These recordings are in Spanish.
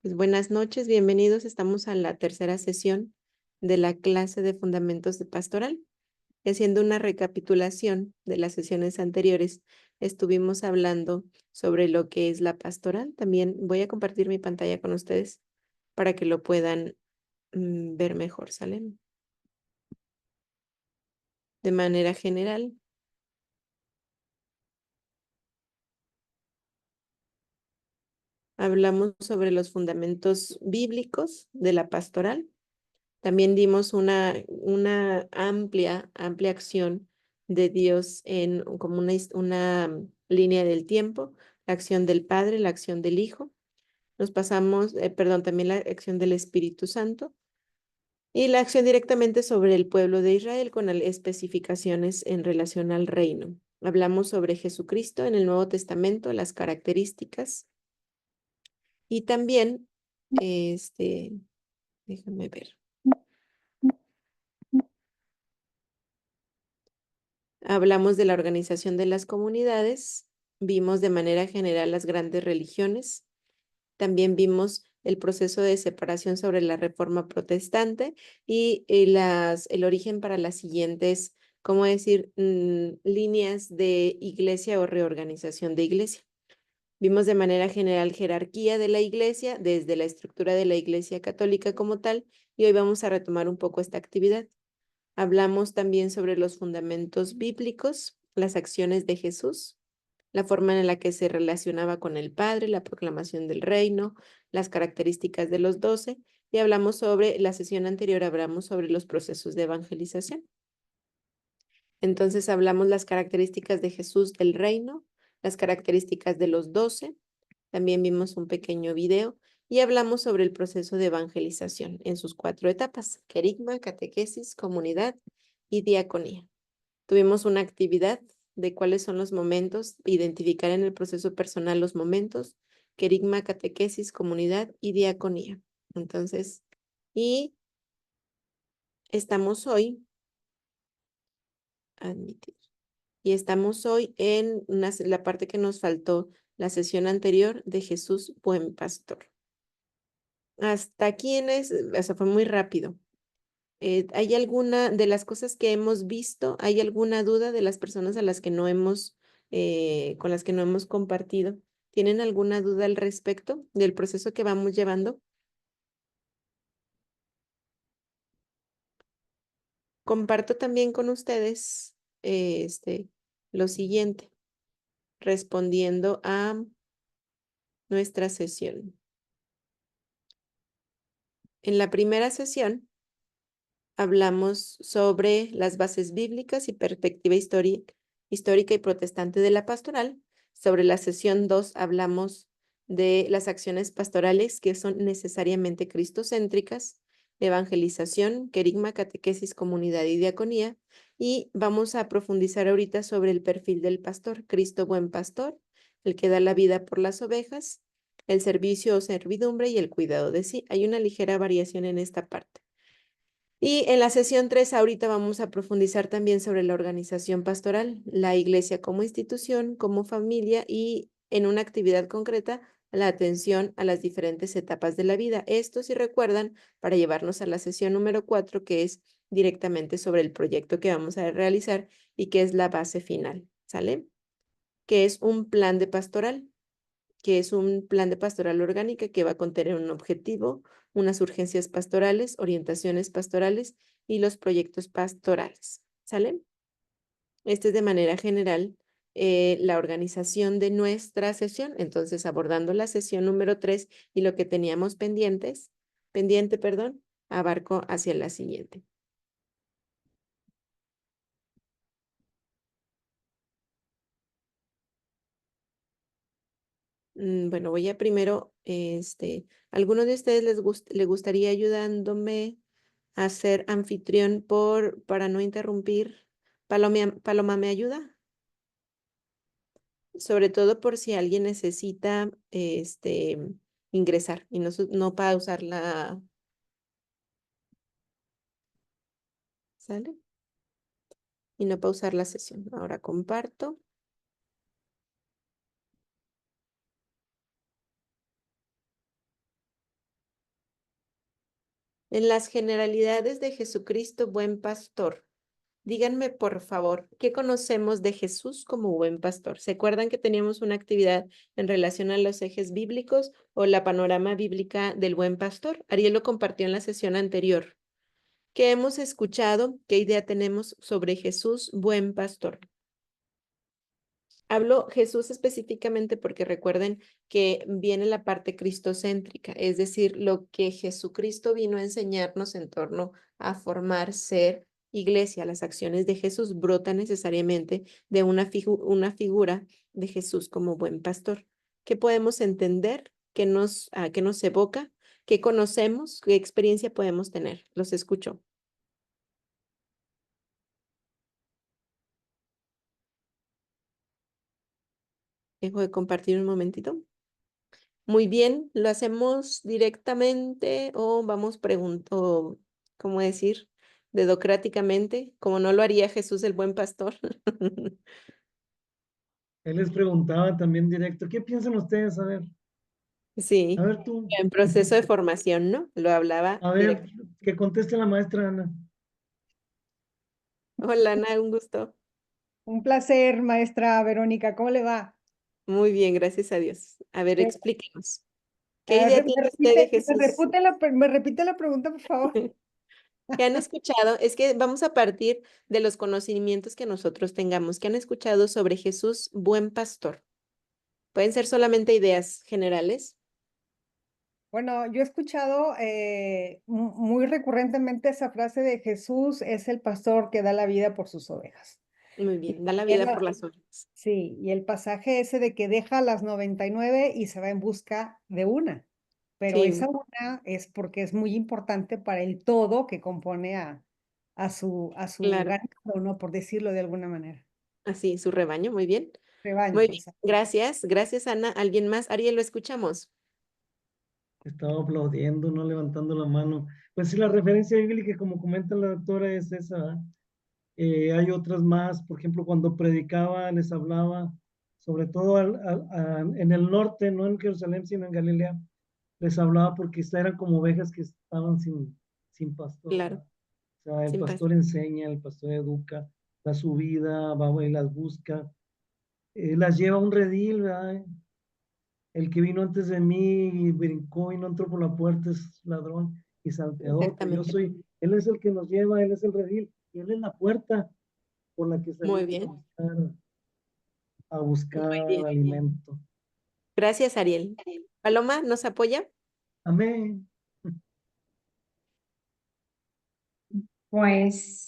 Pues buenas noches, bienvenidos. Estamos a la tercera sesión de la clase de Fundamentos de Pastoral. Haciendo una recapitulación de las sesiones anteriores, estuvimos hablando sobre lo que es la pastoral. También voy a compartir mi pantalla con ustedes para que lo puedan ver mejor, ¿salen? De manera general, hablamos sobre los fundamentos bíblicos de la pastoral. También dimos una amplia acción de Dios en como una línea del tiempo, la acción del Padre, la acción del Hijo. Nos pasamos, perdón, también la acción del Espíritu Santo y la acción directamente sobre el pueblo de Israel con especificaciones en relación al reino. Hablamos sobre Jesucristo en el Nuevo Testamento, las características y también, déjame ver. Hablamos de la organización de las comunidades, vimos de manera general las grandes religiones, también vimos el proceso de separación sobre la Reforma Protestante y el origen para las siguientes, ¿cómo decir?, líneas de iglesia o reorganización de iglesia. Vimos de manera general jerarquía de la iglesia, desde la estructura de la iglesia católica como tal, y hoy vamos a retomar un poco esta actividad. Hablamos también sobre los fundamentos bíblicos, las acciones de Jesús, la forma en la que se relacionaba con el Padre, la proclamación del reino, las características de los 12, y hablamos sobre, la sesión anterior hablamos sobre los procesos de evangelización. Entonces hablamos las características de Jesús del reino, las características de los 12, también vimos un pequeño video y hablamos sobre el proceso de evangelización en sus 4 etapas: querigma, catequesis, comunidad y diaconía. Tuvimos una actividad de cuáles son los momentos, identificar en el proceso personal los momentos, querigma, catequesis, comunidad y diaconía. Entonces, y estamos hoy, admitir, y estamos hoy en la parte que nos faltó, la sesión anterior de Jesús Buen Pastor. Hasta aquí o sea, fue muy rápido. ¿Hay alguna de las cosas que hemos visto? ¿Hay alguna duda de las personas a las que no hemos, con las que no hemos compartido? ¿Tienen alguna duda al respecto del proceso que vamos llevando? Comparto también con ustedes, lo siguiente, respondiendo a nuestra sesión. En la primera sesión hablamos sobre las bases bíblicas y perspectiva histórica y protestante de la pastoral. Sobre la sesión 2 hablamos de las acciones pastorales que son necesariamente cristocéntricas, evangelización, querigma, catequesis, comunidad y diaconía. Y vamos a profundizar ahorita sobre el perfil del pastor, Cristo buen pastor, el que da la vida por las ovejas, el servicio o servidumbre y el cuidado de sí. Hay una ligera variación en esta parte. Y en la sesión 3 ahorita vamos a profundizar también sobre la organización pastoral, la iglesia como institución, como familia y en una actividad concreta, la atención a las diferentes etapas de la vida. Esto, si recuerdan, para llevarnos a la sesión número 4, que es directamente sobre el proyecto que vamos a realizar y que es la base final, ¿sale? Que es un plan de pastoral, que es un plan de pastoral orgánica que va a contener un objetivo, unas urgencias pastorales, orientaciones pastorales y los proyectos pastorales. ¿Sale? Este es de manera general la organización de nuestra sesión. Entonces, abordando la sesión número 3 y lo que teníamos pendiente, perdón, abarco hacia la siguiente. Bueno, voy a primero, ¿alguno de ustedes le gustaría ayudándome a ser anfitrión para no interrumpir? Paloma, ¿me ayuda? Sobre todo por si alguien necesita, ingresar y no pausar ¿sale? Y no pausar la sesión. Ahora comparto. En las generalidades de Jesucristo, buen pastor, díganme, por favor, ¿qué conocemos de Jesús como buen pastor? ¿Se acuerdan que teníamos una actividad en relación a los ejes bíblicos o la panorama bíblica del buen pastor? Ariel lo compartió en la sesión anterior. ¿Qué hemos escuchado? ¿Qué idea tenemos sobre Jesús, buen pastor? Hablo Jesús específicamente porque recuerden que viene la parte cristocéntrica, es decir, lo que Jesucristo vino a enseñarnos en torno a formar, ser iglesia. Las acciones de Jesús brotan necesariamente de una figura de Jesús como buen pastor. ¿Qué podemos entender? ¿Qué nos evoca? ¿Qué conocemos? ¿Qué experiencia podemos tener? Los escucho. Dejo de compartir un momentito. Muy bien, ¿lo hacemos directamente o vamos preguntando, cómo decir, dedocráticamente, como no lo haría Jesús el buen pastor? Él les preguntaba también directo, ¿qué piensan ustedes? A Sí, ver tú, en proceso de formación, ¿no? Lo hablaba a ver, directo. que conteste la maestra Ana. Hola, Ana, un gusto. Un placer, maestra Verónica, ¿cómo le va? Muy bien, gracias a Dios. A ver, Eh, explíquenos. ¿Qué idea ¿Me tiene usted de repite, Jesús? me repite la pregunta, por favor? ¿Qué han escuchado? Es que vamos a partir de los conocimientos que nosotros tengamos. ¿Qué han escuchado sobre Jesús, buen pastor? Pueden ser solamente ideas generales. Bueno, yo he escuchado muy recurrentemente esa frase de Jesús es el pastor que da la vida por sus ovejas. Muy Y bien, da la también vida por las ovejas. sí, y el pasaje ese de que deja las 99 y se va en busca de una. Pero esa Sí, una es porque es muy importante para el todo que compone a su claro. ganado, ¿no? Por decirlo de alguna manera. Así, su rebaño, muy bien. Rebaño, Muy bien, exacto. gracias. Gracias, Ana. ¿Alguien más? Ariel, lo escuchamos. Estaba aplaudiendo, no levantando la mano. Pues sí, la referencia bíblica, como comenta la doctora, es esa. ¿verdad? Hay otras más, por ejemplo, cuando predicaba, les hablaba, sobre todo en el norte, no en Jerusalén, sino en Galilea, les hablaba porque eran como ovejas que estaban sin pastor. Claro, ¿verdad? O sea, el sin pastor pastor. enseña, el pastor educa, da su vida, va y las busca, las lleva a un redil, ¿verdad? El que vino antes de mí y brincó y no entró por la puerta es ladrón y salteador, pero yo Exactamente. soy, él es el que nos lleva, él es el redil y él es la puerta por la que Muy salimos bien, a muy buscar bien. alimento. Gracias, Ariel. Paloma, ¿nos apoya? Amén. Pues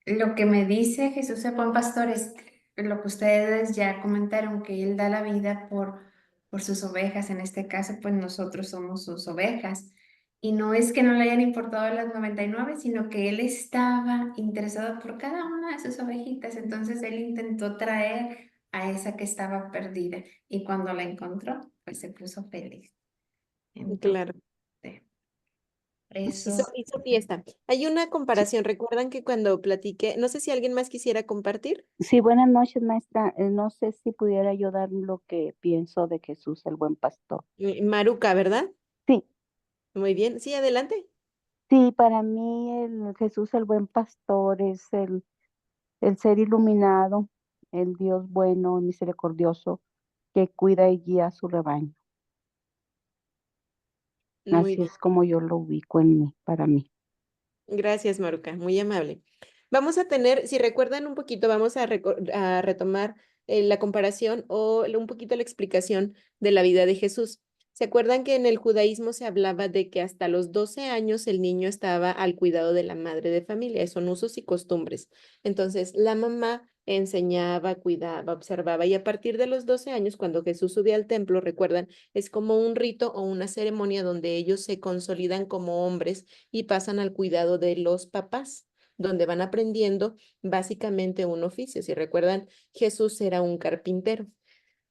lo que me dice Jesús el buen pastor es lo que ustedes ya comentaron, que Él da la vida por sus ovejas. En este caso, pues nosotros somos sus ovejas. Y no es que no le hayan importado las 99, sino que Él estaba interesado por cada una de sus ovejitas. Entonces Él intentó traer a esa que estaba perdida. Y cuando la encontró, pues se puso feliz. Entonces, Claro. eso. Hizo fiesta. Hay una Sí, comparación. ¿Recuerdan que cuando platiqué, no sé si alguien más quisiera compartir? sí, buenas noches, maestra. No sé si pudiera yo dar lo que pienso de Jesús, el buen pastor. Maruca, ¿verdad? Sí, Muy bien. Sí, adelante. sí, para mí el Jesús, el buen pastor, es el ser iluminado, el Dios bueno, misericordioso, que cuida y guía a su rebaño. Muy Así bien. es como yo lo ubico en mí, para mí. Gracias, Maruca, muy amable. Vamos a tener, si recuerdan un poquito, vamos a retomar la comparación o un poquito la explicación de la vida de Jesús. ¿Se acuerdan que en el judaísmo se hablaba de que hasta los 12 años el niño estaba al cuidado de la madre de familia? Son usos y costumbres. Entonces, la mamá enseñaba, cuidaba, observaba y a partir de los 12 años, cuando Jesús subía al templo, recuerdan, es como un rito o una ceremonia donde ellos se consolidan como hombres y pasan al cuidado de los papás, donde van aprendiendo básicamente un oficio. Si recuerdan, Jesús era un carpintero.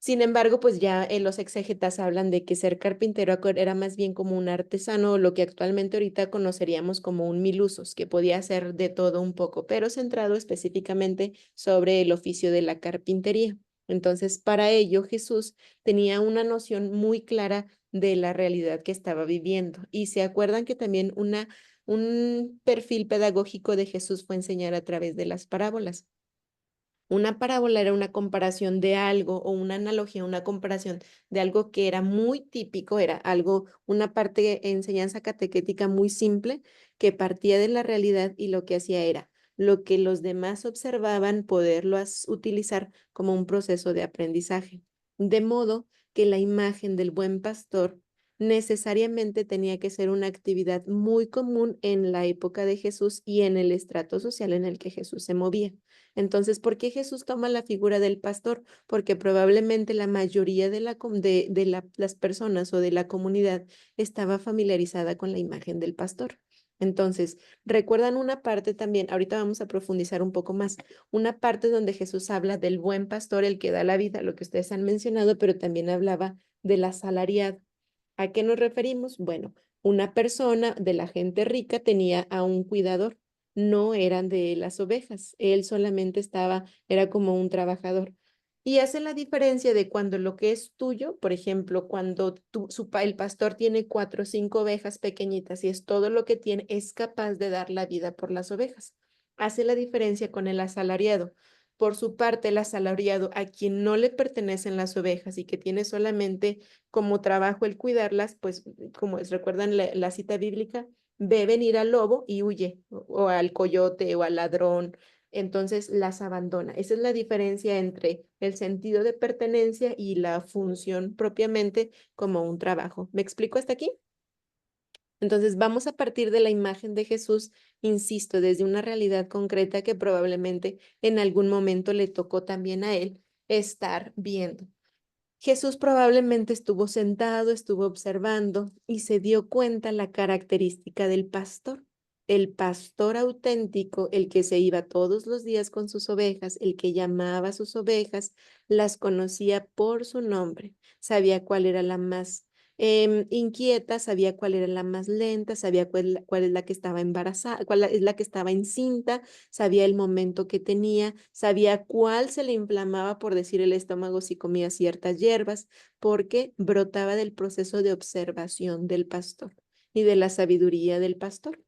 Sin embargo, pues ya los exégetas hablan de que ser carpintero era más bien como un artesano, lo que actualmente ahorita conoceríamos como un milusos, que podía hacer de todo un poco, pero centrado específicamente sobre el oficio de la carpintería. Entonces, para ello, Jesús tenía una noción muy clara de la realidad que estaba viviendo. Y se acuerdan que también un perfil pedagógico de Jesús fue enseñar a través de las parábolas. Una parábola era una comparación de algo o una analogía, una comparación de algo que era muy típico, era algo, una parte de enseñanza catequética muy simple que partía de la realidad y lo que hacía era lo que los demás observaban, poderlo utilizar como un proceso de aprendizaje. De modo que la imagen del buen pastor necesariamente tenía que ser una actividad muy común en la época de Jesús y en el estrato social en el que Jesús se movía. Entonces, ¿por qué Jesús toma la figura del pastor? Porque probablemente la mayoría de las personas o de la comunidad estaba familiarizada con la imagen del pastor. Entonces, recuerdan una parte también, ahorita vamos a profundizar un poco más, una parte donde Jesús habla del buen pastor, el que da la vida, lo que ustedes han mencionado, pero también hablaba del asalariado. ¿A qué nos referimos? Bueno, una persona de la gente rica tenía a un cuidador, no eran de las ovejas, él solamente era como un trabajador. Y hace la diferencia de cuando lo que es tuyo, por ejemplo, cuando el pastor tiene 4 o 5 ovejas pequeñitas y es todo lo que tiene, es capaz de dar la vida por las ovejas. Hace la diferencia con el asalariado. Por su parte, el asalariado a quien no le pertenecen las ovejas y que tiene solamente como trabajo el cuidarlas, pues como recuerdan la cita bíblica, ve venir al lobo y huye, o al coyote o al ladrón, entonces las abandona. Esa es la diferencia entre el sentido de pertenencia y la función propiamente como un trabajo. ¿Me explico hasta aquí? Entonces vamos a partir de la imagen de Jesús, insisto, desde una realidad concreta que probablemente en algún momento le tocó también a él estar viendo. Jesús probablemente estuvo sentado, estuvo observando y se dio cuenta la característica del pastor. El pastor auténtico, el que se iba todos los días con sus ovejas, el que llamaba a sus ovejas, las conocía por su nombre, sabía cuál era la más inquieta, sabía cuál era la más lenta, sabía cuál es la que estaba embarazada, cuál es la que estaba encinta, sabía el momento que tenía, sabía cuál se le inflamaba, por decir el estómago, si comía ciertas hierbas, porque brotaba del proceso de observación del pastor y de la sabiduría del pastor.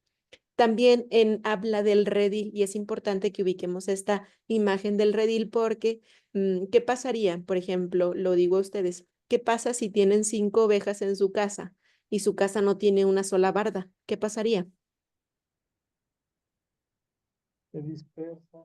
También habla del redil y es importante que ubiquemos esta imagen del redil porque, ¿qué pasaría? Por ejemplo, lo digo a ustedes, ¿qué pasa si tienen 5 ovejas en su casa y su casa no tiene una sola barda? ¿Qué pasaría? Se dispersa.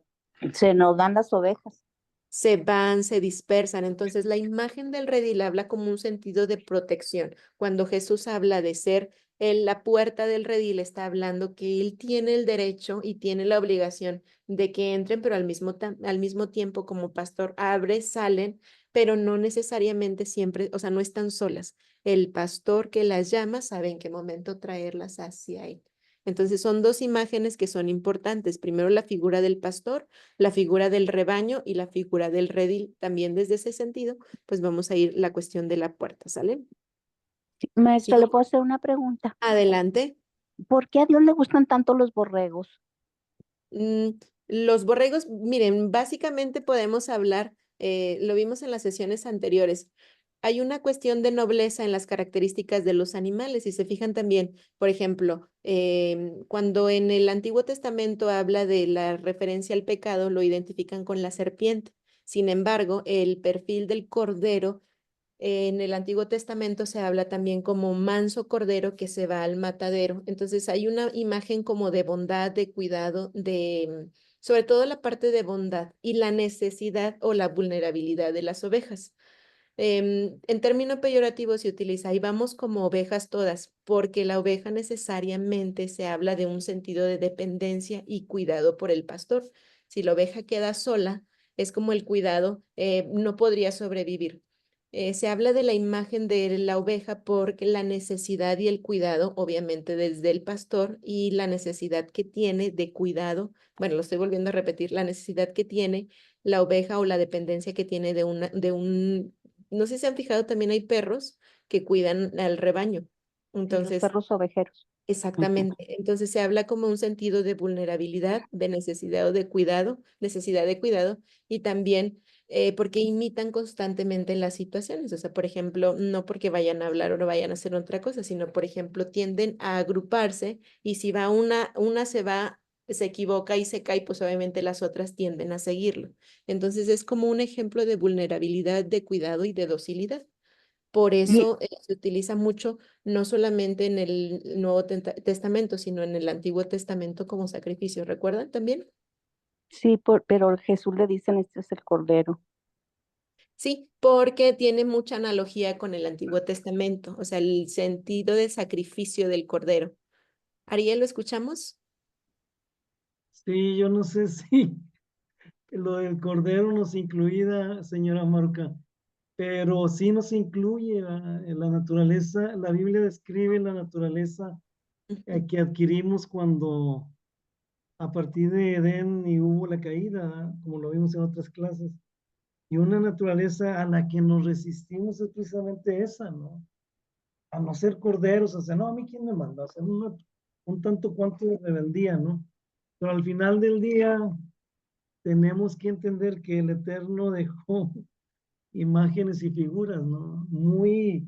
Se nos dan las ovejas. Se van, se dispersan. Entonces, la imagen del redil habla como un sentido de protección. Cuando Jesús habla de ser la puerta del redil, está hablando que él tiene el derecho y tiene la obligación de que entren, pero al mismo tiempo como pastor abre, salen, pero no necesariamente siempre, o sea, no están solas. El pastor que las llama sabe en qué momento traerlas hacia él. Entonces, son 2 imágenes que son importantes. Primero, la figura del pastor, la figura del rebaño y la figura del redil. También desde ese sentido, pues vamos a ir la cuestión de la puerta, ¿sale? Maestra, Y ¿le puedo hacer una pregunta? adelante. ¿Por qué a Dios le gustan tanto los borregos? Los borregos, miren, básicamente podemos hablar, lo vimos en las sesiones anteriores. Hay una cuestión de nobleza en las características de los animales. Y se fijan también, por ejemplo, cuando en el Antiguo Testamento habla de la referencia al pecado, lo identifican con la serpiente. Sin embargo, el perfil del cordero en el Antiguo Testamento se habla también como manso cordero que se va al matadero. Entonces hay una imagen como de bondad, de cuidado, sobre todo la parte de bondad y la necesidad o la vulnerabilidad de las ovejas. En término peyorativo se utiliza, y vamos como ovejas todas, porque la oveja necesariamente se habla de un sentido de dependencia y cuidado por el pastor. Si la oveja queda sola, es como el cuidado, no podría sobrevivir. Se habla de la imagen de la oveja porque la necesidad y el cuidado, obviamente desde el pastor, y la necesidad que tiene de cuidado, bueno, lo estoy volviendo a repetir, la necesidad que tiene la oveja o la dependencia que tiene no sé si se han fijado, también hay perros que cuidan al rebaño. Los Entonces, perros ovejeros. Ujú. exactamente. Entonces se habla como un sentido de vulnerabilidad, de necesidad o de cuidado, necesidad de cuidado, y también porque imitan constantemente las situaciones. O sea, por ejemplo, no porque vayan a hablar o no vayan a hacer otra cosa, sino, por ejemplo, tienden a agruparse y si va una se va, se equivoca y se cae, pues obviamente las otras tienden a seguirlo. Entonces es como un ejemplo de vulnerabilidad, de cuidado y de docilidad. Por Y eso se utiliza mucho, no solamente en el Nuevo Testamento, sino en el Antiguo Testamento como sacrificio. ¿Recuerdan también? sí, pero Jesús le dicen, este es el Cordero. Sí, porque tiene mucha analogía con el Antiguo Testamento, o sea, el sentido del sacrificio del cordero. Ariel, ¿lo escuchamos? Sí, yo no sé si lo del cordero nos incluida, señora Marca, pero sí nos incluye la naturaleza. La Biblia describe la naturaleza Ujú, que adquirimos cuando a partir de Edén y hubo la caída, ¿verdad? Como lo vimos en otras clases. Y una naturaleza a la que nos resistimos es precisamente esa, ¿no? A no ser corderos, o sea, no, a mí quién me mandó a hacer un tanto cuanto de rebeldía, ¿no? Pero al final del día tenemos que entender que el Eterno dejó imágenes y figuras, ¿no? Muy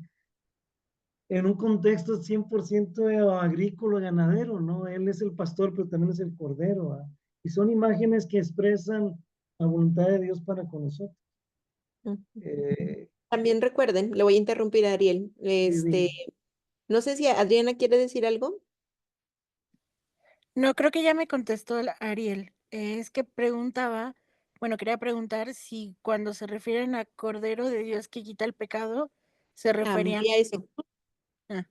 en un contexto 100% agrícola, ganadero, ¿no? Él es el pastor, pero también es el cordero, ¿ah? Y son imágenes que expresan la voluntad de Dios para con nosotros. ujú. Eh, También recuerden, le voy a interrumpir a Ariel. y No sé si Adriana quiere decir algo. No, creo que ya me contestó Ariel. Es que preguntaba, bueno, quería preguntar si cuando se refieren a Cordero de Dios que quita el pecado, se referían María, eso. a...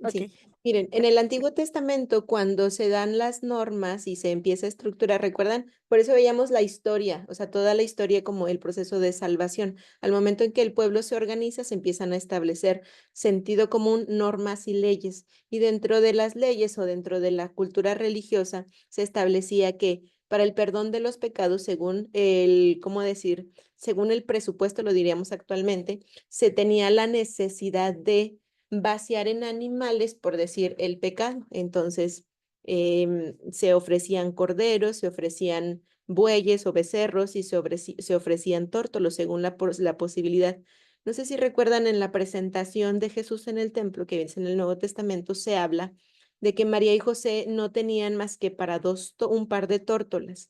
Sí, Ok. miren, en el Antiguo Testamento, cuando se dan las normas y se empieza a estructurar, ¿recuerdan? Por eso veíamos la historia, o sea, toda la historia como el proceso de salvación. Al momento en que el pueblo se organiza, se empiezan a establecer sentido común, normas y leyes. Y dentro de las leyes o dentro de la cultura religiosa, se establecía que para el perdón de los pecados, según el, ¿cómo decir? Según el presupuesto, lo diríamos actualmente, se tenía la necesidad de vaciar en animales, por decir, el pecado. Entonces, se ofrecían corderos, se ofrecían bueyes o becerros y se ofrecían tórtolos según la posibilidad. No sé si recuerdan en la presentación de Jesús en el templo, que es en el Nuevo Testamento, se habla de que María y José no tenían más que para un par de tórtolas,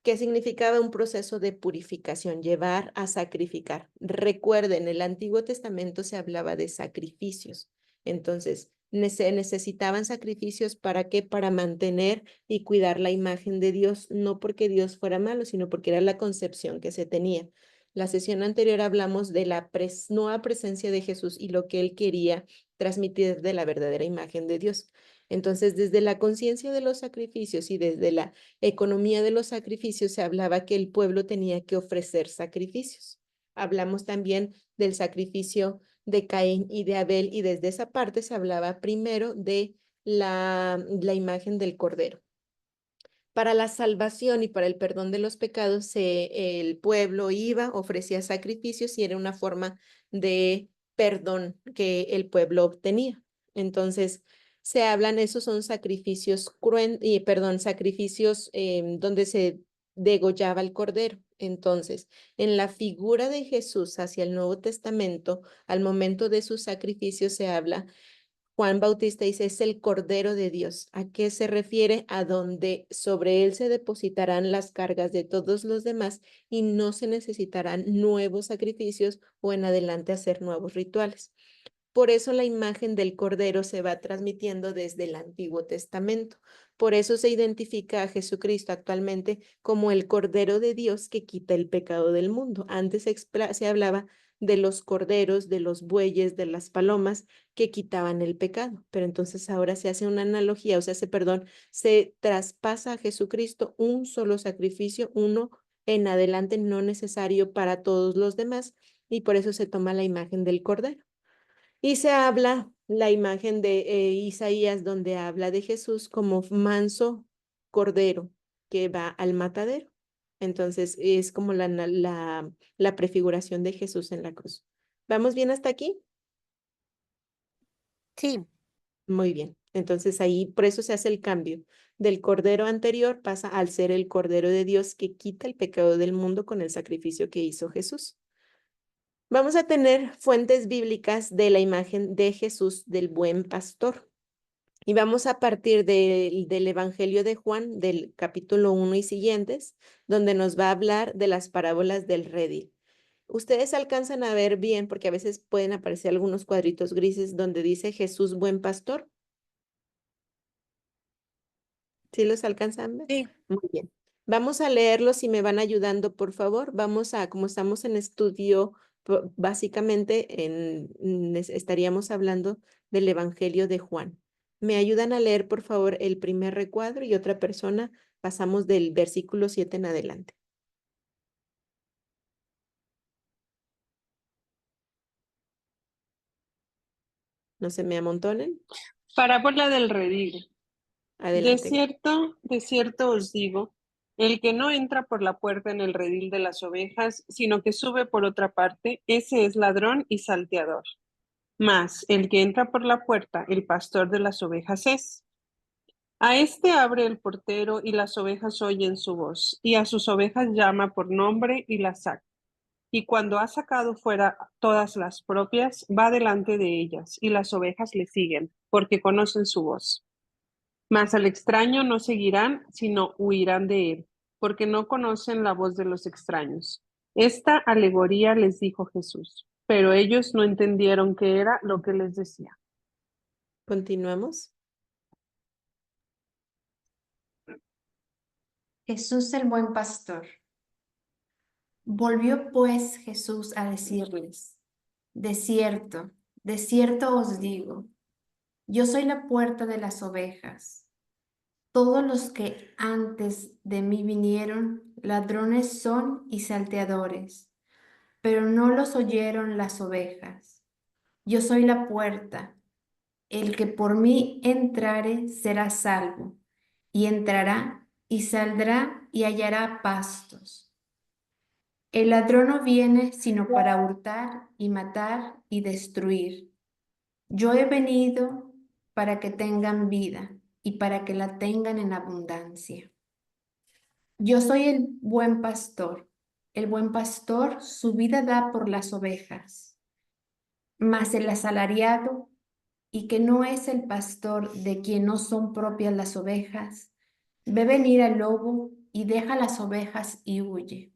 que significaba un proceso de purificación, llevar a sacrificar. Recuerden, en el Antiguo Testamento se hablaba de sacrificios. Entonces, necesitaban sacrificios ¿para qué? Para mantener y cuidar la imagen de Dios, no porque Dios fuera malo, sino porque era la concepción que se tenía. La sesión anterior hablamos de la nueva presencia de Jesús y lo que él quería transmitir de la verdadera imagen de Dios. Entonces, desde la conciencia de los sacrificios y desde la economía de los sacrificios se hablaba que el pueblo tenía que ofrecer sacrificios. Hablamos también del sacrificio de Caín y de Abel y desde esa parte se hablaba primero de la imagen del Cordero. Para la salvación y para el perdón de los pecados, el pueblo iba, ofrecía sacrificios y era una forma de perdón que el pueblo obtenía. Entonces, se hablan, esos son sacrificios sacrificios donde se degollaba el cordero. Entonces, en la figura de Jesús hacia el Nuevo Testamento, al momento de su sacrificio se habla. Juan Bautista dice, es el Cordero de Dios. ¿A qué se refiere? A donde sobre él se depositarán las cargas de todos los demás y no se necesitarán nuevos sacrificios o en adelante hacer nuevos rituales. Por eso la imagen del Cordero se va transmitiendo desde el Antiguo Testamento. Por eso se identifica a Jesucristo actualmente como el Cordero de Dios que quita el pecado del mundo. Antes se hablaba de los corderos, de los bueyes, de las palomas que quitaban el pecado. Pero entonces ahora se hace una analogía, o sea, se traspasa a Jesucristo un solo sacrificio, uno en adelante no necesario para todos los demás, y por eso se toma la imagen del Cordero. Y se habla la imagen de Isaías, donde habla de Jesús como manso cordero que va al matadero. Entonces es como la prefiguración de Jesús en la cruz. ¿Vamos bien hasta aquí? Sí, Muy bien. Entonces ahí, por eso se hace el cambio del cordero anterior pasa al ser el cordero de Dios que quita el pecado del mundo con el sacrificio que hizo Jesús. Vamos a tener fuentes bíblicas de la imagen de Jesús del buen pastor. Y vamos a partir del Evangelio de Juan, del capítulo 1 y siguientes, donde nos va a hablar de las parábolas del redil. Ustedes alcanzan a ver bien, porque a veces pueden aparecer algunos cuadritos grises donde dice Jesús buen pastor. ¿Sí los alcanzan a ver? Sí. Muy bien. Vamos a leerlos si me van ayudando, por favor. Vamos a, como estamos en estudio, básicamente estaríamos hablando del Evangelio de Juan. ¿Me ayudan a leer, por favor, el primer recuadro y otra persona? Pasamos del versículo 7 en adelante. No se me amontonen. Parábola del redil. Adelante. De cierto os digo, el que no entra por la puerta en el redil de las ovejas, sino que sube por otra parte, ese es ladrón y salteador. Mas el que entra por la puerta, el pastor de las ovejas es. A este abre el portero y las ovejas oyen su voz, y a sus ovejas llama por nombre y las saca. Y cuando ha sacado fuera todas las propias, va delante de ellas, y las ovejas le siguen, porque conocen su voz. Mas al extraño no seguirán, sino huirán de él, porque no conocen la voz de los extraños. Esta alegoría les dijo Jesús, pero ellos no entendieron qué era lo que les decía. Continuamos. Jesús el buen pastor. Volvió pues Jesús a decirles, de cierto os digo, yo soy la puerta de las ovejas. Todos los que antes de mí vinieron, ladrones son y salteadores, pero no los oyeron las ovejas. Yo soy la puerta. El que por mí entrare será salvo, y entrará y saldrá y hallará pastos. El ladrón no viene sino para hurtar y matar y destruir. Yo he venido para que tengan vida y para que la tengan en abundancia. Yo soy el buen pastor. El buen pastor su vida da por las ovejas. Mas el asalariado, y que no es el pastor de quien no son propias las ovejas, ve venir al lobo y deja las ovejas y huye.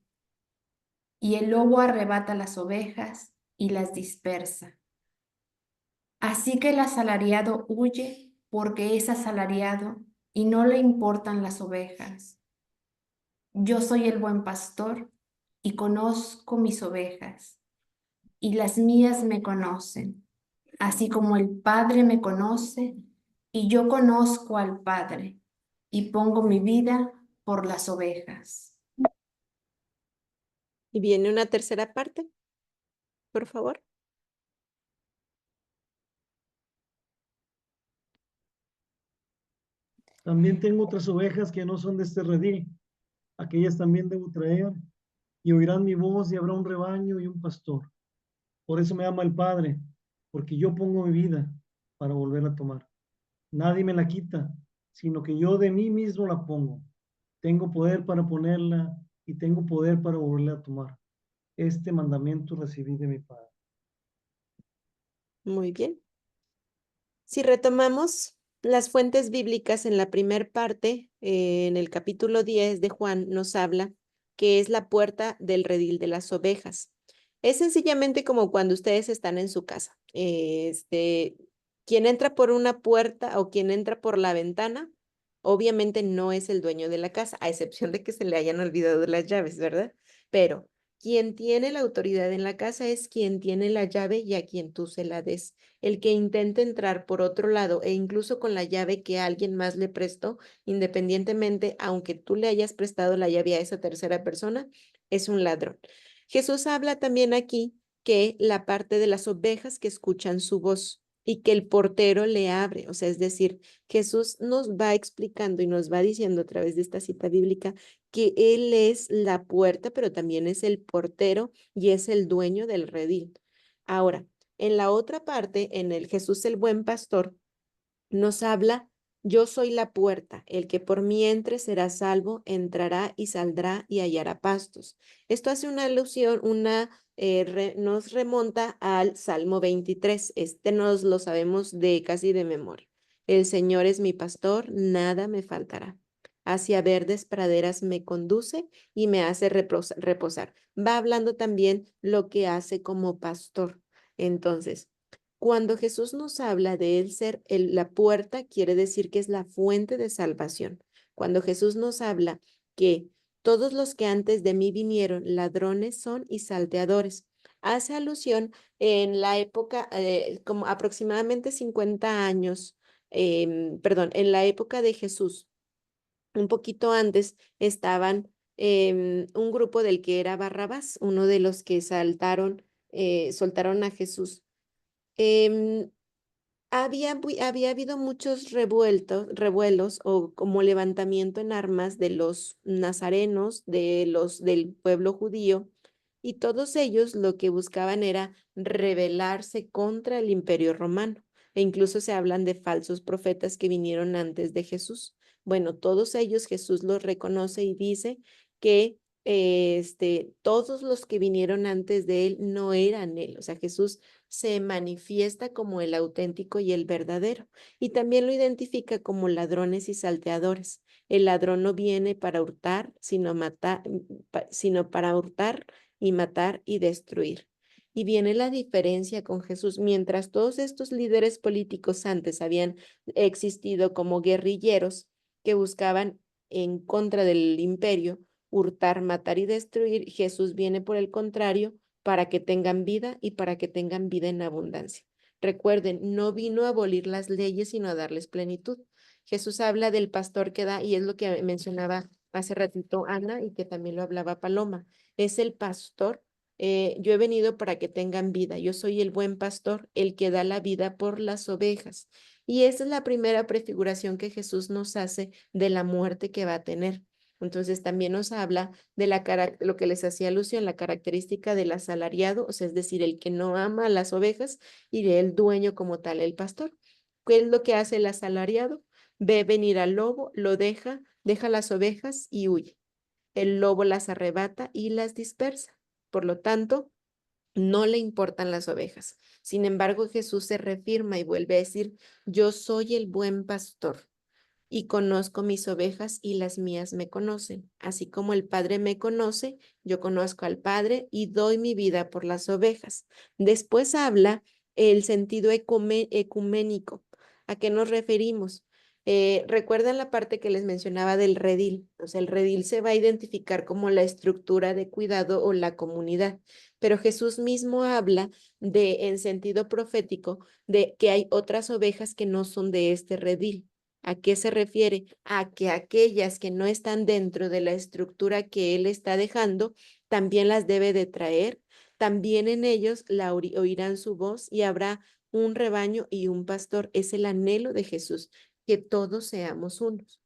Y el lobo arrebata las ovejas y las dispersa. Así que el asalariado huye porque es asalariado y no le importan las ovejas. Yo soy el buen pastor y conozco mis ovejas, y las mías me conocen, así como el Padre me conoce, y yo conozco al Padre, y pongo mi vida por las ovejas. Y viene una tercera parte, por favor. También tengo otras ovejas que no son de este redil. Aquellas también debo traer, y oirán mi voz, y habrá un rebaño y un pastor. Por eso me ama el Padre, porque yo pongo mi vida para volverla a tomar. Nadie me la quita, sino que yo de mí mismo la pongo. Tengo poder para ponerla y tengo poder para volverla a tomar. Este mandamiento recibí de mi Padre. Muy bien. Si retomamos las fuentes bíblicas en la primer parte, en el capítulo 10 de Juan, nos habla que es la puerta del redil de las ovejas. Es sencillamente como cuando ustedes están en su casa. Quien entra por una puerta o quien entra por la ventana, obviamente no es el dueño de la casa, a excepción de que se le hayan olvidado las llaves, ¿verdad? Pero quien tiene la autoridad en la casa es quien tiene la llave y a quien tú se la des. El que intente entrar por otro lado e incluso con la llave que alguien más le prestó, independientemente, aunque tú le hayas prestado la llave a esa tercera persona, es un ladrón. Jesús habla también aquí que la parte de las ovejas que escuchan su voz y que el portero le abre, o sea, es decir, Jesús nos va explicando y nos va diciendo a través de esta cita bíblica que Él es la puerta, pero también es el portero y es el dueño del redil. Ahora, en la otra parte, en el Jesús el buen pastor, nos habla Yo soy la puerta, el que por mí entre será salvo, entrará y saldrá y hallará pastos. Esto hace una alusión, nos remonta al Salmo 23. Este nos lo sabemos de casi de memoria. El Señor es mi pastor, nada me faltará. Hacia verdes praderas me conduce y me hace reposar. Va hablando también lo que hace como pastor. Entonces, cuando Jesús nos habla de él ser la puerta, quiere decir que es la fuente de salvación. Cuando Jesús nos habla que todos los que antes de mí vinieron, ladrones son y salteadores, hace alusión en la época, como aproximadamente 50 años, perdón, en la época de Jesús, un poquito antes, estaban un grupo del que era Barrabás, uno de los que soltaron a Jesús. Em, había habido muchos revuelos o como levantamiento en armas de los nazarenos, del pueblo judío, y todos ellos lo que buscaban era rebelarse contra el imperio romano. E incluso se hablan de falsos profetas que vinieron antes de Jesús. Bueno, todos ellos Jesús los reconoce y dice que todos los que vinieron antes de él no eran él. O sea, Jesús se manifiesta como el auténtico y el verdadero, y también lo identifica como ladrones y salteadores. El ladrón no viene para hurtar, sino para hurtar y matar y destruir. Y viene la diferencia con Jesús. Mientras todos estos líderes políticos antes habían existido como guerrilleros que buscaban en contra del imperio, hurtar, matar y destruir, Jesús viene por el contrario para que tengan vida y para que tengan vida en abundancia. Recuerden, no vino a abolir las leyes, sino a darles plenitud. Jesús habla del pastor que da, y es lo que mencionaba hace ratito Ana y que también lo hablaba Paloma. Es el pastor. Yo he venido para que tengan vida. Yo soy el buen pastor, el que da la vida por las ovejas. Y esa es la primera prefiguración que Jesús nos hace de la muerte que va a tener. Entonces también nos habla de lo que les hacía alusión, la característica del asalariado, o sea, es decir, el que no ama a las ovejas, y del dueño como tal, el pastor. ¿Qué es lo que hace el asalariado? Ve venir al lobo, lo deja las ovejas y huye. El lobo las arrebata y las dispersa. Por lo tanto, no le importan las ovejas. Sin embargo, Jesús se reafirma y vuelve a decir, yo soy el buen pastor y conozco mis ovejas y las mías me conocen. Así como el Padre me conoce, yo conozco al Padre y doy mi vida por las ovejas. Después habla el sentido ecuménico. ¿A qué nos referimos? ¿Recuerdan la parte que les mencionaba del redil? O sea, el redil se va a identificar como la estructura de cuidado o la comunidad, pero Jesús mismo habla en sentido profético, de que hay otras ovejas que no son de este redil. ¿A qué se refiere? A que aquellas que no están dentro de la estructura que él está dejando, también las debe de traer. También en ellos oirán su voz y habrá un rebaño y un pastor. Es el anhelo de Jesús, que todos seamos unos.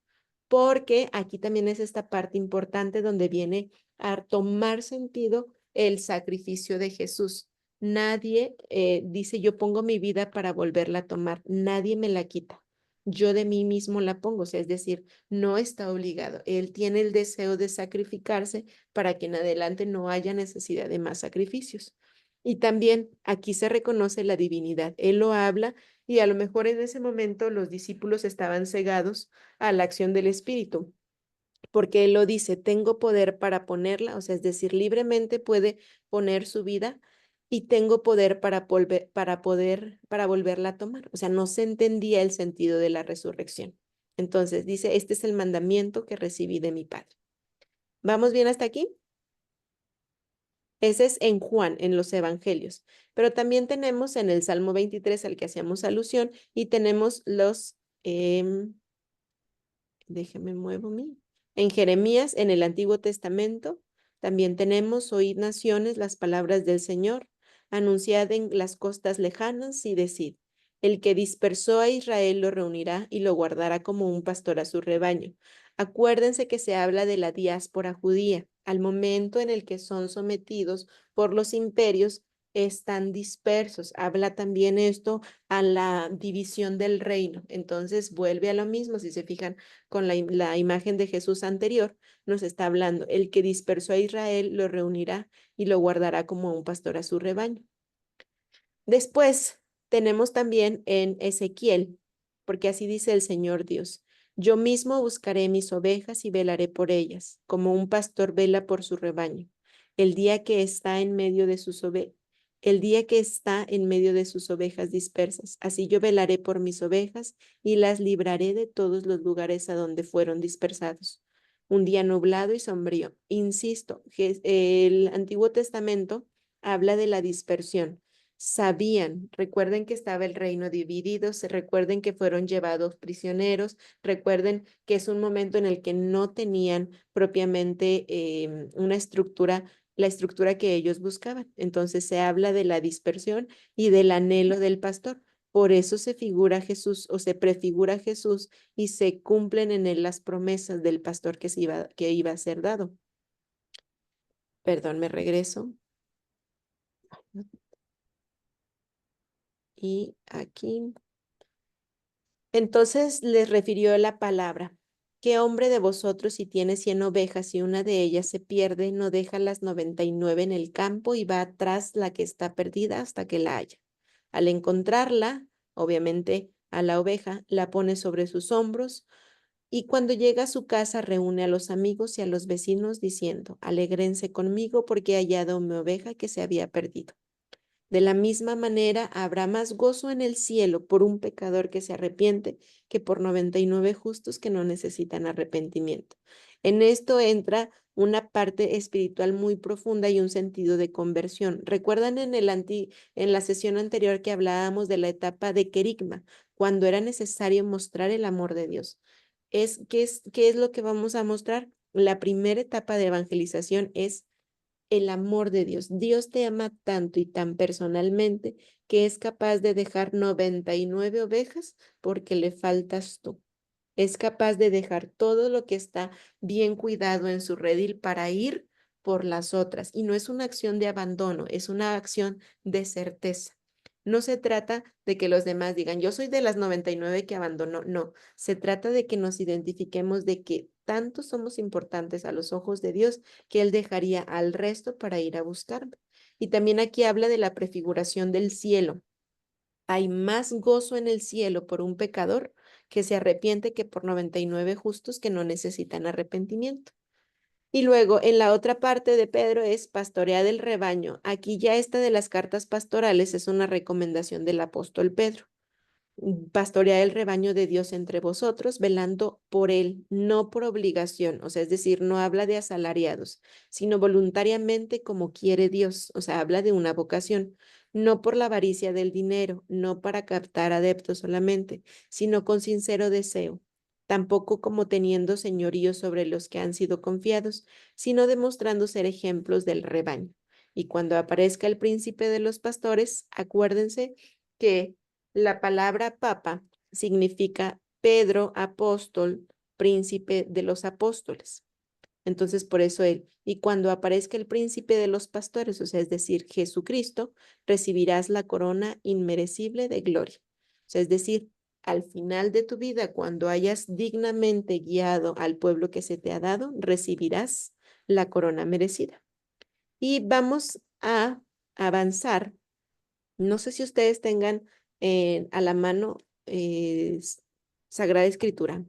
Porque aquí también es esta parte importante donde viene a tomar sentido el sacrificio de Jesús. Nadie dice, yo pongo mi vida para volverla a tomar. Nadie me la quita. Yo de mí mismo la pongo, o sea, es decir, no está obligado. Él tiene el deseo de sacrificarse para que en adelante no haya necesidad de más sacrificios. Y también aquí se reconoce la divinidad. Él lo habla y a lo mejor en ese momento los discípulos estaban cegados a la acción del Espíritu, porque él lo dice, tengo poder para ponerla, o sea, es decir, libremente puede poner su vida y tengo poder para volverla a tomar. O sea, no se entendía el sentido de la resurrección. Entonces dice, este es el mandamiento que recibí de mi Padre. ¿Vamos bien hasta aquí? Ese es en Juan, en los evangelios. Pero también tenemos en el Salmo 23 al que hacíamos alusión, y tenemos déjame muevo en Jeremías, en el Antiguo Testamento, también tenemos, oíd naciones las palabras del Señor, anunciad en las costas lejanas y decid, el que dispersó a Israel lo reunirá y lo guardará como un pastor a su rebaño. Acuérdense que se habla de la diáspora judía, al momento en el que son sometidos por los imperios están dispersos. Habla también esto a la división del reino. Entonces vuelve a lo mismo, si se fijan con la imagen de Jesús anterior, nos está hablando, el que dispersó a Israel lo reunirá y lo guardará como un pastor a su rebaño. Después tenemos también en Ezequiel, porque así dice el Señor Dios, yo mismo buscaré mis ovejas y velaré por ellas, como un pastor vela por su rebaño. El día que está en medio de sus el día que está en medio de sus ovejas dispersas, así yo velaré por mis ovejas y las libraré de todos los lugares a donde fueron dispersados. Un día nublado y sombrío. Insisto, el Antiguo Testamento habla de la dispersión. Sabían, recuerden que estaba el reino dividido, recuerden que fueron llevados prisioneros, recuerden que es un momento en el que no tenían propiamente una estructura, la estructura que ellos buscaban. Entonces se habla de la dispersión y del anhelo del pastor. Por eso se figura Jesús o se prefigura Jesús y se cumplen en él las promesas del pastor que iba a ser dado. Perdón, me regreso. Y aquí. Entonces les refirió la palabra. ¿Qué hombre de vosotros, si tiene 100 ovejas y una de ellas se pierde, no deja las 99 en el campo y va tras la que está perdida hasta que la haya? Al encontrarla, obviamente a la oveja, la pone sobre sus hombros y cuando llega a su casa reúne a los amigos y a los vecinos diciendo, alégrense conmigo porque he hallado mi oveja que se había perdido. De la misma manera, habrá más gozo en el cielo por un pecador que se arrepiente que por 99 justos que no necesitan arrepentimiento. En esto entra una parte espiritual muy profunda y un sentido de conversión. ¿Recuerdan en la sesión anterior que hablábamos de la etapa de querigma, cuando era necesario mostrar el amor de Dios? ¿Qué es lo que vamos a mostrar? La primera etapa de evangelización es el amor de Dios. Dios te ama tanto y tan personalmente que es capaz de dejar 99 ovejas porque le faltas tú. Es capaz de dejar todo lo que está bien cuidado en su redil para ir por las otras. Y no es una acción de abandono, es una acción de certeza. No se trata de que los demás digan, yo soy de las 99 que abandonó. No, se trata de que nos identifiquemos de que tanto somos importantes a los ojos de Dios que Él dejaría al resto para ir a buscarme. Y también aquí habla de la prefiguración del cielo. Hay más gozo en el cielo por un pecador que se arrepiente que por 99 justos que no necesitan arrepentimiento. Y luego en la otra parte de Pedro es pastorear el rebaño. Aquí ya esta de las cartas pastorales es una recomendación del apóstol Pedro. Pastorear el rebaño de Dios entre vosotros, velando por él, no por obligación, o sea, es decir, no habla de asalariados, sino voluntariamente como quiere Dios, o sea, habla de una vocación, no por la avaricia del dinero, no para captar adeptos solamente, sino con sincero deseo, tampoco como teniendo señorío sobre los que han sido confiados, sino demostrando ser ejemplos del rebaño. Y cuando aparezca el príncipe de los pastores, acuérdense que la palabra papa significa Pedro, apóstol, príncipe de los apóstoles. Entonces, por eso él, y cuando aparezca el príncipe de los pastores, o sea, es decir, Jesucristo, recibirás la corona inmerecible de gloria. O sea, es decir, al final de tu vida, cuando hayas dignamente guiado al pueblo que se te ha dado, recibirás la corona merecida. Y vamos a avanzar. No sé si ustedes tengan a la mano Sagrada Escritura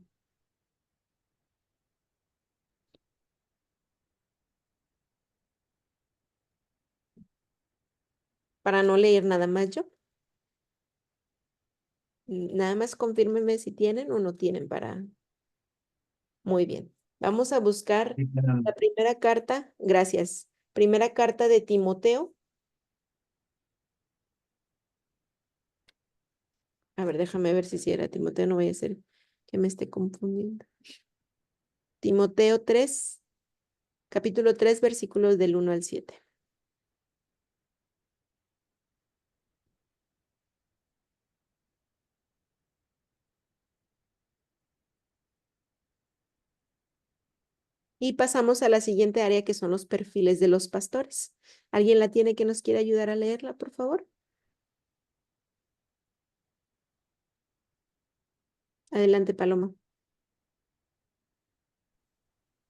para no leer nada más yo. Nada más confírmenme si tienen o no tienen para. Muy bien. Vamos a buscar la primera carta. Gracias. Primera carta de Timoteo. A ver, déjame ver si era Timoteo, no vaya a ser que me esté confundiendo. Timoteo 3, capítulo 3, versículos del 1 al 7. Y pasamos a la siguiente área que son los perfiles de los pastores. ¿Alguien la tiene que nos quiera ayudar a leerla, por favor? Adelante, Paloma.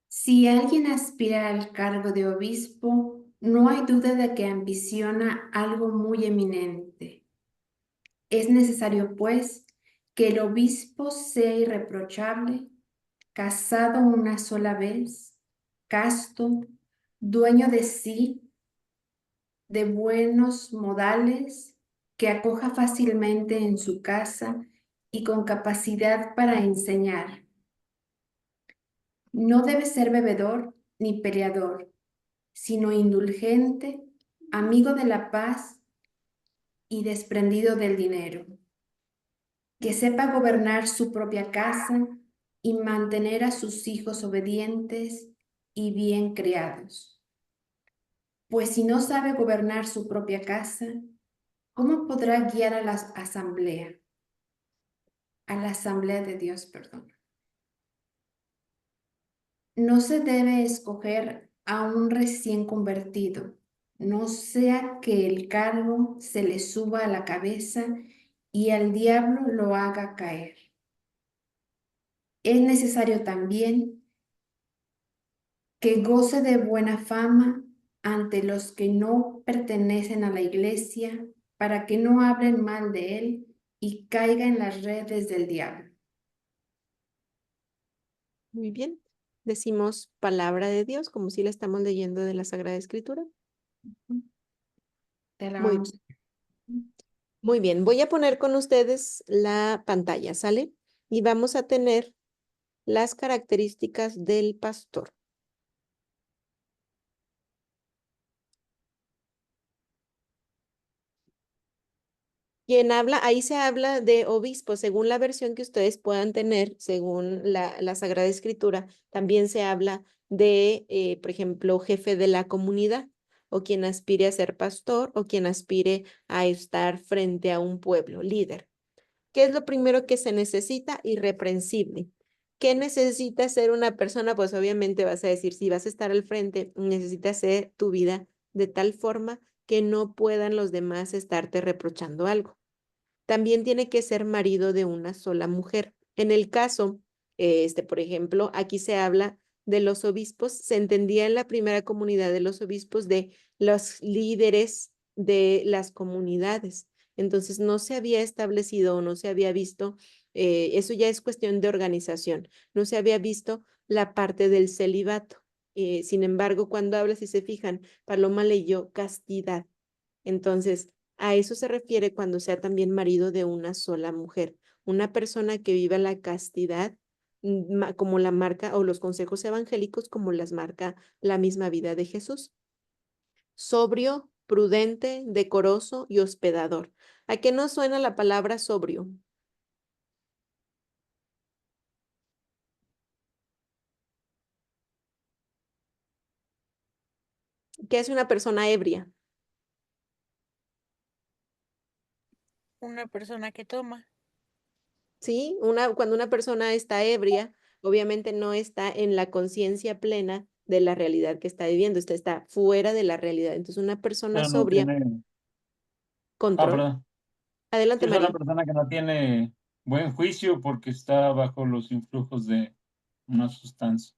Si alguien aspira al cargo de obispo, no hay duda de que ambiciona algo muy eminente. Es necesario, pues, que el obispo sea irreprochable, casado una sola vez, casto, dueño de sí, de buenos modales, que acoja fácilmente en su casa y con capacidad para enseñar. No debe ser bebedor ni peleador, sino indulgente, amigo de la paz y desprendido del dinero. Que sepa gobernar su propia casa y mantener a sus hijos obedientes y bien criados. Pues si no sabe gobernar su propia casa, ¿cómo podrá guiar a la asamblea? A la asamblea de Dios, perdón. No se debe escoger a un recién convertido, no sea que el cargo se le suba a la cabeza y al diablo lo haga caer. Es necesario también que goce de buena fama ante los que no pertenecen a la iglesia, para que no hablen mal de él y caiga en las redes del diablo. Muy bien. Decimos palabra de Dios, como si la estamos leyendo de la Sagrada Escritura. Te Muy, alabamos. muy bien. Voy a poner con ustedes la pantalla, ¿sale? Y vamos a tener las características del pastor. Quien habla, ahí se habla de obispo, según la versión que ustedes puedan tener, según la Sagrada Escritura, también se habla de, por ejemplo, jefe de la comunidad, o quien aspire a ser pastor, o quien aspire a estar frente a un pueblo, líder. ¿Qué es lo primero que se necesita? Irreprensible. ¿Qué necesita ser una persona? Pues obviamente vas a decir, si vas a estar al frente, necesitas hacer tu vida de tal forma que no puedan los demás estarte reprochando algo. También tiene que ser marido de una sola mujer. En el caso, por ejemplo, aquí se habla de los obispos, se entendía en la primera comunidad de los obispos de los líderes de las comunidades. Entonces no se había establecido o no se había visto, eso ya es cuestión de organización, no se había visto la parte del celibato. Sin embargo, cuando habla, si se fijan, Paloma leyó castidad. Entonces, a eso se refiere cuando sea también marido de una sola mujer. Una persona que viva la castidad, como la marca o los consejos evangélicos, como las marca la misma vida de Jesús. Sobrio, prudente, decoroso y hospedador. ¿A qué nos suena la palabra sobrio? ¿Qué es una persona ebria? Una persona que toma. ¿Sí? Cuando una persona está ebria, obviamente no está en la conciencia plena de la realidad que está viviendo, está fuera de la realidad. Entonces, una persona Pero no sobria, tiene. control. Perdón. Sí, Adelante, es una María. persona que no tiene buen juicio porque está bajo los influjos de una sustancia.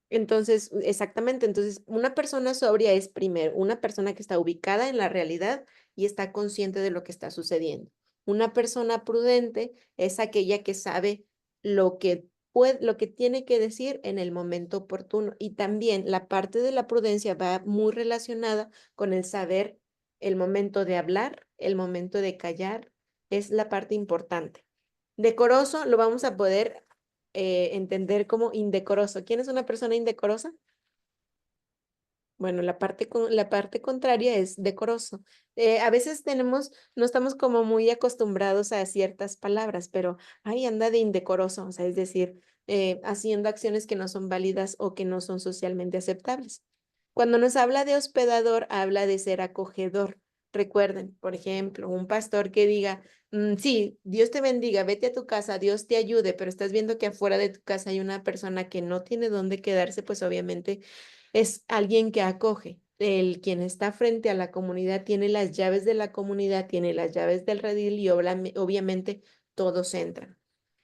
Entonces, exactamente, entonces una persona sobria es primero una persona que está ubicada en la realidad y está consciente de lo que está sucediendo. Una persona prudente es aquella que sabe lo que puede, lo que tiene que decir en el momento oportuno. Y también la parte de la prudencia va muy relacionada con el saber el momento de hablar, el momento de callar, es la parte importante. Decoroso lo vamos a poder entender como indecoroso. ¿Quién es una persona indecorosa? Bueno, la parte contraria es decoroso. A veces no estamos como muy acostumbrados a ciertas palabras, pero ahí anda de indecoroso, o sea, es decir, haciendo acciones que no son válidas o que no son socialmente aceptables. Cuando nos habla de hospedador, habla de ser acogedor. Recuerden, por ejemplo, un pastor que diga, sí, Dios te bendiga, vete a tu casa, Dios te ayude, pero estás viendo que afuera de tu casa hay una persona que no tiene dónde quedarse, pues obviamente es alguien que acoge. El quien está frente a la comunidad tiene las llaves de la comunidad, tiene las llaves del redil y obviamente todos entran.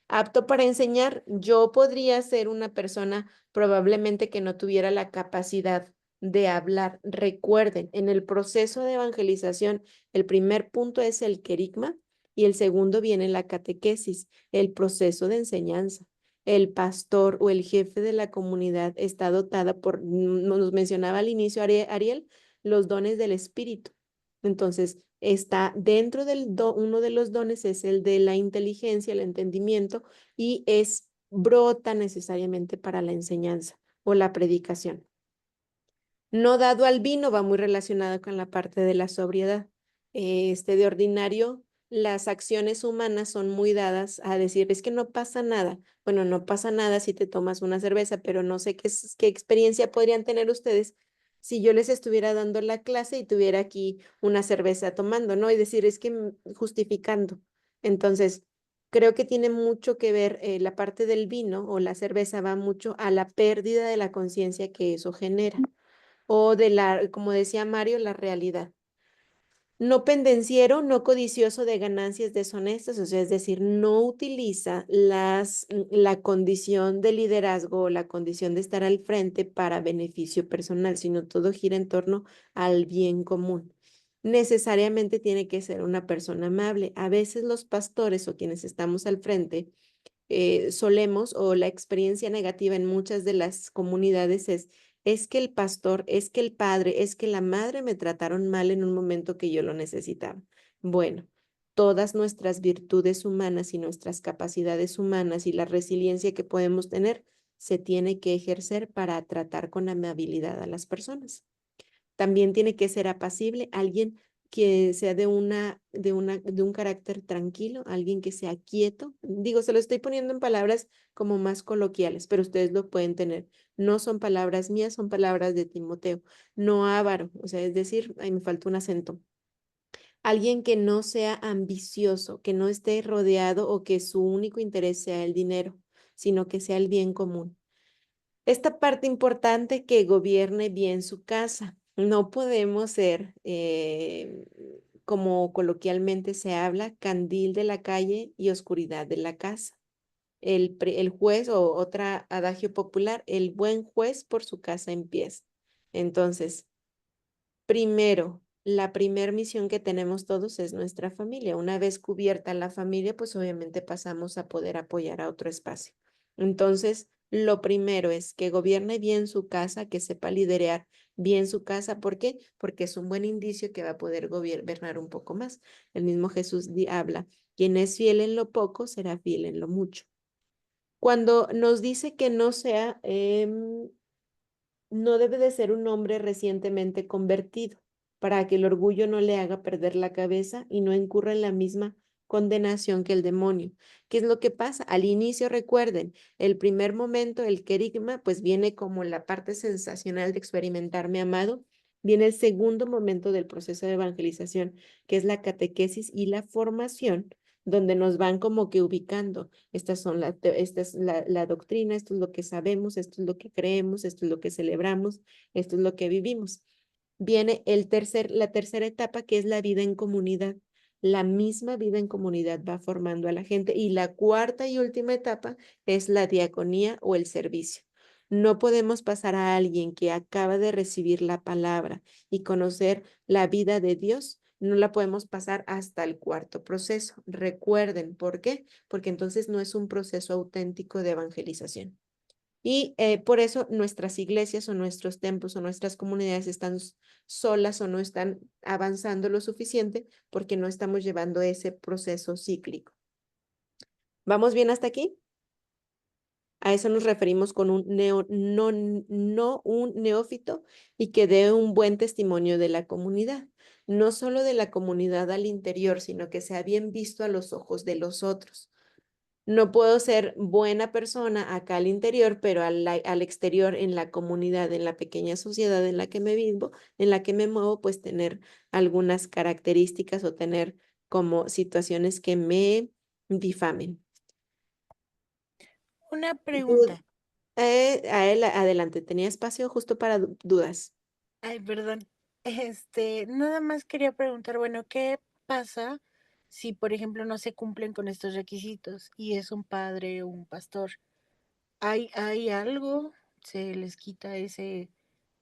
Apto para enseñar, yo podría ser una persona probablemente que no tuviera la capacidad de hablar. Recuerden, en el proceso de evangelización, el primer punto es el querigma y el segundo viene la catequesis, el proceso de enseñanza. El pastor o el jefe de la comunidad está dotada por, nos mencionaba al inicio Ariel, los dones del Espíritu. Entonces, está dentro del uno de los dones es el de la inteligencia, el entendimiento, y brota necesariamente para la enseñanza o la predicación. No dado al vino va muy relacionado con la parte de la sobriedad. De ordinario, las acciones humanas son muy dadas a decir, es que no pasa nada. Bueno, no pasa nada si te tomas una cerveza, pero no sé qué experiencia podrían tener ustedes si yo les estuviera dando la clase y tuviera aquí una cerveza tomando, ¿no? Y decir, es que justificando. Entonces, creo que tiene mucho que ver la parte del vino o la cerveza va mucho a la pérdida de la conciencia que eso genera o como decía Mario, la realidad. No pendenciero, no codicioso de ganancias deshonestas, o sea, es decir, no utiliza la condición de liderazgo o la condición de estar al frente para beneficio personal, sino todo gira en torno al bien común. Necesariamente tiene que ser una persona amable. A veces los pastores o quienes estamos al frente solemos o la experiencia negativa en muchas de las comunidades es que el pastor, es que el padre, es que la madre me trataron mal en un momento que yo lo necesitaba. Bueno, todas nuestras virtudes humanas y nuestras capacidades humanas y la resiliencia que podemos tener se tiene que ejercer para tratar con amabilidad a las personas. También tiene que ser apacible, alguien que sea de un carácter tranquilo, alguien que sea quieto. Digo, se lo estoy poniendo en palabras como más coloquiales, pero ustedes lo pueden tener. No son palabras mías, son palabras de Timoteo. No avaro, o sea, es decir, ahí me falta un acento. Alguien que no sea ambicioso, que no esté rodeado o que su único interés sea el dinero, sino que sea el bien común. Esta parte importante que gobierne bien su casa. No podemos ser, como coloquialmente se habla, candil de la calle y oscuridad de la casa. El juez o otra adagio popular, el buen juez por su casa empieza. Entonces, primero, la primer misión que tenemos todos es nuestra familia. Una vez cubierta la familia, pues obviamente pasamos a poder apoyar a otro espacio. Entonces, lo primero es que gobierne bien su casa, que sepa liderar bien su casa. ¿Por qué? Porque es un buen indicio que va a poder gobernar un poco más. El mismo Jesús habla, quien es fiel en lo poco, será fiel en lo mucho. Cuando nos dice que no sea, no debe de ser un hombre recientemente convertido, para que el orgullo no le haga perder la cabeza y no incurra en la misma condenación que el demonio. ¿Qué es lo que pasa? Al inicio, recuerden, el primer momento, el querigma, pues viene como la parte sensacional de experimentarme amado. Viene el segundo momento del proceso de evangelización, que es la catequesis y la formación, donde nos van como que ubicando. Esta es la doctrina, esto es lo que sabemos, esto es lo que creemos, esto es lo que celebramos, esto es lo que vivimos. Viene la tercera etapa, que es la vida en comunidad. La misma vida en comunidad va formando a la gente. Y la cuarta y última etapa es la diaconía o el servicio. No podemos pasar a alguien que acaba de recibir la palabra y conocer la vida de Dios, no la podemos pasar hasta el cuarto proceso. Recuerden, ¿por qué? Porque entonces no es un proceso auténtico de evangelización. Y por eso nuestras iglesias o nuestros templos o nuestras comunidades están solas o no están avanzando lo suficiente porque no estamos llevando ese proceso cíclico. ¿Vamos bien hasta aquí? A eso nos referimos con no un neófito y que dé un buen testimonio de la comunidad. No solo de la comunidad al interior, sino que sea bien visto a los ojos de los otros. No puedo ser buena persona acá al interior, pero al exterior, en la comunidad, en la pequeña sociedad en la que me vivo, en la que me muevo, pues tener algunas características o tener como situaciones que me difamen. Una pregunta. Adelante, tenía espacio justo para dudas. Ay, perdón. Nada más quería preguntar, bueno, ¿qué pasa si, por ejemplo, no se cumplen con estos requisitos y es un padre o un pastor? ¿Hay algo? ¿Se les quita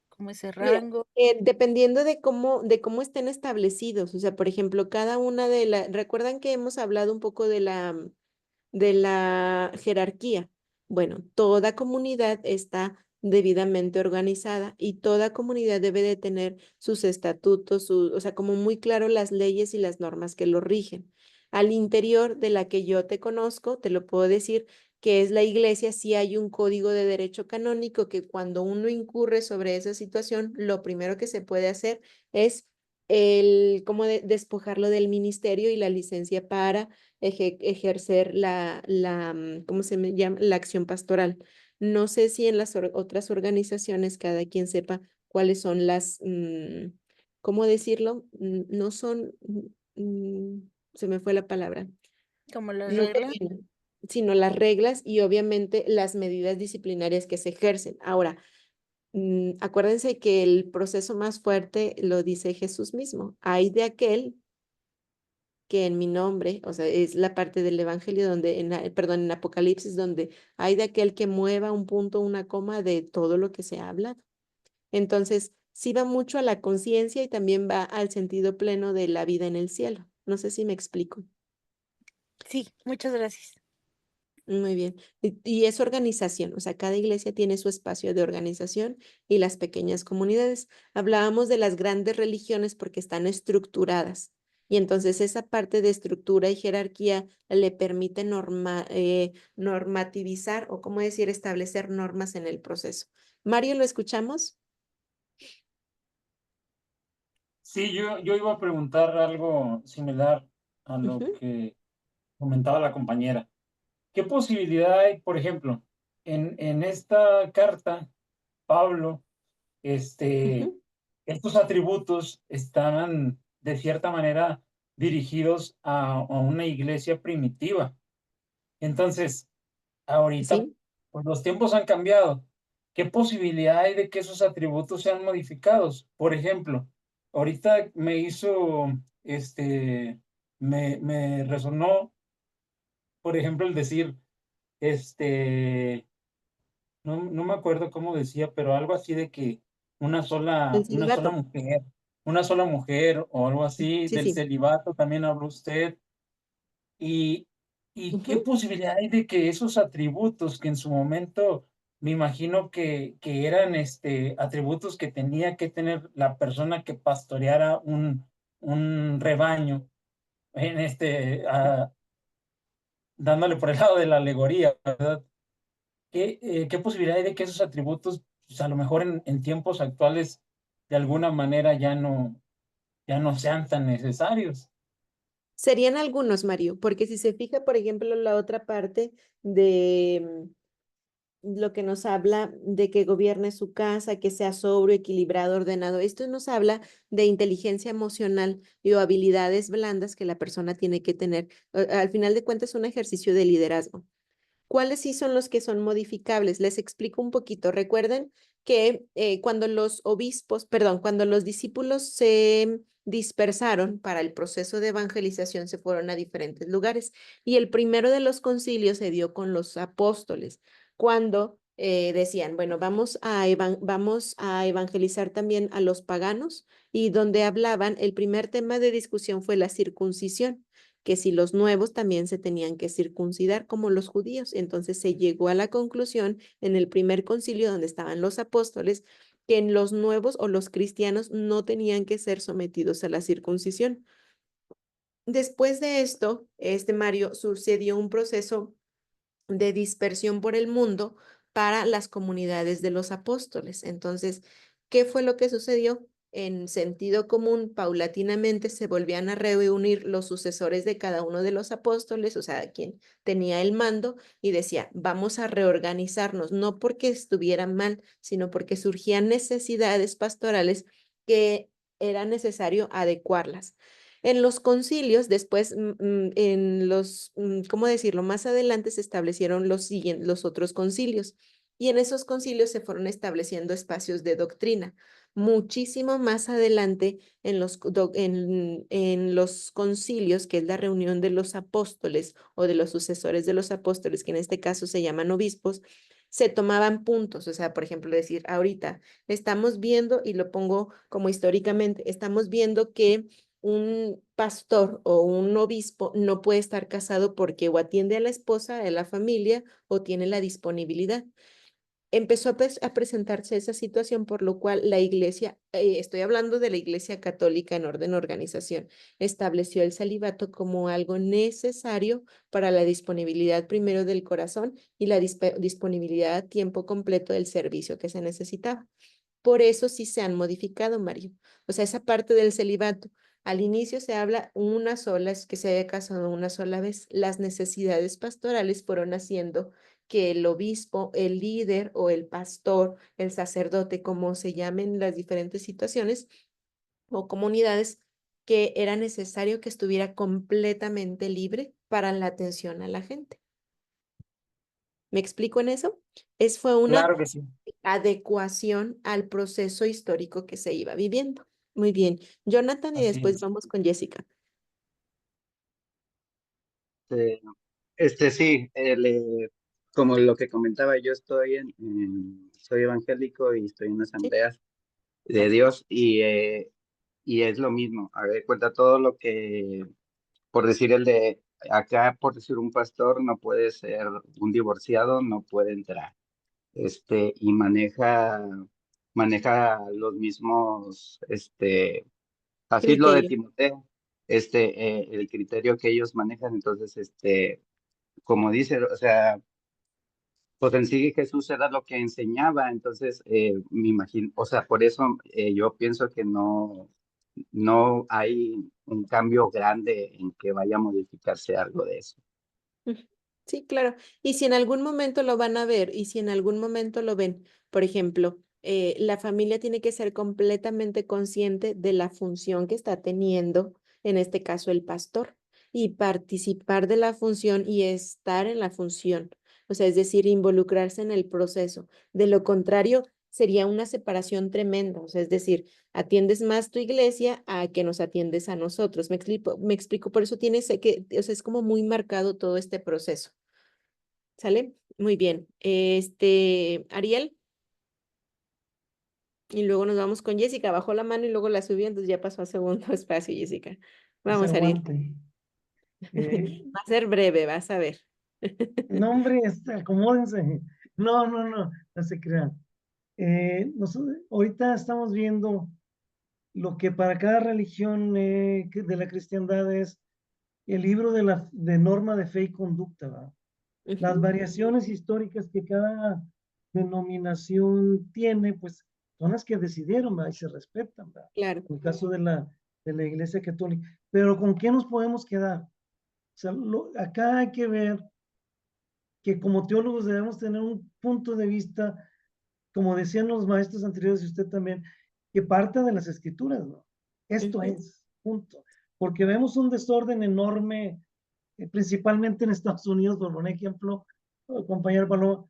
como ese Mira, rango? dependiendo de cómo estén establecidos, o sea, por ejemplo, cada una de las, recuerdan que hemos hablado un poco de la jerarquía. Bueno, toda comunidad está debidamente organizada y toda comunidad debe de tener sus estatutos, o sea, como muy claro las leyes y las normas que lo rigen. Al interior de la que yo te conozco, te lo puedo decir, que es la iglesia, sí hay un código de derecho canónico que cuando uno incurre sobre esa situación, lo primero que se puede hacer es cómo despojarlo del ministerio y la licencia para ejercer ¿cómo se me llama? La acción pastoral. No sé si en las otras organizaciones cada quien sepa cuáles son ¿cómo decirlo? No son, se me fue la palabra, ¿Como las no reglas? terminan, sino las reglas y obviamente las medidas disciplinarias que se ejercen. Ahora, acuérdense que el proceso más fuerte lo dice Jesús mismo. Hay de aquel que en mi nombre, o sea, es la parte del Evangelio donde, perdón, en Apocalipsis, donde hay de aquel que mueva un punto, una coma de todo lo que se ha hablado. Entonces, sí va mucho a la conciencia y también va al sentido pleno de la vida en el cielo. No sé si me explico. Sí, muchas gracias. Muy bien. Y es organización, o sea, cada iglesia tiene su espacio de organización y las pequeñas comunidades. Hablábamos de las grandes religiones porque están estructuradas y entonces esa parte de estructura y jerarquía le permite normativizar o, ¿cómo decir?, establecer normas en el proceso. Mario, ¿lo escuchamos? Sí, yo iba a preguntar algo similar a lo Ujú, que comentaba la compañera. ¿Qué posibilidad hay, por ejemplo, en esta carta, Pablo, este, ujú. estos atributos estaban de cierta manera dirigidos a una iglesia primitiva? Entonces, ahorita, Sí, pues los tiempos han cambiado. ¿Qué posibilidad hay de que esos atributos sean modificados? Por ejemplo, ahorita me resonó, por ejemplo, el decir, este, no me acuerdo cómo decía, pero algo así de que una el sola, una sola celibato. mujer, una sola mujer o algo así, Sí, del sí. celibato también habló usted. ¿Y, y qué Ujú. posibilidad hay de que esos atributos que en su momento me imagino que eran atributos que tenía que tener la persona que pastoreara un rebaño, en dándole por el lado de la alegoría, ¿verdad? ¿Qué posibilidad hay de que esos atributos, pues, a lo mejor en tiempos actuales, de alguna manera ya no sean tan necesarios? Serían algunos, Mario, porque si se fija, por ejemplo, la otra parte de lo que nos habla de que gobierne su casa, que sea sobrio, equilibrado, ordenado. Esto nos habla de inteligencia emocional y o habilidades blandas que la persona tiene que tener. Al final de cuentas, es un ejercicio de liderazgo. ¿Cuáles sí son los que son modificables? Les explico un poquito. Recuerden que cuando los obispos, perdón, cuando los discípulos se dispersaron para el proceso de evangelización, se fueron a diferentes lugares y el primero de los concilios se dio con los apóstoles, cuando decían, bueno, vamos a evangelizar también a los paganos y donde hablaban, el primer tema de discusión fue la circuncisión, que si los nuevos también se tenían que circuncidar como los judíos. Entonces se llegó a la conclusión en el primer concilio donde estaban los apóstoles que en los nuevos o los cristianos no tenían que ser sometidos a la circuncisión. Después de esto, Mario, sucedió un proceso de dispersión por el mundo para las comunidades de los apóstoles. Entonces, ¿qué fue lo que sucedió? en sentido común, paulatinamente se volvían a reunir los sucesores de cada uno de los apóstoles, o sea, quien tenía el mando, y decía, vamos a reorganizarnos, no porque estuvieran mal, sino porque surgían necesidades pastorales que era necesario adecuarlas. En los concilios, después, ¿cómo decirlo? Más adelante se establecieron los otros concilios, y en esos concilios se fueron estableciendo espacios de doctrina. Muchísimo más adelante, en los concilios, que es la reunión de los apóstoles o de los sucesores de los apóstoles, que en este caso se llaman obispos, se tomaban puntos. O sea, por ejemplo, decir, ahorita estamos viendo, y lo pongo como históricamente, estamos viendo que un pastor o un obispo no puede estar casado porque o atiende a la esposa, a la familia, o tiene la disponibilidad. Empezó a presentarse esa situación, por lo cual la iglesia, estoy hablando de la iglesia católica en orden organización, estableció el celibato como algo necesario para la disponibilidad primero del corazón y la disponibilidad a tiempo completo del servicio que se necesitaba. Por eso sí se han modificado, Mario. O sea, esa parte del celibato. Al inicio se habla una sola, es que se haya casado una sola vez. Las necesidades pastorales fueron haciendo que el obispo, el líder o el pastor, el sacerdote, como se llamen las diferentes situaciones o comunidades, que era necesario que estuviera completamente libre para la atención a la gente. ¿Me explico en eso? Fue una Claro que sí. adecuación al proceso histórico que se iba viviendo. Muy bien. Jonathan, y Así después es. vamos con Jessica. Eh, sí, como lo que comentaba, yo estoy soy evangélico y estoy en una ¿Sí? asamblea de Dios y es lo mismo. A ver, cuenta todo lo que, por decir el de acá, por decir un pastor, no puede ser un divorciado, no puede entrar. Y maneja los mismos, así lo de Criterio. Timoteo, el criterio que ellos manejan. Entonces, como dice, o sea, pues en sí Jesús era lo que enseñaba. Entonces, me imagino, o sea, por eso yo pienso que no hay un cambio grande en que vaya a modificarse algo de eso. Ujú. Sí, claro. Y si en algún momento lo van a ver y si en algún momento lo ven, por ejemplo, la familia tiene que ser completamente consciente de la función que está teniendo, en este caso el pastor, y participar de la función y estar en la función. O sea, es decir, involucrarse en el proceso. De lo contrario, sería una separación tremenda. O sea, es decir, atiendes más tu iglesia a que nos atiendes a nosotros. Me explico, por eso o sea, es como muy marcado todo este proceso. ¿Sale? Muy bien. Ariel, y luego nos vamos con Jessica. Bajó la mano y luego la subió, entonces ya pasó a segundo espacio, Jessica. Que se Vamos, Ariel. aguante. Eh, Va a ser breve, vas a ver. no, hombre, acomódense. No, no, no, no se crean. Ahorita estamos viendo lo que para cada religión de la cristiandad es el libro de norma de fe y conducta, ¿verdad? Las Ujú. variaciones históricas que cada denominación tiene, pues son las que decidieron, ¿verdad? Y se respetan, ¿verdad? Claro. En el caso de la Iglesia Católica. Pero ¿con qué nos podemos quedar? O sea, acá hay que ver que como teólogos debemos tener un punto de vista, como decían los maestros anteriores y usted también, que parta de las escrituras, ¿no? Esto Ujú. es, punto. Porque vemos un desorden enorme, principalmente en Estados Unidos, por poner ejemplo, compañero Paloma,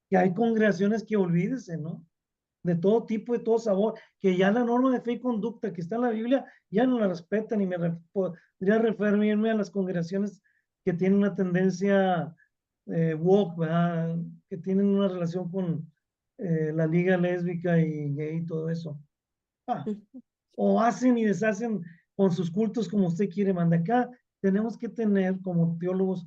que hay congregaciones que olvídese, ¿no? De todo tipo, de todo sabor, que ya la norma de fe y conducta que está en la Biblia ya no la respetan, y podría referirme a las congregaciones que tienen una tendencia woke, ¿verdad? Que tienen una relación con la liga lésbica y gay y todo eso. Ah, Ujú. o hacen y deshacen con sus cultos como usted quiere. Manda acá. Tenemos que tener como teólogos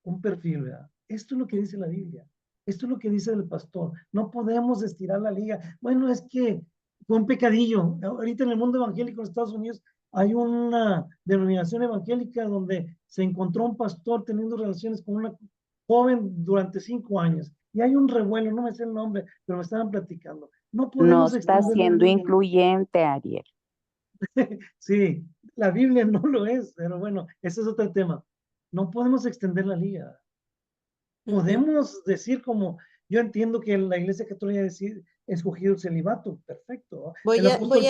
un perfil, ¿verdad? Esto es lo que dice la Biblia. Esto es lo que dice el pastor. No podemos estirar la liga. Bueno, es que fue un pecadillo. Ahorita en el mundo evangélico en Estados Unidos hay una denominación evangélica donde se encontró un pastor teniendo relaciones con una joven durante 5 años. Y hay un revuelo, no me sé el nombre, pero me estaban platicando. No No podemos está extender la siendo liga. incluyente, Ariel. Sí, la Biblia no lo es, pero bueno, ese es otro tema. No podemos extender la liga. Podemos decir como, yo entiendo que la Iglesia Católica ha escogido el celibato, perfecto. El Voy apóstol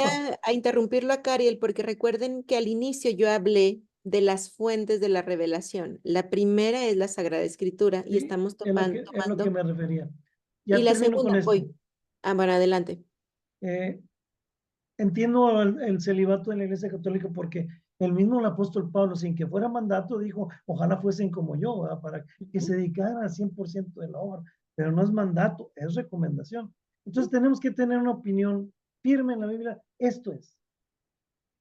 a interrumpirlo a Cariel porque recuerden que al inicio yo hablé de las fuentes de la revelación. La primera es la Sagrada Escritura y sí, estamos es lo que tomando. me refería. Y Ya la termino con segunda, esto. voy. Ah, bueno, adelante. Entiendo el celibato de la Iglesia Católica porque el mismo apóstol Pablo, sin que fuera mandato, dijo, ojalá fuesen como yo, ¿verdad? Para que se dedicaran al 100% de la obra, pero no es mandato, es recomendación. Entonces tenemos que tener una opinión firme en la Biblia. Esto es,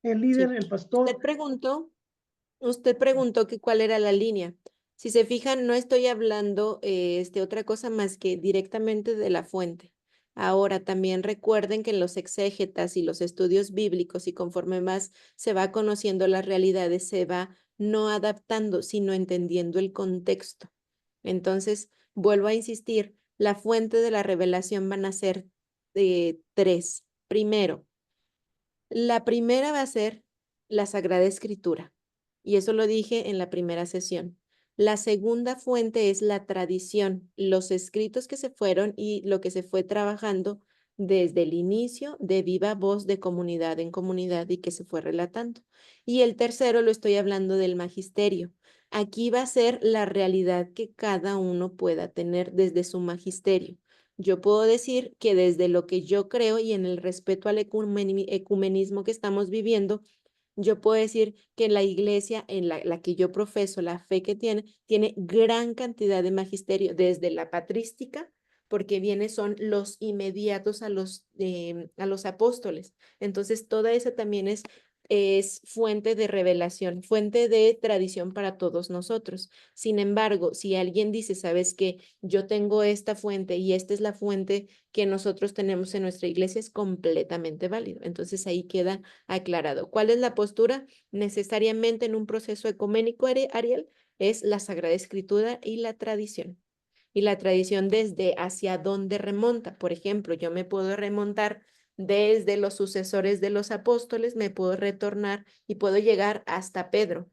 el líder, Sí. el pastor. Usted preguntó que cuál era la línea. Si se fijan, no estoy hablando otra cosa más que directamente de la fuente. Ahora, también recuerden que en los exégetas y los estudios bíblicos, y conforme más se va conociendo las realidades, se va no adaptando, sino entendiendo el contexto. Entonces, vuelvo a insistir, la fuente de la revelación van a ser tres. Primero, la primera va a ser la Sagrada Escritura, y eso lo dije en la primera sesión. La segunda fuente es la tradición, los escritos que se fueron y lo que se fue trabajando desde el inicio de viva voz de comunidad en comunidad y que se fue relatando. Y el tercero lo estoy hablando del magisterio. Aquí va a ser la realidad que cada uno pueda tener desde su magisterio. Yo puedo decir que desde lo que yo creo y en el respeto al ecumenismo que estamos viviendo, yo puedo decir que la iglesia en la que yo profeso, la fe que tiene gran cantidad de magisterio, desde la patrística, porque son los inmediatos a los apóstoles. Entonces, toda esa también es fuente de revelación, fuente de tradición para todos nosotros. Sin embargo, si alguien dice, ¿sabes qué? Yo tengo esta fuente y esta es la fuente que nosotros tenemos en nuestra iglesia, es completamente válido. Entonces ahí queda aclarado. ¿Cuál es la postura? Necesariamente en un proceso ecuménico, Ariel, es la Sagrada Escritura y la tradición. Y la tradición desde hacia dónde remonta. Por ejemplo, yo me puedo remontar desde los sucesores de los apóstoles, me puedo retornar y puedo llegar hasta Pedro.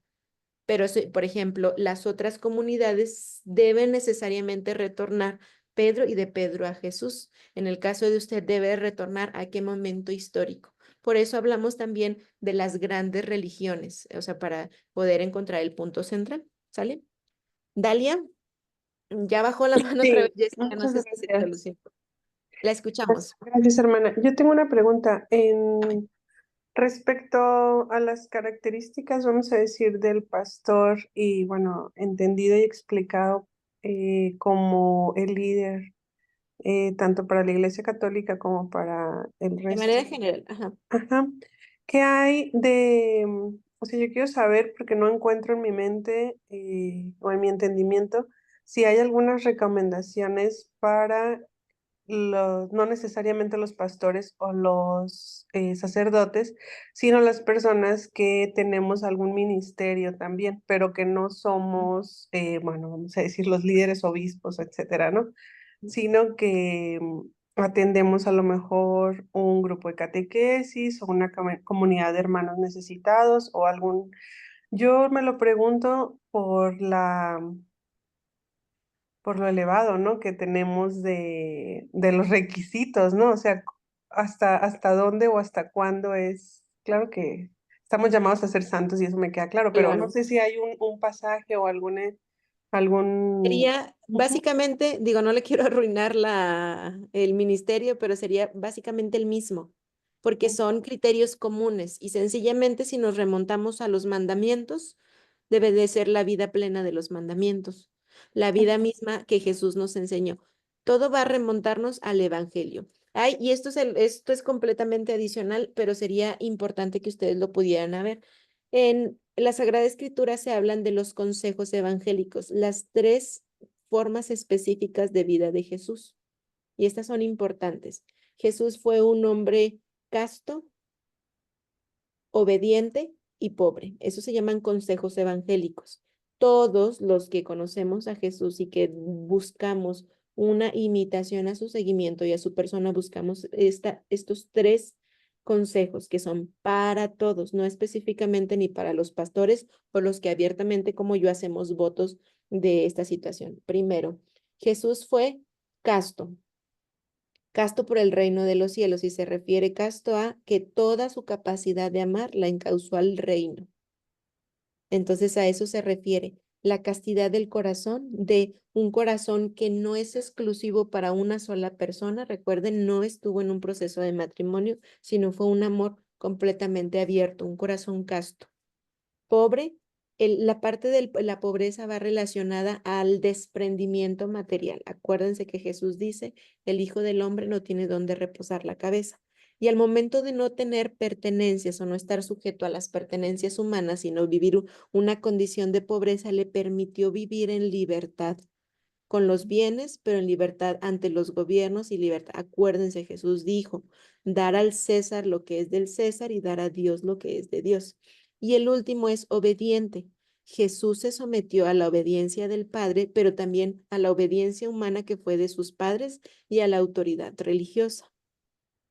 Pero, por ejemplo, las otras comunidades deben necesariamente retornar Pedro y de Pedro a Jesús. En el caso de usted, debe retornar a qué momento histórico. Por eso hablamos también de las grandes religiones, o sea, para poder encontrar el punto central. ¿Sale? Dalia, ya bajó la mano otra vez, Sí, Jessica, no muchas sé si se gracias. solucionó. La escuchamos. Gracias, hermana. Yo tengo una pregunta respecto a las características, vamos a decir, del pastor y, bueno, entendido y explicado como el líder, tanto para la Iglesia Católica como para el De resto. manera general, ajá. Ajá. ¿Qué hay o sea, yo quiero saber, porque no encuentro en mi mente o en mi entendimiento, si hay algunas recomendaciones para no necesariamente los pastores o los sacerdotes, sino las personas que tenemos algún ministerio también, pero que no somos, bueno, vamos a decir los líderes, obispos, etcétera, ¿no? Sino que atendemos a lo mejor un grupo de catequesis o una comunidad de hermanos necesitados o algún... Yo me lo pregunto por lo elevado, ¿no? Que tenemos de los requisitos, ¿no? O sea, hasta dónde o hasta cuándo es. Claro que estamos llamados a ser santos y eso me queda claro, pero no Claro. sé si hay un pasaje o algún... Sería básicamente, digo, no le quiero arruinar el ministerio, pero sería básicamente el mismo, porque son criterios comunes y sencillamente si nos remontamos a los mandamientos, debe de ser la vida plena de los mandamientos, la vida misma que Jesús nos enseñó. Todo va a remontarnos al Evangelio. Ay, y esto es completamente adicional, pero sería importante que ustedes lo pudieran ver. En la Sagrada Escritura se hablan de los consejos evangélicos, las tres formas específicas de vida de Jesús. Y estas son importantes. Jesús fue un hombre casto, obediente y pobre. Eso se llaman consejos evangélicos. Todos los que conocemos a Jesús y que buscamos una imitación a su seguimiento y a su persona, buscamos estos 3 consejos que son para todos, no específicamente ni para los pastores o los que abiertamente como yo hacemos votos de esta situación. Primero, Jesús fue casto, casto por el reino de los cielos, y se refiere casto a que toda su capacidad de amar la encauzó al reino. Entonces a eso se refiere la castidad del corazón, de un corazón que no es exclusivo para una sola persona. Recuerden, no estuvo en un proceso de matrimonio, sino fue un amor completamente abierto, un corazón casto. Pobre, la parte de la pobreza va relacionada al desprendimiento material. Acuérdense que Jesús dice, el Hijo del Hombre no tiene dónde reposar la cabeza. Y al momento de no tener pertenencias o no estar sujeto a las pertenencias humanas, sino vivir una condición de pobreza, le permitió vivir en libertad con los bienes, pero en libertad ante los gobiernos y libertad. Acuérdense, Jesús dijo, dar al César lo que es del César y dar a Dios lo que es de Dios. Y el último es obediente. Jesús se sometió a la obediencia del Padre, pero también a la obediencia humana que fue de sus padres y a la autoridad religiosa.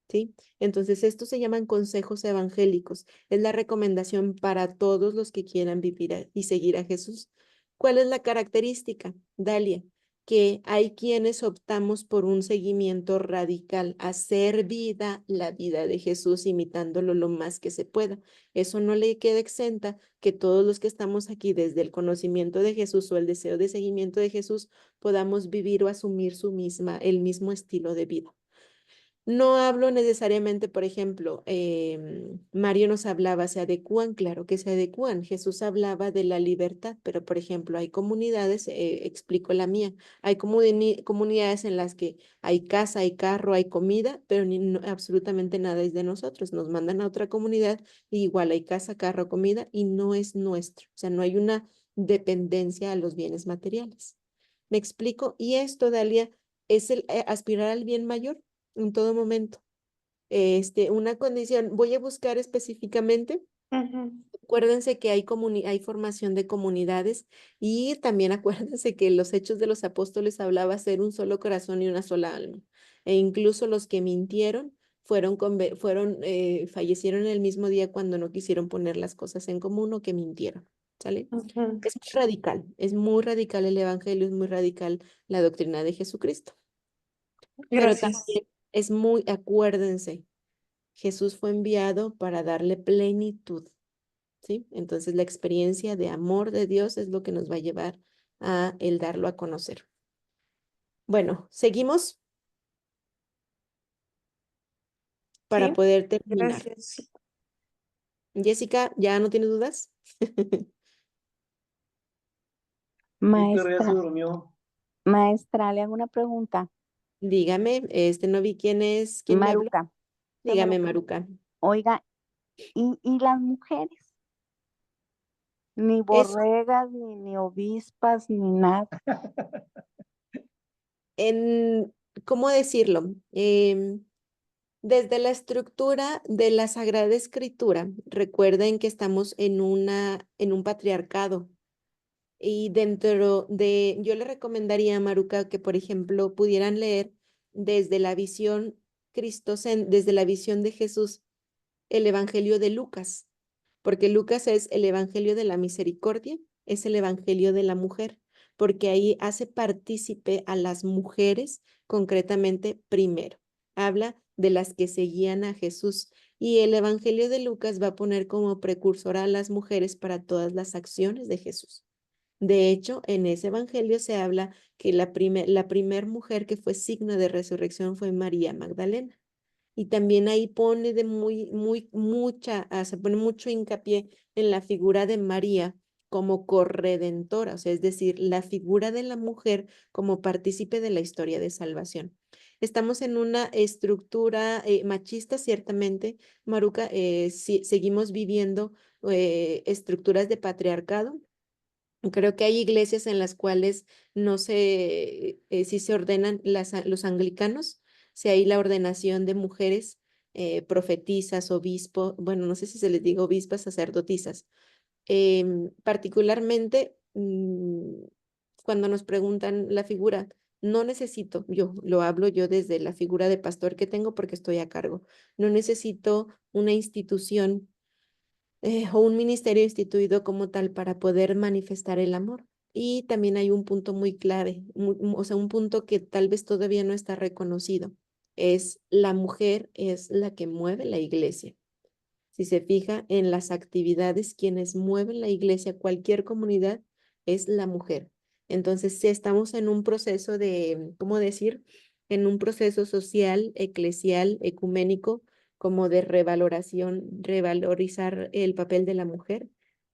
¿Sí? Entonces, estos se llaman consejos evangélicos. Es la recomendación para todos los que quieran vivir y seguir a Jesús. ¿Cuál es la característica, Dalia? Que hay quienes optamos por un seguimiento radical, hacer vida la vida de Jesús, imitándolo lo más que se pueda. Eso no le queda exenta que todos los que estamos aquí desde el conocimiento de Jesús o el deseo de seguimiento de Jesús podamos vivir o asumir el mismo estilo de vida. No hablo necesariamente, por ejemplo, Mario nos hablaba, se adecúan, claro que se adecúan. Jesús hablaba de la libertad, pero por ejemplo, hay comunidades, explico la mía, hay comunidades en las que hay casa, hay carro, hay comida, pero absolutamente nada es de nosotros. Nos mandan a otra comunidad y igual hay casa, carro, comida y no es nuestro. O sea, no hay una dependencia a los bienes materiales. ¿Me explico? Y esto, Dalia, es el aspirar al bien mayor en todo momento. Una condición, voy a buscar específicamente, acuérdense que hay formación de comunidades y también acuérdense que los Hechos de los Apóstoles hablaba ser un solo corazón y una sola alma. E incluso los que mintieron fallecieron el mismo día cuando no quisieron poner las cosas en común o que mintieron. ¿Sale? Es muy radical el evangelio, es muy radical la doctrina de Jesucristo. Pero Gracias. también acuérdense, Jesús fue enviado para darle plenitud, ¿sí? Entonces la experiencia de amor de Dios es lo que nos va a llevar a el darlo a conocer. Bueno, seguimos para Sí, poder terminar. gracias. Jessica, ¿ya no tienes dudas? Víctor ya se Maestra, durmió. maestra, le hago una pregunta. Dígame, no vi quién me habla. Maruca, Dígame, Maruca. oiga, ¿y las mujeres? Ni Es borregas, ni obispas, ni nada. ¿Cómo decirlo? Desde la estructura de la Sagrada Escritura, recuerden que estamos en un patriarcado. Y yo le recomendaría a Maruca que, por ejemplo, pudieran leer desde la visión desde la visión de Jesús, el Evangelio de Lucas, porque Lucas es el Evangelio de la misericordia, es el Evangelio de la mujer, porque ahí hace partícipe a las mujeres concretamente primero. Habla de las que seguían a Jesús y el Evangelio de Lucas va a poner como precursora a las mujeres para todas las acciones de Jesús. De hecho, en ese evangelio se habla que la primer mujer que fue signo de resurrección fue María Magdalena. Y también ahí pone se pone mucho hincapié en la figura de María como corredentora, o sea, es decir, la figura de la mujer como partícipe de la historia de salvación. Estamos en una estructura machista, ciertamente, Maruca, seguimos viviendo estructuras de patriarcado. Creo que hay iglesias en las cuales no sé si se ordenan los anglicanos, si hay la ordenación de mujeres, profetisas, obispo, bueno, no sé si se les diga obispas, sacerdotisas. Particularmente, cuando nos preguntan la figura No necesito, yo lo hablo yo desde la figura de pastor que tengo porque estoy a cargo. No necesito una institución o un ministerio instituido como tal para poder manifestar el amor. Y también hay un punto muy clave, o sea, un punto que tal vez todavía no está reconocido. Es la mujer es la que mueve la iglesia. Si se fija en las actividades, quienes mueven la iglesia, cualquier comunidad, es la mujer. Entonces, si estamos en un proceso de, ¿cómo decir? En un proceso social, eclesial, ecuménico, como de revaloración, revalorizar el papel de la mujer,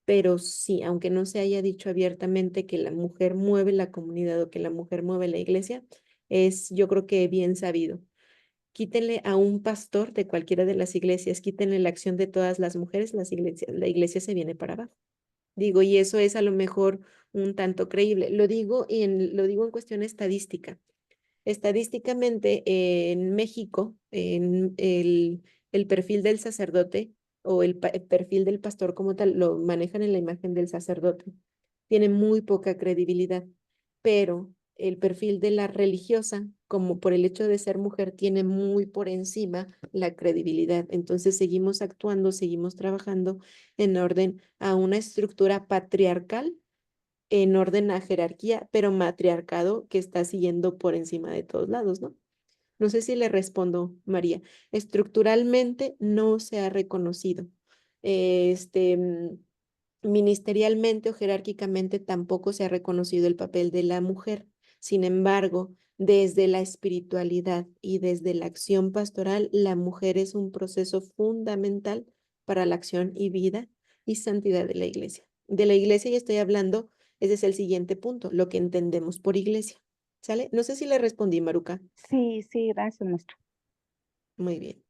pero sí, aunque no se haya dicho abiertamente que la mujer mueve la comunidad o que la mujer mueve la iglesia, es yo creo que bien sabido. Quítenle a un pastor de cualquiera de las iglesias, quítenle la acción de todas las mujeres, la iglesia se viene para abajo. Digo, y eso es a lo mejor un tanto creíble. Lo digo en cuestión estadística. Estadísticamente, en México, el perfil del sacerdote o el perfil del pastor como tal, lo manejan en la imagen del sacerdote. Tiene muy poca credibilidad, pero el perfil de la religiosa, como por el hecho de ser mujer, tiene muy por encima la credibilidad. Entonces seguimos actuando, seguimos trabajando en orden a una estructura patriarcal, en orden a jerarquía, pero matriarcado que está siguiendo por encima de todos lados, ¿no? No sé si le respondo, María. Estructuralmente no se ha reconocido. Este, Ministerialmente o jerárquicamente tampoco se ha reconocido el papel de la mujer. Sin embargo, desde la espiritualidad y desde la acción pastoral, la mujer es un proceso fundamental para la acción y vida y santidad de la iglesia. De la iglesia ya estoy hablando, ese es el siguiente punto, lo que entendemos por iglesia. ¿Sale? No sé si le respondí, Maruca. Sí, sí, gracias, maestra. Muy bien.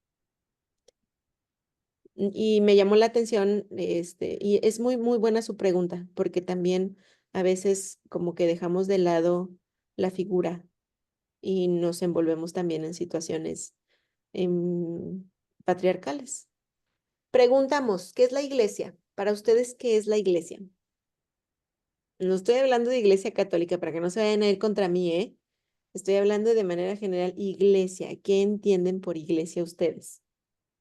Y me llamó la atención, y es muy, muy buena su pregunta, porque también a veces como que dejamos de lado la figura y nos envolvemos también en situaciones patriarcales. Preguntamos, ¿qué es la iglesia? Para ustedes, ¿qué es la iglesia? No estoy hablando de iglesia católica para que no se vayan a ir contra mí, ¿eh? Estoy hablando de manera general, iglesia. ¿Qué entienden por iglesia ustedes?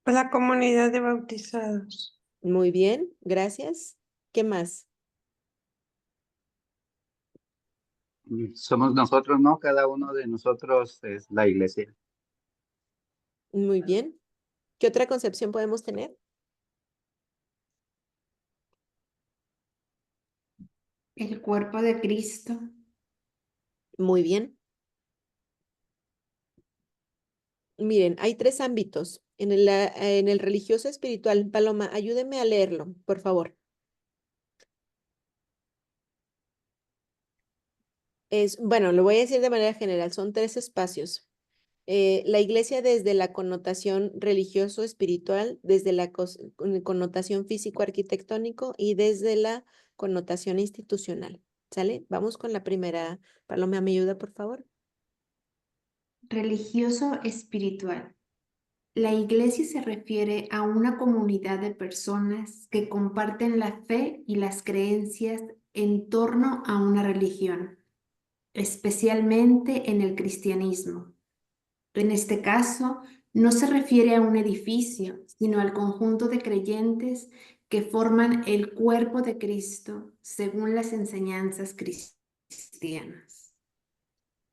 La comunidad de bautizados. Muy bien, gracias. ¿Qué más? Somos nosotros, ¿no? Cada uno de nosotros es la iglesia. Muy bien. ¿Qué otra concepción podemos tener? El cuerpo de Cristo. Muy bien. Miren, hay tres ámbitos. En el religioso espiritual, Paloma, ayúdeme a leerlo, por favor. Bueno, lo voy a decir de manera general, son tres espacios. La iglesia desde la connotación religioso-espiritual, desde la connotación físico-arquitectónico y desde la connotación institucional. ¿Sale? Vamos con la primera. Paloma, ¿me ayuda, por favor? Religioso espiritual. La iglesia se refiere a una comunidad de personas que comparten la fe y las creencias en torno a una religión, especialmente en el cristianismo. En este caso, no se refiere a un edificio, sino al conjunto de creyentes que forman el cuerpo de Cristo según las enseñanzas cristianas.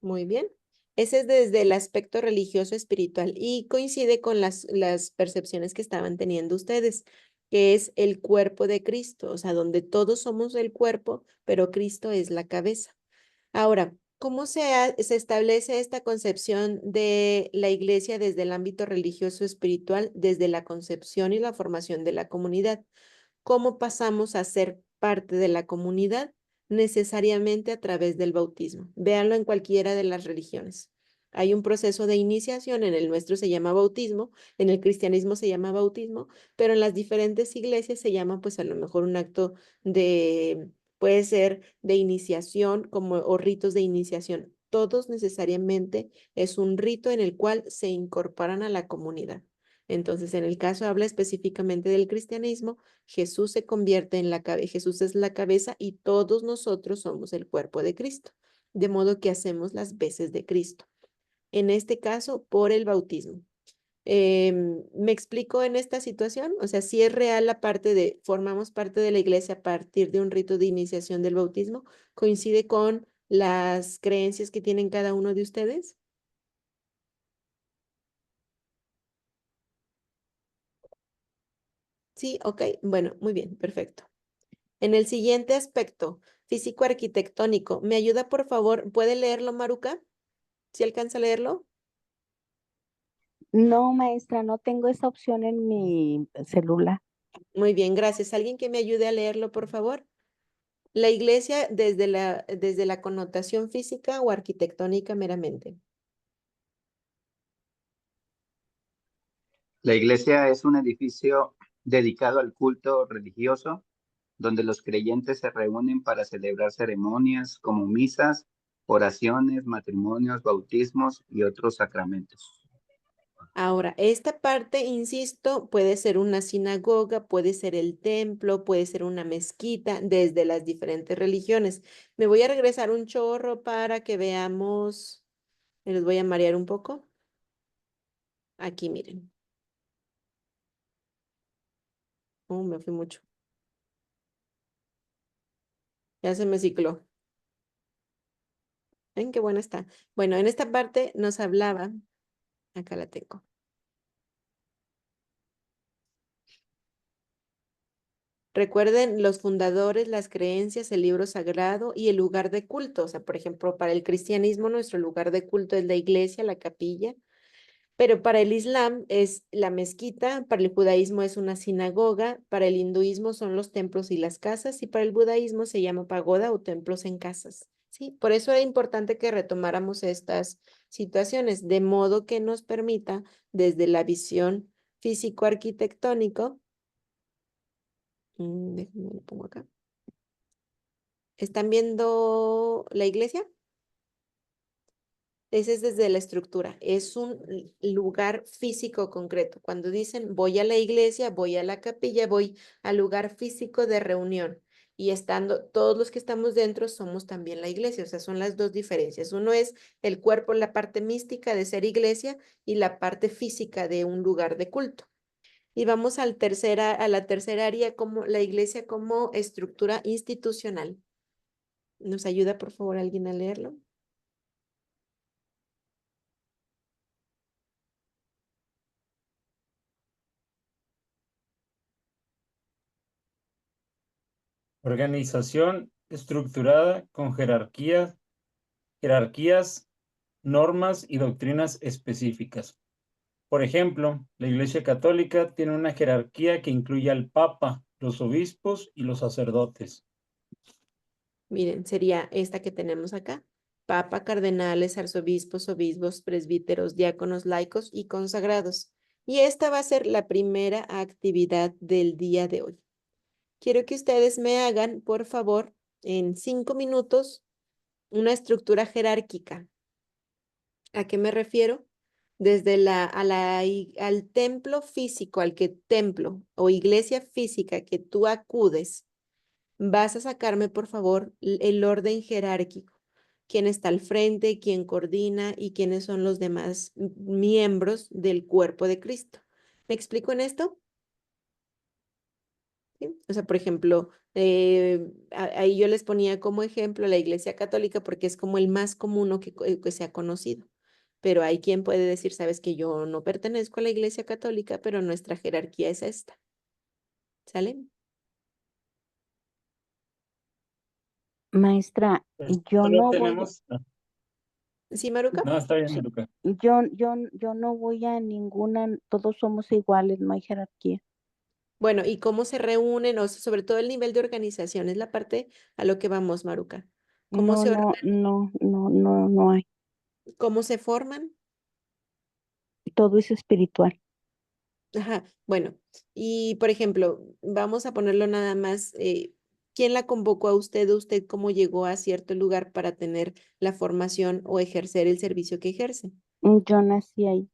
Muy bien. Ese es desde el aspecto religioso espiritual y coincide con las percepciones que estaban teniendo ustedes, que es el cuerpo de Cristo, o sea, donde todos somos el cuerpo, pero Cristo es la cabeza. Ahora, ¿cómo se establece esta concepción de la iglesia desde el ámbito religioso espiritual, desde la concepción y la formación de la comunidad? ¿Cómo pasamos a ser parte de la comunidad? Necesariamente a través del bautismo. Véanlo en cualquiera de las religiones. Hay un proceso de iniciación, en el nuestro se llama bautismo, en el cristianismo se llama bautismo, pero en las diferentes iglesias se llama pues a lo mejor un acto de, puede ser de iniciación como, o ritos de iniciación. Todos necesariamente es un rito en el cual se incorporan a la comunidad. Entonces, en el caso habla específicamente del cristianismo, Jesús se convierte en la cabeza, Jesús es la cabeza y todos nosotros somos el cuerpo de Cristo. de modo que hacemos las veces de Cristo. En este caso, por el bautismo. ¿Me explico en esta situación? O sea, si es real la parte de formamos parte de la iglesia a partir de un rito de iniciación del bautismo, ¿coincide con las creencias que tienen cada uno de ustedes? Sí, ok, bueno, muy bien, perfecto. En el siguiente aspecto, físico-arquitectónico, ¿me ayuda por favor? ¿Puede leerlo, Maruca? ¿Si alcanza a leerlo? No, maestra, no tengo esa opción en mi celular. Muy bien, gracias. ¿Alguien que me ayude a leerlo, por favor? La iglesia desde la connotación física o arquitectónica meramente. La iglesia es un edificio dedicado al culto religioso, donde los creyentes se reúnen para celebrar ceremonias como misas, oraciones, matrimonios, bautismos y otros sacramentos. Ahora, esta parte, insisto, puede ser una sinagoga, puede ser el templo, puede ser una mezquita, desde las diferentes religiones. Me voy a regresar un chorro para que veamos, me los voy a marear un poco. Aquí, miren. Oh, me fui mucho. Ya se me cicló. ¿Ven qué buena está? Bueno, en esta parte nos hablaba, acá la tengo. Recuerden los fundadores, las creencias, el libro sagrado y el lugar de culto. O sea, por ejemplo, para el cristianismo nuestro lugar de culto es la iglesia, la capilla, pero para el islam es la mezquita, para el judaísmo es una sinagoga, para el hinduismo son los templos y las casas y para el budaísmo se llama pagoda o templos en casas. Sí, por eso era importante que retomáramos estas situaciones, de modo que nos permita desde la visión físico-arquitectónico. Déjenme lo pongo acá. ¿Están viendo la iglesia? Ese es desde la estructura. Es un lugar físico concreto. Cuando dicen voy a la iglesia, voy a la capilla, voy al lugar físico de reunión. Y estando, todos los que estamos dentro somos también la iglesia. O sea, son las dos diferencias. Uno es el cuerpo, la parte mística de ser iglesia y la parte física de un lugar de culto. Y vamos a la tercera área como la iglesia como estructura institucional. ¿Nos ayuda, por favor, alguien a leerlo? Organización estructurada con jerarquías, normas y doctrinas específicas. Por ejemplo, la Iglesia Católica tiene una jerarquía que incluye al Papa, los obispos y los sacerdotes. Miren, sería esta que tenemos acá. Papa, cardenales, arzobispos, obispos, presbíteros, diáconos, laicos y consagrados. Y esta va a ser la primera actividad del día de hoy. Quiero que ustedes me hagan, por favor, en 5 minutos, una estructura jerárquica. ¿A qué me refiero? Desde al templo físico, templo o iglesia física que tú acudes, vas a sacarme, por favor, el orden jerárquico. ¿Quién está al frente, quién coordina y quiénes son los demás miembros del cuerpo de Cristo? ¿Me explico en esto? ¿Sí? O sea, por ejemplo, ahí yo les ponía como ejemplo la Iglesia Católica porque es como el más común o que se ha conocido. Pero hay quien puede decir, sabes que yo no pertenezco a la Iglesia Católica, pero nuestra jerarquía es esta. ¿Sale? Maestra, Pues yo solo no voy, tenemos... ¿Sí, Maruca? No, está bien, sí, Luca. yo no voy a ninguna, todos somos iguales, no hay jerarquía. Bueno, ¿y cómo se reúnen? O sea, sobre todo el nivel de organización es la parte a lo que vamos, Maruca. ¿Cómo No, se, no, no, no, no, no hay. cómo se forman? Todo es espiritual. Ajá, bueno, y por ejemplo, vamos a ponerlo nada más, ¿quién la convocó a usted? ¿Usted cómo llegó a cierto lugar para tener la formación o ejercer el servicio que ejerce? Yo nací ahí.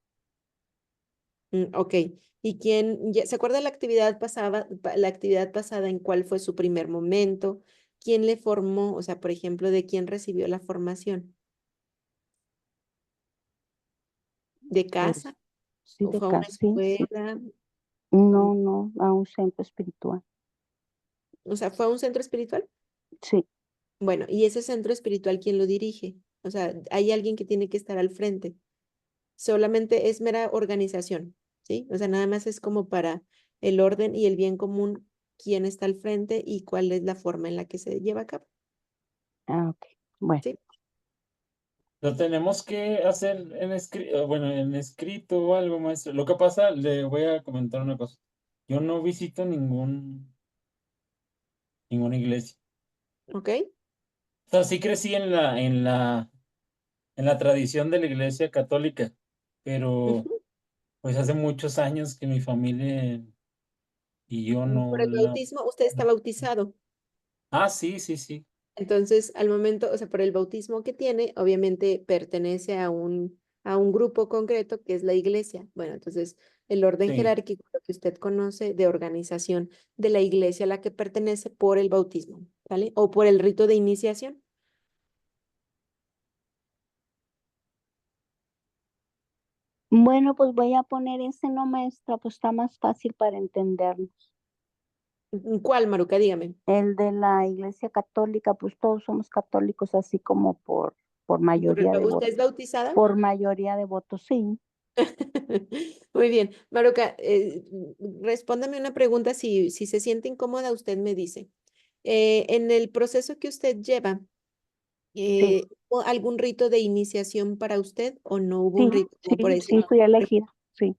Ok, ¿y se acuerda la actividad pasada, en cuál fue su primer momento? quién le formó, o sea, por ejemplo, de quién recibió la formación. ¿De Pues casa? sí, ¿O de fue a una casa, sí. escuela? No, no, a un centro espiritual. O sea, ¿fue a un centro espiritual? Sí, Bueno, ¿y ese centro espiritual quién lo dirige? O sea, hay alguien que tiene que estar al frente. Solamente es mera organización, ¿sí? O sea, nada más es como para el orden y el bien común, quién está al frente y cuál es la forma en la que se lleva a cabo, ok. Bueno, ¿sí? Lo tenemos que hacer en escrito, bueno, en escrito o algo, maestro. Lo que pasa, le voy a comentar una cosa. Yo no visito ninguna iglesia. ¿Ok? O sea, sí crecí en la tradición de la iglesia católica, pero Ujú. pues hace muchos años que mi familia y yo no Por el la... bautismo, usted está bautizado. Ah, sí, sí, sí, Entonces, al momento, o sea, por el bautismo que tiene, obviamente pertenece a un grupo concreto que es la iglesia. Bueno, entonces, el orden sí. jerárquico que usted conoce de organización de la iglesia a la que pertenece por el bautismo, ¿vale? O por el rito de iniciación. bueno, pues voy a poner ese, no, maestra, pues está más fácil para entendernos. ¿Cuál, Maruca? Dígame. El de la iglesia católica, pues todos somos católicos, así como por ¿Usted es bautizada? por mayoría de votos, sí. Muy bien. Maruca, respóndame una pregunta. Si se siente incómoda, usted me dice. En el proceso que usted lleva, Sí, ¿hubo algún rito de iniciación para usted o no hubo un sí, rito como por sí, ese? sí, fui elegida, sí,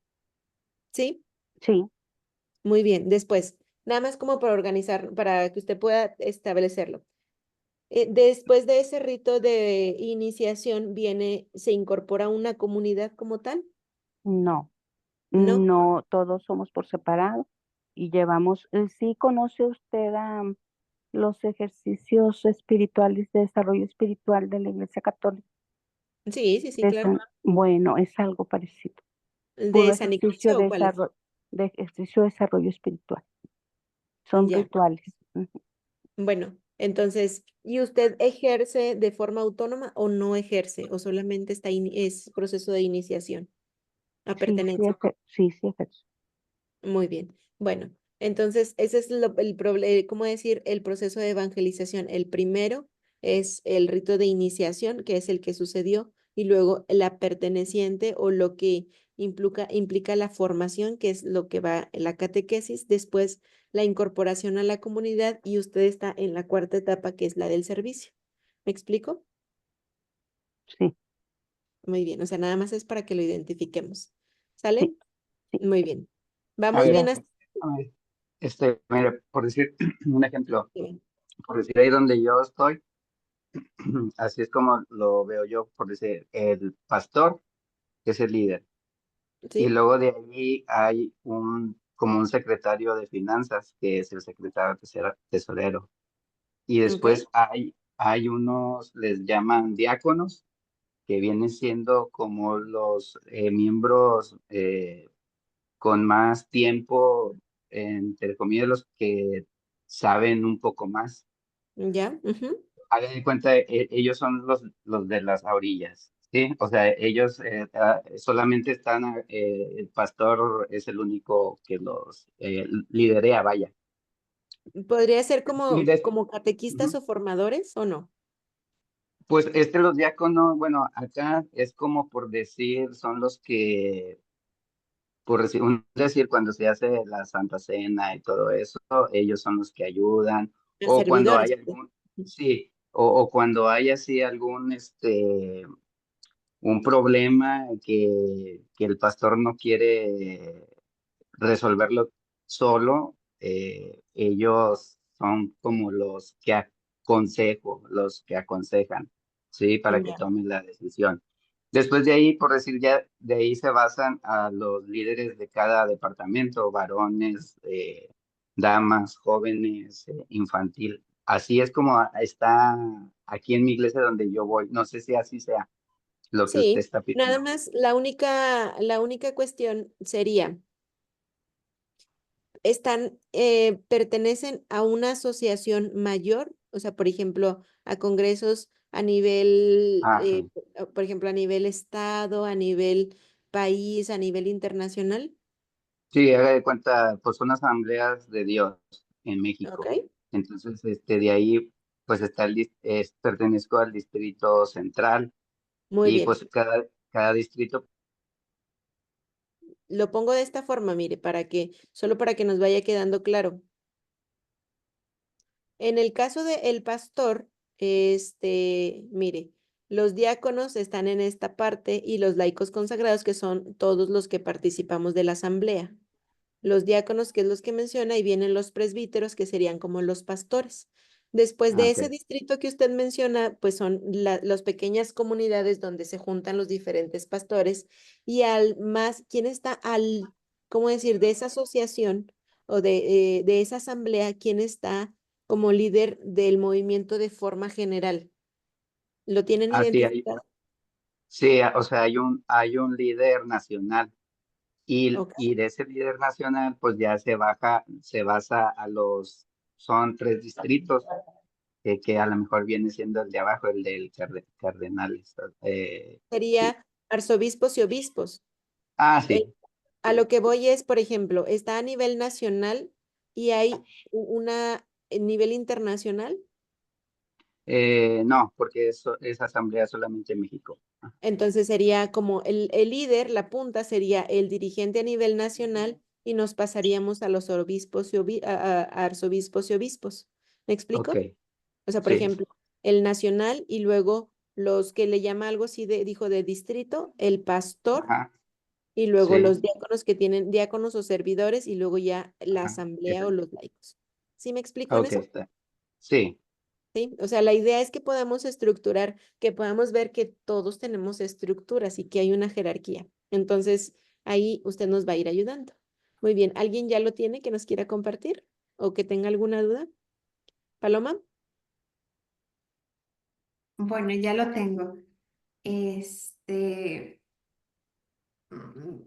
Sí, sí, muy bien. Después, nada más como para organizar, para que usted pueda establecerlo. Después de ese rito de iniciación se incorpora una comunidad como tal, no, ¿no? no, todos somos por separado y llevamos, sí conoce usted a los ejercicios espirituales de desarrollo espiritual de la Iglesia Católica. Sí, sí, sí, claro. Bueno, es algo parecido, puro ¿De San ejercicio Ignacio de o cuáles? desarrollo espiritual. Son Ya. rituales. Ujú. Bueno, entonces, ¿y usted ejerce de forma autónoma o no ejerce? ¿O solamente es proceso de iniciación a Sí, sí, pertenencia? sí, sí, ejerzo. Muy bien. Bueno, entonces ese es el problema, ¿cómo decir? El proceso de evangelización. El primero es el rito de iniciación, que es el que sucedió, y luego la perteneciente o lo que implica la formación, que es lo que va en la catequesis, después la incorporación a la comunidad y usted está en la cuarta etapa, que es la del servicio. ¿Me explico? Sí, Muy bien, o sea, nada más es para que lo identifiquemos. sí, ¿Sale? sí. Muy bien. A ¿Vamos ver, bien Gracias. hasta mira, por decir un ejemplo, aquí? por decir ahí donde yo estoy, así es como lo veo yo, por decir, el pastor, que es el líder, y ¿Sí? luego de ahí hay como un secretario de finanzas, que es el secretario tesorero, y ¿Ok? después hay unos, les llaman diáconos, que vienen siendo como los miembros con más tiempo, entre comillas, los que saben un poco más. ¿Ya? Ujú. Hagan de cuenta, ellos son los de las orillas, ¿sí? O sea, ellos solamente están, el pastor es el único que los liderea, vaya. ¿Podría ser Y como catequistas ujú. o formadores o no? Pues los diáconos, bueno, acá es como por decir, son los que por decir, cuando se hace la Santa Cena y todo eso, ellos son los que ayudan, Los o cuando hay servidores, pues. algún, sí, o cuando hay así algún, un problema que el pastor no quiere resolverlo solo, ellos son como los que aconsejan, ¿sí? Para que Ya. tomen la decisión. Después de ahí, por decir ya, de ahí se basan a los líderes de cada departamento, varones, damas, jóvenes, infantil. Así es como está aquí en mi iglesia donde yo voy. No sé si así sea lo que usted Sí, está nada pidiendo. más la única cuestión sería, pertenecen a una asociación mayor, O sea, por ejemplo, a congresos a nivel, Ajá. por ejemplo, a nivel estado, a nivel país, a nivel internacional. Sí, haga de cuenta, pues son asambleas de Dios en ¿Ok? México. Entonces, de ahí, pues pertenezco al distrito central Muy y bien. pues cada distrito, Lo pongo de esta forma, mire, solo para que nos vaya quedando claro. En el caso del pastor, mire, los diáconos están en esta parte y los laicos consagrados, que son todos los que participamos de la asamblea. Los diáconos, que es los que menciona, y vienen los presbíteros, que serían como los pastores. Después de ok, ese distrito que usted menciona, pues son las pequeñas comunidades donde se juntan los diferentes pastores y ¿quién está cómo decir, de esa asociación o de esa asamblea, quién está como líder del movimiento de forma general? ¿Lo tienen así hay, identificado? sí, o sea, hay un líder nacional y, Ok. y de ese líder nacional, pues ya se basa son 3 distritos, que a lo mejor viene siendo el de abajo, el del cardenales. Sí. Sería arzobispos y obispos. Sí. A lo que voy es, por ejemplo, está a nivel nacional y hay una nivel internacional. No, porque eso es asamblea solamente en México. Entonces sería como el líder, la punta sería el dirigente a nivel nacional y nos pasaríamos a los obispos y a arzobispos y obispos. ¿Me Ok, explico? O sea, por sí, ejemplo, el nacional y luego los que le llama algo así dijo de distrito, el pastor ajá, y luego sí, los diáconos que tienen diáconos o servidores y luego ya la ajá, asamblea o los laicos. ¿Sí me explico en ok, eso? está. Sí, Sí, o sea, la idea es que podamos estructurar, que podamos ver que todos tenemos estructuras y que hay una jerarquía. Entonces, ahí usted nos va a ir ayudando. Muy bien, ¿alguien ya lo tiene que nos quiera compartir o que tenga alguna duda? Paloma, Bueno, ya lo tengo. Este, mm,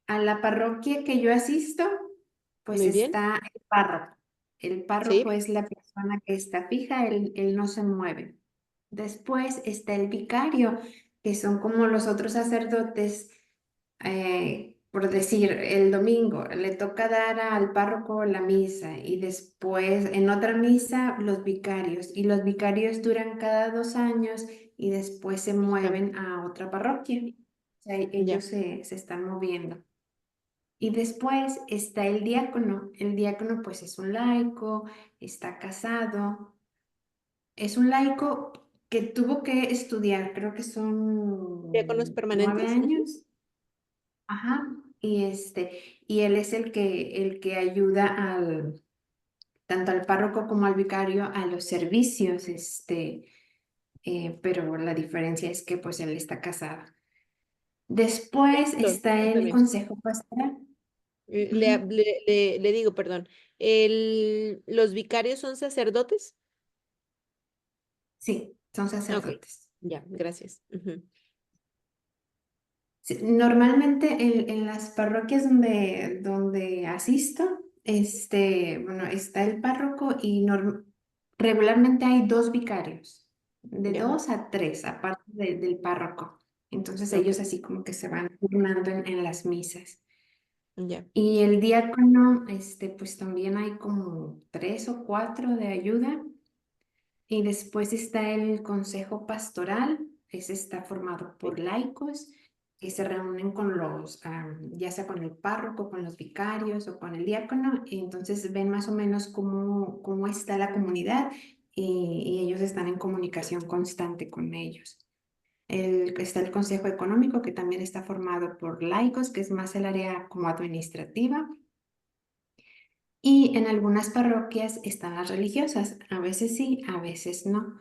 a la parroquia que yo asisto, pues muy bien. está el párroco. El párroco Sí, es la persona que está fija, él no se mueve. Después está el vicario, que son como los otros sacerdotes, por decir, el domingo le toca dar al párroco la misa y después en otra misa los vicarios y los vicarios duran cada 2 años y después se ya, mueven a otra parroquia. O sea, ya, ellos se están moviendo. Y después está el diácono. El diácono pues es un laico, está casado. Es un laico que tuvo que estudiar, creo que diáconos son 9 permanentes. Ujú. años. Ajá. Y él es el que ayuda tanto al párroco como al vicario a los servicios, pero la diferencia es que pues él está casado. Después Pregunto, está el discúlpeme, consejo pastoral. Ujú. le digo, perdón, ¿los vicarios son sacerdotes? Sí, son Ok, sacerdotes. ya, gracias. Ujú. Sí, normalmente en las parroquias donde asisto, bueno, está el párroco y regularmente hay 2 vicarios, de Ya, 2 a 3, aparte del párroco. Entonces ok, ellos así como que se van turnando en las misas. ya, Y el diácono, pues también hay como 3 o 4 de ayuda. Y después está el consejo pastoral, ese está formado ok, por laicos que se reúnen con ya sea con el párroco, con los vicarios o con el diácono, y entonces ven más o menos cómo está la comunidad y ellos están en comunicación constante con ellos. Está el consejo económico que también está formado por laicos, que es más el área como administrativa. Y en algunas parroquias están las religiosas, a veces sí, a veces no.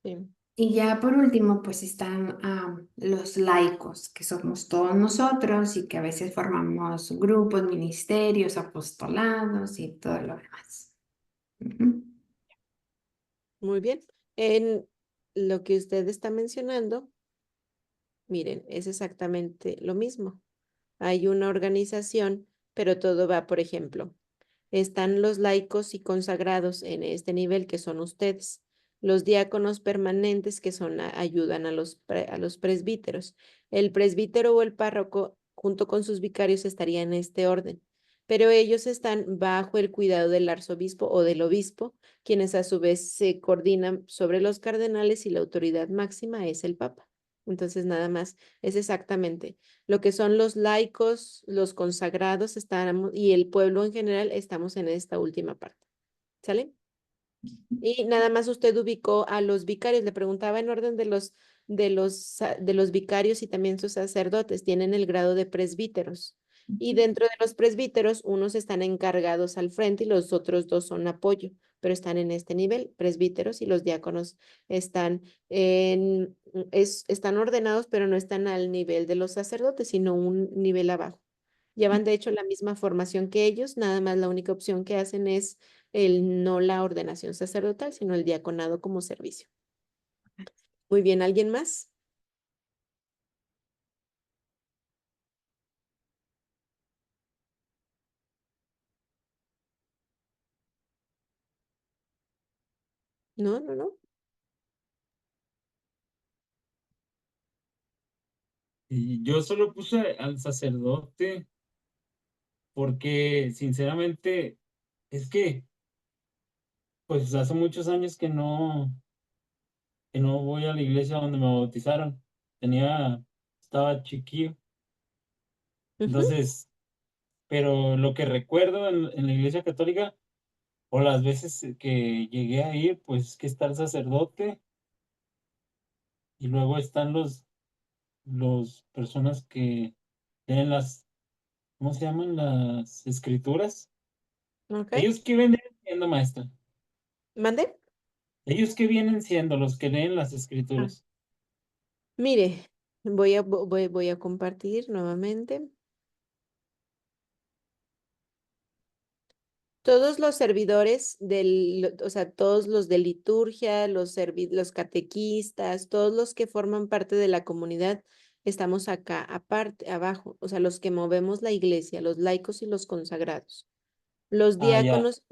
sí. Y ya por último, pues están los laicos, que somos todos nosotros y que a veces formamos grupos, ministerios, apostolados y todo lo demás. Ujú. Muy bien. En lo que usted está mencionando, miren, es exactamente lo mismo. Hay una organización, pero todo va, por ejemplo, están los laicos y consagrados en este nivel, que son ustedes. Los diáconos permanentes, que son ayudan a los presbíteros. El presbítero o el párroco, junto con sus vicarios, estaría en este orden, pero ellos están bajo el cuidado del arzobispo o del obispo, quienes a su vez se coordinan sobre los cardenales y la autoridad máxima es el papa. Entonces, nada más, es exactamente lo que son los laicos, los consagrados, y el pueblo en general, estamos en esta última parte. ¿Sale? Y nada más usted ubicó a los vicarios. Le preguntaba en orden de los vicarios y también sus sacerdotes. Tienen el grado de presbíteros. Y dentro de los presbíteros, unos están encargados al frente y los otros dos son apoyo, pero están en este nivel. Presbíteros y los diáconos están están ordenados, pero no están al nivel de los sacerdotes, sino un nivel abajo. Llevan de hecho la misma formación que ellos, nada más la única opción que hacen es no la ordenación sacerdotal, sino el diaconado como servicio. Muy bien, ¿alguien más? No, no, no. Y yo solo puse al sacerdote porque sinceramente es que pues hace muchos años que no voy a la iglesia donde me bautizaron. Estaba chiquillo. Ujú. Entonces, pero lo que recuerdo en la iglesia católica, o las veces que llegué a ir, pues es que está el sacerdote y luego están los personas que tienen ¿cómo se llaman? Las escrituras. Ok. ¿Ellos qué vienen siendo, maestra? ¿Mande? ¿Ellos qué vienen siendo los que leen las Ah, escrituras? mire, voy a compartir nuevamente. Todos los servidores o sea, todos los de liturgia, los catequistas, todos los que forman parte de la comunidad, estamos acá, aparte, abajo, o sea, los que movemos la iglesia, los laicos y los consagrados. Los Ah, ya. diáconos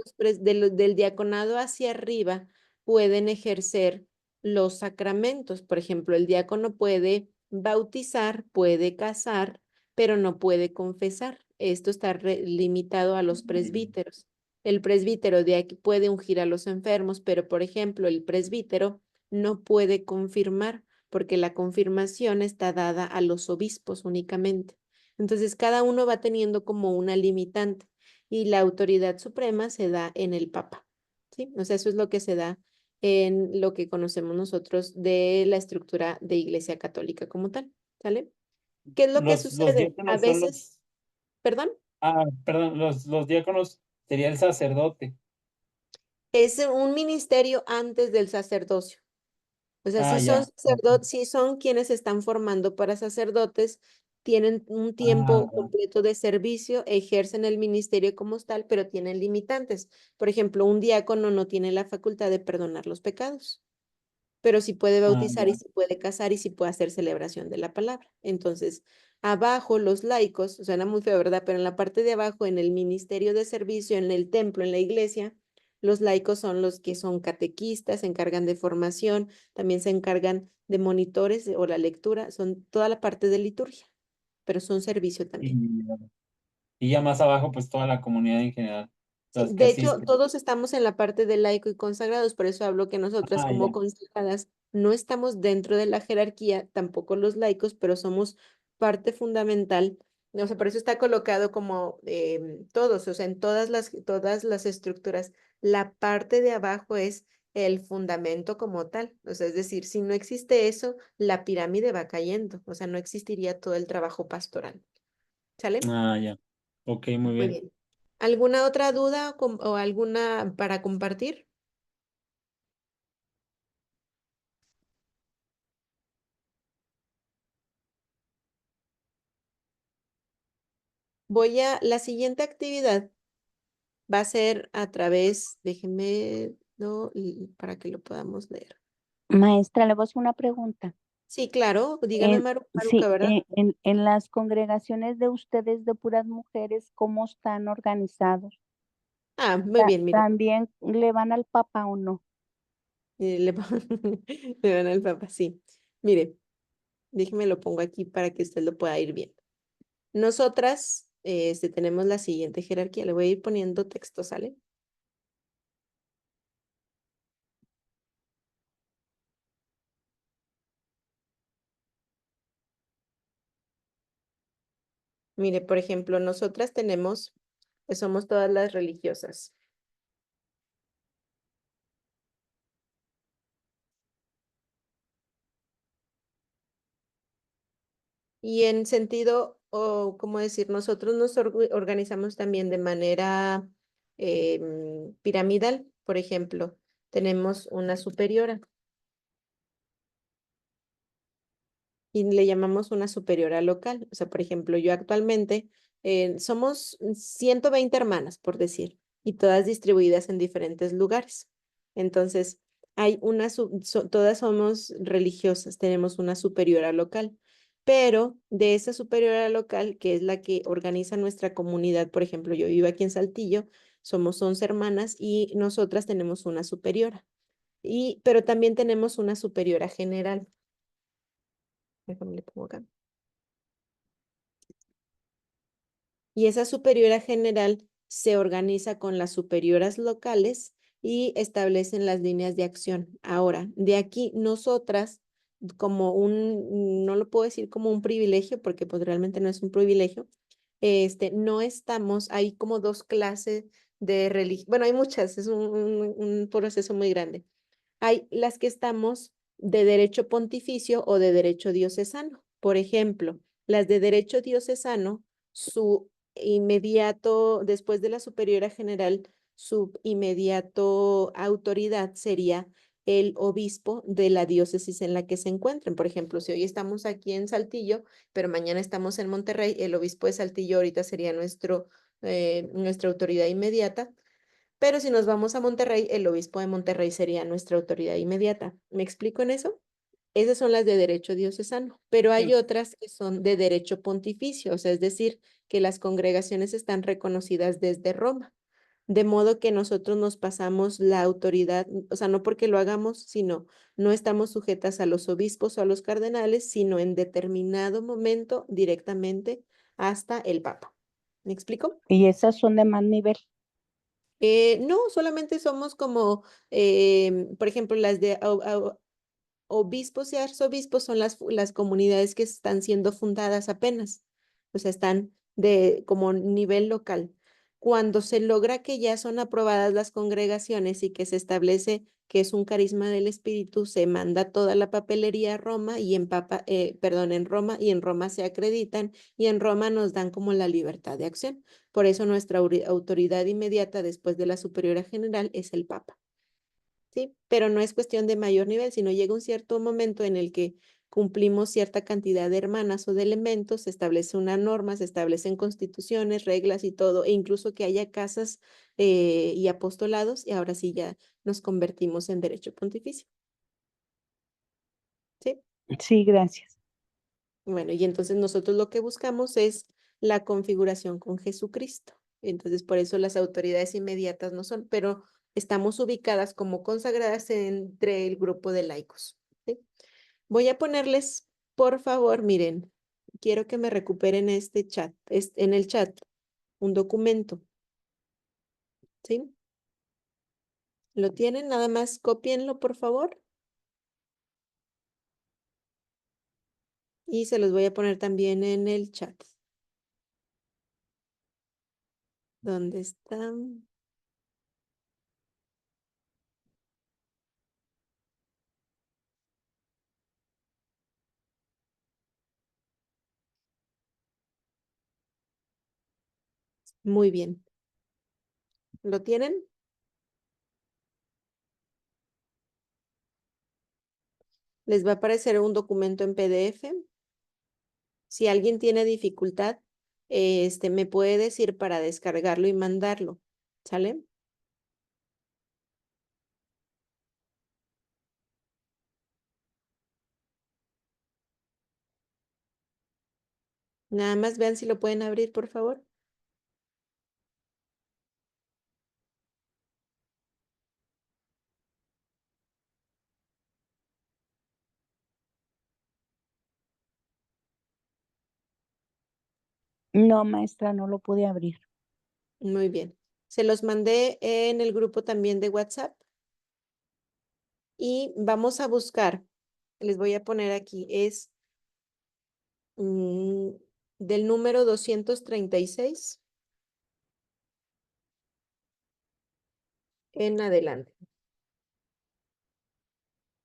del diaconado hacia arriba pueden ejercer los sacramentos. Por ejemplo, el diácono puede bautizar, puede casar, pero no puede confesar. Esto está limitado a los presbíteros. El presbítero de aquí puede ungir a los enfermos, pero por ejemplo, el presbítero no puede confirmar porque la confirmación está dada a los obispos únicamente. Entonces, cada uno va teniendo como una limitante y la autoridad suprema se da en el Papa, ¿sí? O sea, eso es lo que se da en lo que conocemos nosotros de la estructura de Iglesia Católica como tal, ¿sale? ¿Qué es lo que Los sucede? A diáconos son veces, perdón, perdón, los diáconos sería el sacerdote. es un ministerio antes del sacerdocio. O sea, Ah, ya. Ok. sí son quienes se están formando para sacerdotes, tienen un Ah, tiempo ya. completo de servicio, ejercen el ministerio como tal, pero tienen limitantes. Por ejemplo, un diácono no tiene la facultad de perdonar los pecados, pero sí puede Ah, bautizar y ya. sí puede casar y sí puede hacer celebración de la palabra. Entonces, abajo los laicos, suena muy feo, ¿verdad? Pero en la parte de abajo, en el ministerio de servicio, en el templo, en la iglesia, los laicos son los que son catequistas, se encargan de formación, también se encargan de monitores o la lectura, son toda la parte de liturgia, pero son servicio también. Y, y ya más abajo, pues toda la comunidad en general, Sí, las que de hecho, asisten. todos estamos en la parte de laico y consagrados, por eso hablo que nosotras Ah, ya. como consagradas no estamos dentro de la jerarquía, tampoco los laicos, pero somos parte fundamental. O sea, por eso está colocado como todos, o sea, en todas las estructuras. La parte de abajo es el fundamento como tal. O sea, es decir, si no existe eso, la pirámide va cayendo. O sea, no existiría todo el trabajo pastoral. ¿Sale? Ah, ya. Ok, muy Muy bien. bien. ¿Alguna otra duda o alguna para compartir? La siguiente actividad va a ser a través, déjenme, no, para que lo podamos leer. Maestra, le voy a hacer una pregunta. Sí, claro, dígame Maruca, Sí, ¿verdad? en las congregaciones de ustedes de puras mujeres, ¿cómo están organizados? Ah, muy bien, mire. ¿También le van al Papa o no? Le, le van al Papa, sí. Mire, déjeme lo pongo aquí para que usted lo pueda ir viendo. Nosotras tenemos la siguiente jerarquía. Le voy a ir poniendo texto, ¿sale? Mire, por ejemplo, nosotras tenemos, somos todas las religiosas. Y en sentido, o cómo decir, nosotros nos organizamos también de manera piramidal. Por ejemplo, tenemos una superiora y le llamamos una superiora local. O sea, por ejemplo, yo actualmente somos 120 hermanas, por decir, y todas distribuidas en diferentes lugares. Entonces, hay una, todas somos religiosas, tenemos una superiora local, pero de esa superiora local, que es la que organiza nuestra comunidad, por ejemplo, yo vivo aquí en Saltillo, somos 11 hermanas y nosotras tenemos una superiora. Pero también tenemos una superiora general. Déjame le pongo acá. Y esa superiora general se organiza con las superioras locales y establecen las líneas de acción. Ahora, de aquí nosotras, como no lo puedo decir como un privilegio, porque pues realmente no es un privilegio, no estamos, hay como dos clases de religión, bueno, hay muchas, es un proceso muy grande. Hay las que estamos de derecho pontificio o de derecho diocesano. Por ejemplo, las de derecho diocesano, su inmediato, después de la superiora general, su inmediato autoridad sería el obispo de la diócesis en la que se encuentren. Por ejemplo, si hoy estamos aquí en Saltillo, pero mañana estamos en Monterrey, el obispo de Saltillo ahorita sería nuestra autoridad inmediata. Pero si nos vamos a Monterrey, el obispo de Monterrey sería nuestra autoridad inmediata. ¿Me explico en eso? Esas son las de derecho diocesano, pero hay Sí. otras que son de derecho pontificio, o sea, es decir, que las congregaciones están reconocidas desde Roma, de modo que nosotros nos pasamos la autoridad, o sea, no porque lo hagamos, sino no estamos sujetas a los obispos o a los cardenales, sino en determinado momento directamente hasta el Papa. ¿Me explico? Y esas son de más nivel. No, solamente somos como, por ejemplo, las de obispos y arzobispos son las comunidades que están siendo fundadas apenas, o sea, están de como nivel local. Cuando se logra que ya son aprobadas las congregaciones y que se establece que es un carisma del Espíritu, se manda toda la papelería a Roma y en Roma y en Roma se acreditan y en Roma nos dan como la libertad de acción. Por eso nuestra autoridad inmediata después de la superiora general es el Papa. ¿Sí? Pero no es cuestión de mayor nivel, sino llega un cierto momento en el que cumplimos cierta cantidad de hermanas o de elementos, se establece una norma, se establecen constituciones, reglas y todo, e incluso que haya casas y apostolados, y ahora sí ya nos convertimos en derecho pontificio. ¿Sí? Sí, gracias. Bueno, y entonces nosotros lo que buscamos es la configuración con Jesucristo. Entonces, por eso las autoridades inmediatas no son, pero estamos ubicadas como consagradas entre el grupo de laicos. ¿Sí? Voy a ponerles, por favor, miren, quiero que me recuperen este chat, en el chat, un documento. ¿Sí? ¿Lo tienen? Nada más cópienlo, por favor. Y se los voy a poner también en el chat. ¿Dónde están? Muy bien. ¿Lo tienen? Les va a aparecer un documento en PDF. Si alguien tiene dificultad, me puede decir para descargarlo y mandarlo. ¿Sale? Nada más vean si lo pueden abrir, por favor. No, maestra, no lo pude abrir. Muy bien. Se los mandé en el grupo también de WhatsApp. Y vamos a buscar, les voy a poner aquí, es del número 236 en adelante.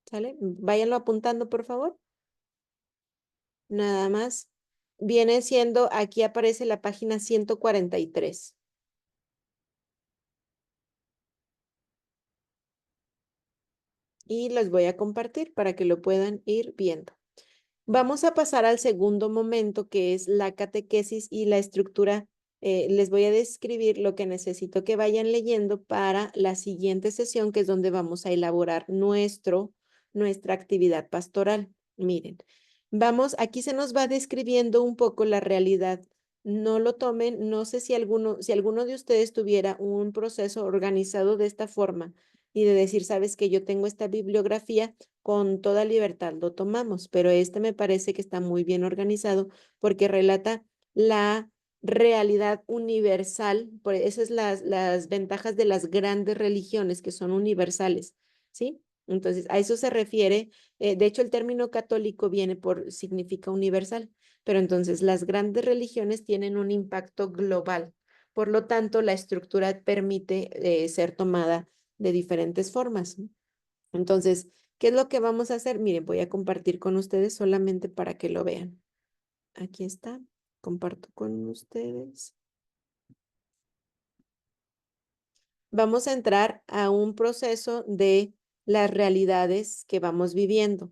¿Sale? Váyanlo apuntando, por favor. Nada más. Viene siendo, aquí aparece la página 143. Y les voy a compartir para que lo puedan ir viendo. Vamos a pasar al segundo momento, que es la catequesis y la estructura. Les voy a describir lo que necesito que vayan leyendo para la siguiente sesión, que es donde vamos a elaborar nuestra actividad pastoral. Miren, aquí se nos va describiendo un poco la realidad. No lo tomen, no sé si alguno de ustedes tuviera un proceso organizado de esta forma y de decir, sabes que yo tengo esta bibliografía, con toda libertad lo tomamos, pero este me parece que está muy bien organizado porque relata la realidad universal, por esas las ventajas de las grandes religiones que son universales, ¿sí? Entonces, a eso se refiere, de hecho el término católico significa universal, pero entonces las grandes religiones tienen un impacto global, por lo tanto la estructura permite ser tomada de diferentes formas. Entonces, ¿qué es lo que vamos a hacer? Miren, voy a compartir con ustedes solamente para que lo vean. Aquí está. Comparto con ustedes. Vamos a entrar a un proceso de las realidades que vamos viviendo.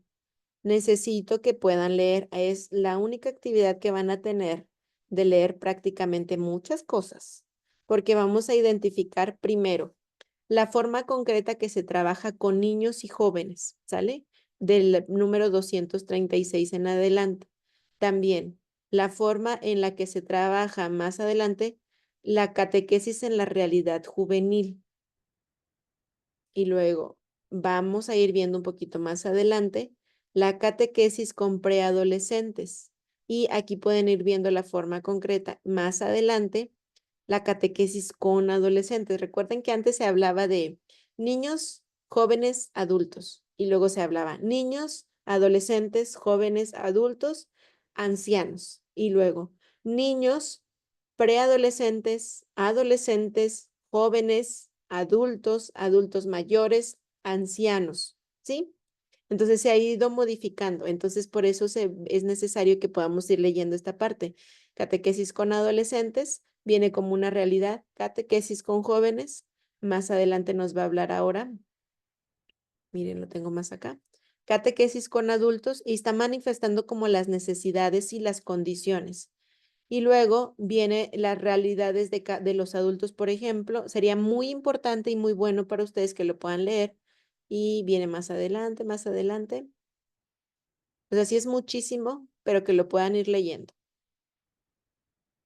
Necesito que puedan leer. Es la única actividad que van a tener de leer prácticamente muchas cosas, porque vamos a identificar primero la forma concreta que se trabaja con niños y jóvenes, ¿sale? Del número 236 en adelante. También la forma en la que se trabaja más adelante la catequesis en la realidad juvenil. Y luego vamos a ir viendo un poquito más adelante la catequesis con preadolescentes. Y aquí pueden ir viendo la forma concreta. Más adelante, la catequesis con adolescentes. Recuerden que antes se hablaba de niños, jóvenes, adultos. Y luego se hablaba niños, adolescentes, jóvenes, adultos, ancianos. Y luego niños, preadolescentes, adolescentes, jóvenes, adultos, adultos mayores, ancianos, ¿sí? Entonces se ha ido modificando. Entonces por eso es necesario que podamos ir leyendo esta parte. Catequesis con adolescentes viene como una realidad. Catequesis con jóvenes. Más adelante nos va a hablar ahora. Miren, lo tengo más acá. Catequesis con adultos y está manifestando como las necesidades y las condiciones. Y luego viene las realidades de los adultos, por ejemplo. Sería muy importante y muy bueno para ustedes que lo puedan leer. Y viene más adelante, más adelante. O sea, sí es muchísimo, pero que lo puedan ir leyendo.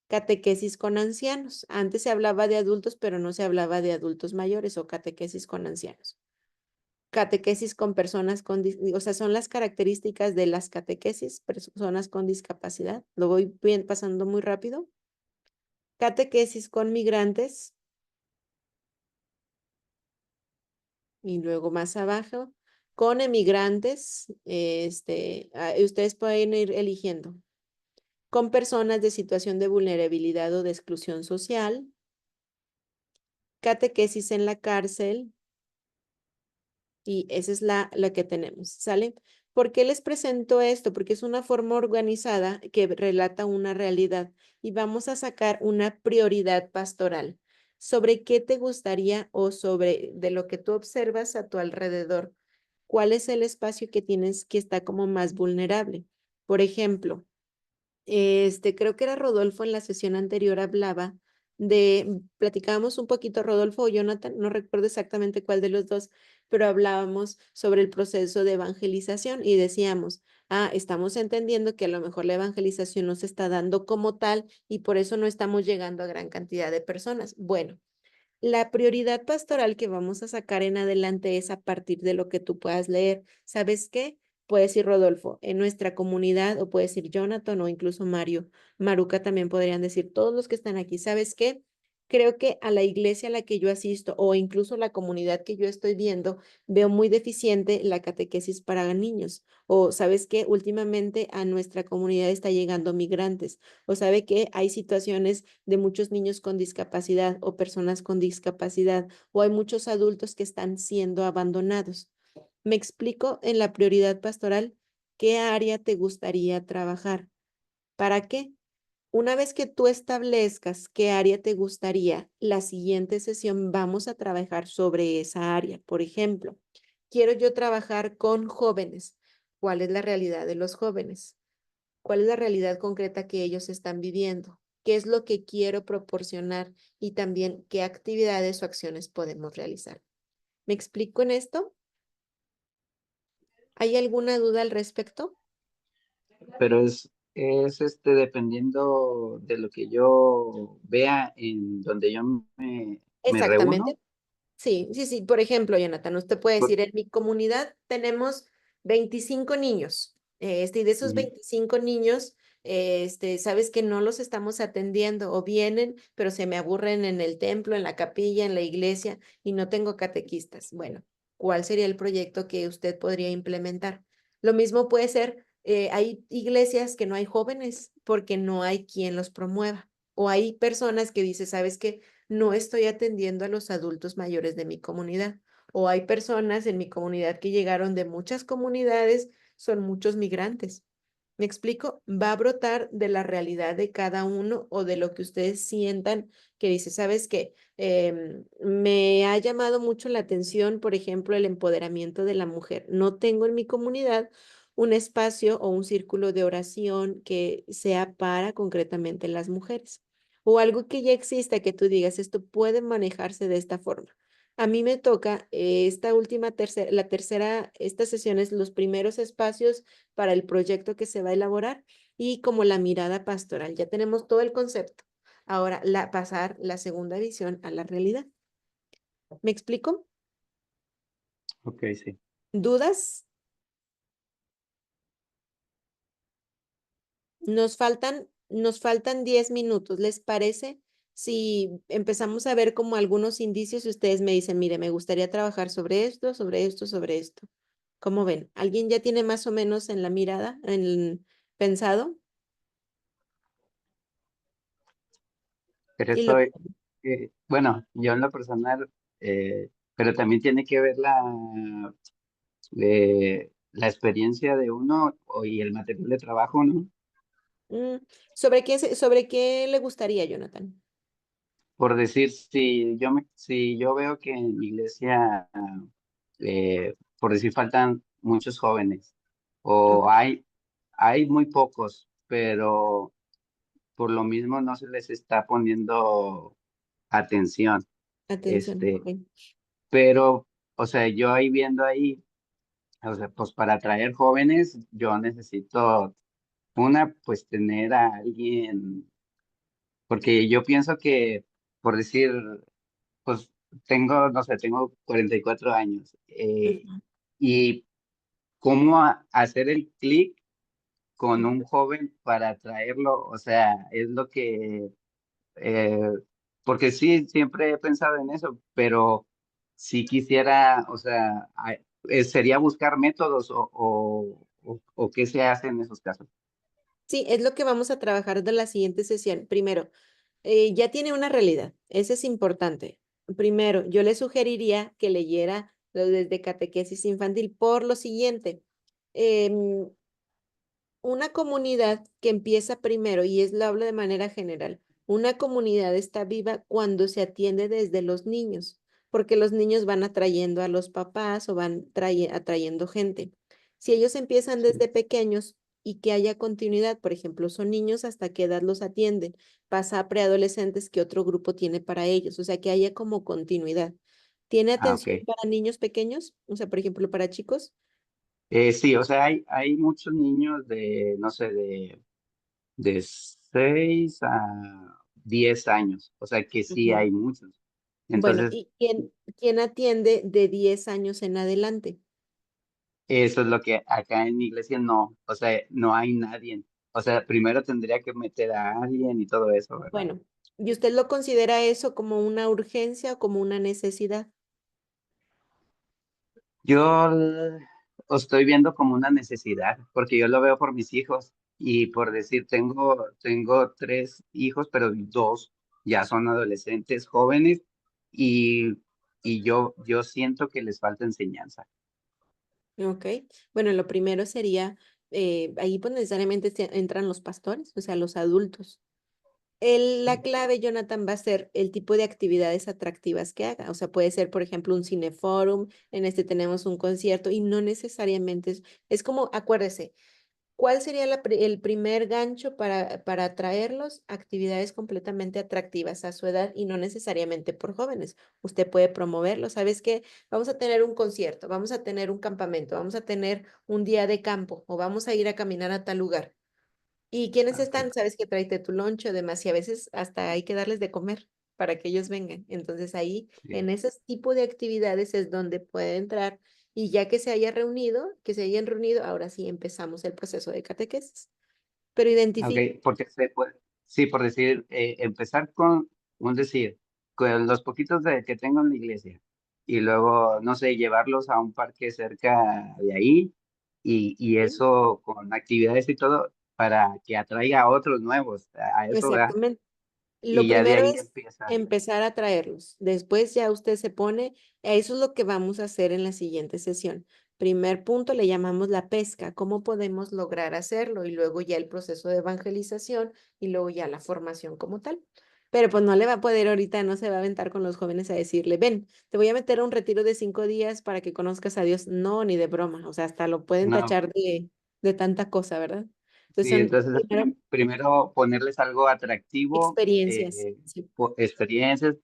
Catequesis con ancianos. Antes se hablaba de adultos, pero no se hablaba de adultos mayores o catequesis con ancianos. Catequesis con personas o sea, son las características de las catequesis, personas con discapacidad. Lo voy pasando muy rápido. Catequesis con migrantes. Y luego más abajo, con emigrantes, ustedes pueden ir eligiendo. Con personas de situación de vulnerabilidad o de exclusión social. Catequesis en la cárcel. Y esa es la que tenemos, ¿sale? ¿Por qué les presento esto? Porque es una forma organizada que relata una realidad y vamos a sacar una prioridad pastoral. ¿Sobre qué te gustaría o sobre de lo que tú observas a tu alrededor? ¿Cuál es el espacio que tienes que está como más vulnerable? Por ejemplo, creo que era Rodolfo en la sesión anterior hablaba platicábamos un poquito, Rodolfo o Jonathan, no recuerdo exactamente cuál de los dos, pero hablábamos sobre el proceso de evangelización y decíamos, estamos entendiendo que a lo mejor la evangelización no se está dando como tal y por eso no estamos llegando a gran cantidad de personas. Bueno, la prioridad pastoral que vamos a sacar en adelante es a partir de lo que tú puedas leer. ¿Sabes qué? puede decir Rodolfo, en nuestra comunidad, o puede decir Jonathan o incluso Mario, Maruca también podrían decir, todos los que están aquí, ¿sabes qué? Creo que a la iglesia a la que yo asisto o incluso la comunidad que yo estoy viendo, veo muy deficiente la catequesis para niños. O sabes que últimamente a nuestra comunidad está llegando migrantes. O sabe que hay situaciones de muchos niños con discapacidad o personas con discapacidad. O hay muchos adultos que están siendo abandonados. Me explico en la prioridad pastoral, ¿qué área te gustaría trabajar? ¿Para qué? Una vez que tú establezcas qué área te gustaría, la siguiente sesión vamos a trabajar sobre esa área. Por ejemplo, quiero yo trabajar con jóvenes. ¿Cuál es la realidad de los jóvenes? ¿Cuál es la realidad concreta que ellos están viviendo? ¿Qué es lo que quiero proporcionar? Y también qué actividades o acciones podemos realizar. ¿Me explico en esto? ¿Hay alguna duda al respecto? Pero es dependiendo de lo que yo vea en donde yo me reúno. Exactamente. Sí, sí, sí. Por ejemplo, Jonathan, usted puede Por- decir, en mi comunidad tenemos 25 niños. Y de esos Ujú. 25 niños, sabes que no los estamos atendiendo o vienen, pero se me aburren en el templo, en la capilla, en la iglesia y no tengo catequistas. Bueno, ¿cuál sería el proyecto que usted podría implementar? Lo mismo puede ser, hay iglesias que no hay jóvenes porque no hay quien los promueva. O hay personas que dicen, ¿sabes qué? No estoy atendiendo a los adultos mayores de mi comunidad. O hay personas en mi comunidad que llegaron de muchas comunidades, son muchos migrantes. ¿Me explico? Va a brotar de la realidad de cada uno o de lo que ustedes sientan que dice, ¿sabes qué? Me ha llamado mucho la atención, por ejemplo, el empoderamiento de la mujer. No tengo en mi comunidad un espacio o un círculo de oración que sea para concretamente las mujeres. O algo que ya exista que tú digas, esto puede manejarse de esta forma. A mí me toca esta última la tercera, estas sesiones, los primeros espacios para el proyecto que se va a elaborar y como la mirada pastoral. Ya tenemos todo el concepto. Ahora, pasar la segunda visión a la realidad. ¿Me explico? Ok, sí. ¿Dudas? Nos faltan 10 minutos. ¿Les parece? Si empezamos a ver como algunos indicios y ustedes me dicen, mire, me gustaría trabajar sobre esto, sobre esto, sobre esto. ¿Cómo ven? ¿Alguien ya tiene más o menos en la mirada, pensado? Pero Y lo, bueno, yo en lo personal, pero también tiene que ver la experiencia de uno y el material de trabajo, ¿no? mm, ¿sobre qué le gustaría, Jonathan? Por decir, si yo veo que en mi iglesia, por decir, faltan muchos jóvenes, o Ok, hay muy pocos, pero por lo mismo no se les está poniendo atención. atención. Este, Ok. pero, o sea, yo ahí viendo ahí, o sea, pues para atraer jóvenes, yo necesito pues tener a alguien, porque yo pienso que, por decir, pues tengo, no sé, tengo 44 años, Ujú. y cómo hacer el clic con un joven para atraerlo, o sea, es lo que, eh, porque sí, siempre he pensado en eso, pero si quisiera, o sea, sería buscar métodos o qué se hace en esos casos. Sí, es lo que vamos a trabajar de la siguiente sesión. Primero, ya tiene una realidad, eso es importante. Primero, yo le sugeriría que leyera lo desde catequesis infantil por lo siguiente. em, una comunidad que empieza primero, y lo hablo de manera general, una comunidad está viva cuando se atiende desde los niños, porque los niños van atrayendo a los papás o van atrayendo gente. Si ellos empiezan Sí. desde pequeños y que haya continuidad, por ejemplo, son niños hasta qué edad los atienden, pasa a preadolescentes que otro grupo tiene para ellos, o sea, que haya como continuidad. ¿Tiene Ah, atención ok. para niños pequeños? O sea, por ejemplo, para chicos. Sí, o sea, hay muchos niños de, no sé, de 6 a 10 años, o sea que sí Ujú. hay muchos. Bueno, Entonces, ¿y quién atiende de 10 años en adelante? Eso es lo que acá en mi iglesia no, o sea, no hay nadie. O sea, primero tendría que meter a alguien y todo eso, ¿verdad? Bueno, ¿y usted lo considera eso como una urgencia o como una necesidad? Yo lo estoy viendo como una necesidad, porque yo lo veo por mis hijos y por decir, tengo 3 hijos, pero 2 ya son adolescentes jóvenes y, y yo siento que les falta enseñanza. Ok, bueno, lo primero sería, ahí pues necesariamente entran los pastores, o sea, los adultos. La clave, Jonathan, va a ser el tipo de actividades atractivas que haga. O sea, puede ser, por ejemplo, un cineforum, en este tenemos un concierto y no necesariamente es como, acuérdese, ¿cuál sería el primer gancho para atraerlos? Actividades completamente atractivas a su edad y no necesariamente por jóvenes. Usted puede promoverlo. ¿Sabes qué? Vamos a tener un concierto, vamos a tener un campamento, vamos a tener un día de campo o vamos a ir a caminar a tal lugar. ¿Y quiénes Ok, están? Sabes que tráete tu lonche o demás y a veces hasta hay que darles de comer para que ellos vengan. Entonces ahí, sí. en ese tipo de actividades es donde puede entrar y ya que se haya reunido, que se hayan reunido, ahora sí empezamos el proceso de catequesis. Pero Ok, identifica, porque se puede, sí, por decir, empezar con un decir, con los poquitos que tengo en la iglesia y luego, no sé, llevarlos a un parque cerca de ahí y ¿sí? eso con actividades y todo para que atraiga a otros nuevos, a eso, ¿verdad? Exactamente. Lo Y ya de primero ahí es empieza. empezar a traerlos. Después ya usted se pone, eso es lo que vamos a hacer en la siguiente sesión. Primer punto le llamamos la pesca, cómo podemos lograr hacerlo y luego ya el proceso de evangelización y luego ya la formación como tal. Pero pues no le va a poder ahorita, no se va a aventar con los jóvenes a decirle, ven, te voy a meter a un retiro de 5 días para que conozcas a Dios. No, ni de broma, o sea, hasta lo pueden No, tachar de tanta cosa, ¿verdad? Entonces sí, son entonces primero primero ponerles algo atractivo, experiencias. Sí. experiencias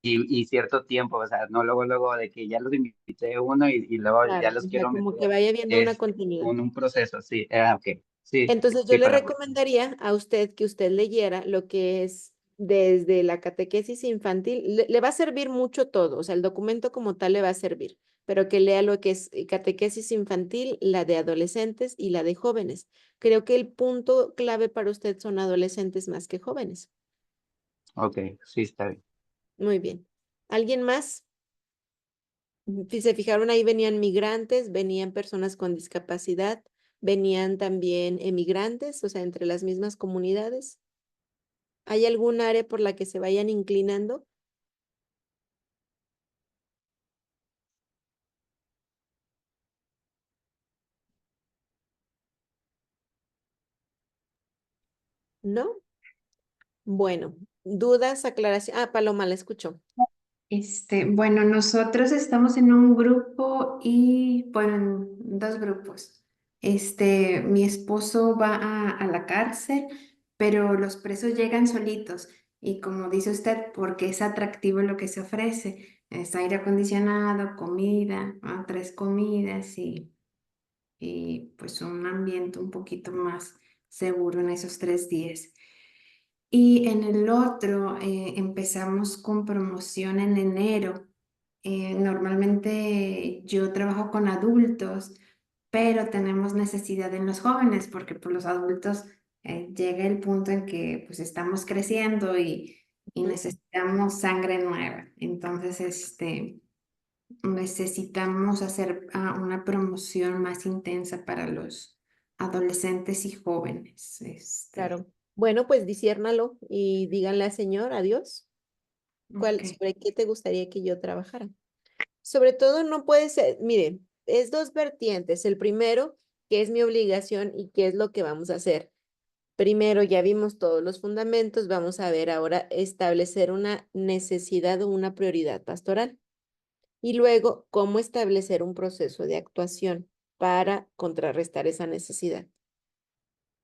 y cierto tiempo, o sea, no luego, luego de que ya los invité uno y luego ya Claro, los o sea, quiero como que meter, vaya viendo una es continuidad. con un proceso, sí, ok, sí, Entonces, yo sí, le para, recomendaría a usted que usted leyera lo que es desde la catequesis infantil. Le va a servir mucho todo, o sea, el documento como tal le va a servir, pero que lea lo que es catequesis infantil, la de adolescentes y la de jóvenes. Creo que el punto clave para usted son adolescentes más que jóvenes. ok, sí, está bien. Muy bien. ¿Alguien más? Si se fijaron, ahí venían migrantes, venían personas con discapacidad, venían también emigrantes, o sea, entre las mismas comunidades. ¿Hay algún área por la que se vayan inclinando? ¿No? Bueno, dudas, aclaración. Ah, Paloma, la escucho. Bueno, nosotros estamos en un grupo y, bueno, en 2 grupos. Mi esposo va a la cárcel, pero los presos llegan solitos. Y como dice usted, porque es atractivo lo que se ofrece. Es aire acondicionado, comida, 3 comidas y pues un ambiente un poquito más seguro en esos 3 días. Y en el otro empezamos con promoción en enero. Normalmente yo trabajo con adultos, pero tenemos necesidad en los jóvenes porque por los adultos llega el punto en que pues estamos creciendo y Ujú. necesitamos sangre nueva. Entonces, necesitamos hacer una promoción más intensa para los adolescentes y jóvenes. Claro. Bueno, pues disiérnalo y díganle al Señor adiós. Ok. ¿Sobre qué te gustaría que yo trabajara? Sobre todo no puede ser, miren, es dos vertientes. El primero, que es mi obligación y qué es lo que vamos a hacer. Primero, ya vimos todos los fundamentos, vamos a ver ahora establecer una necesidad o una prioridad pastoral. Y luego, cómo establecer un proceso de actuación para contrarrestar esa necesidad.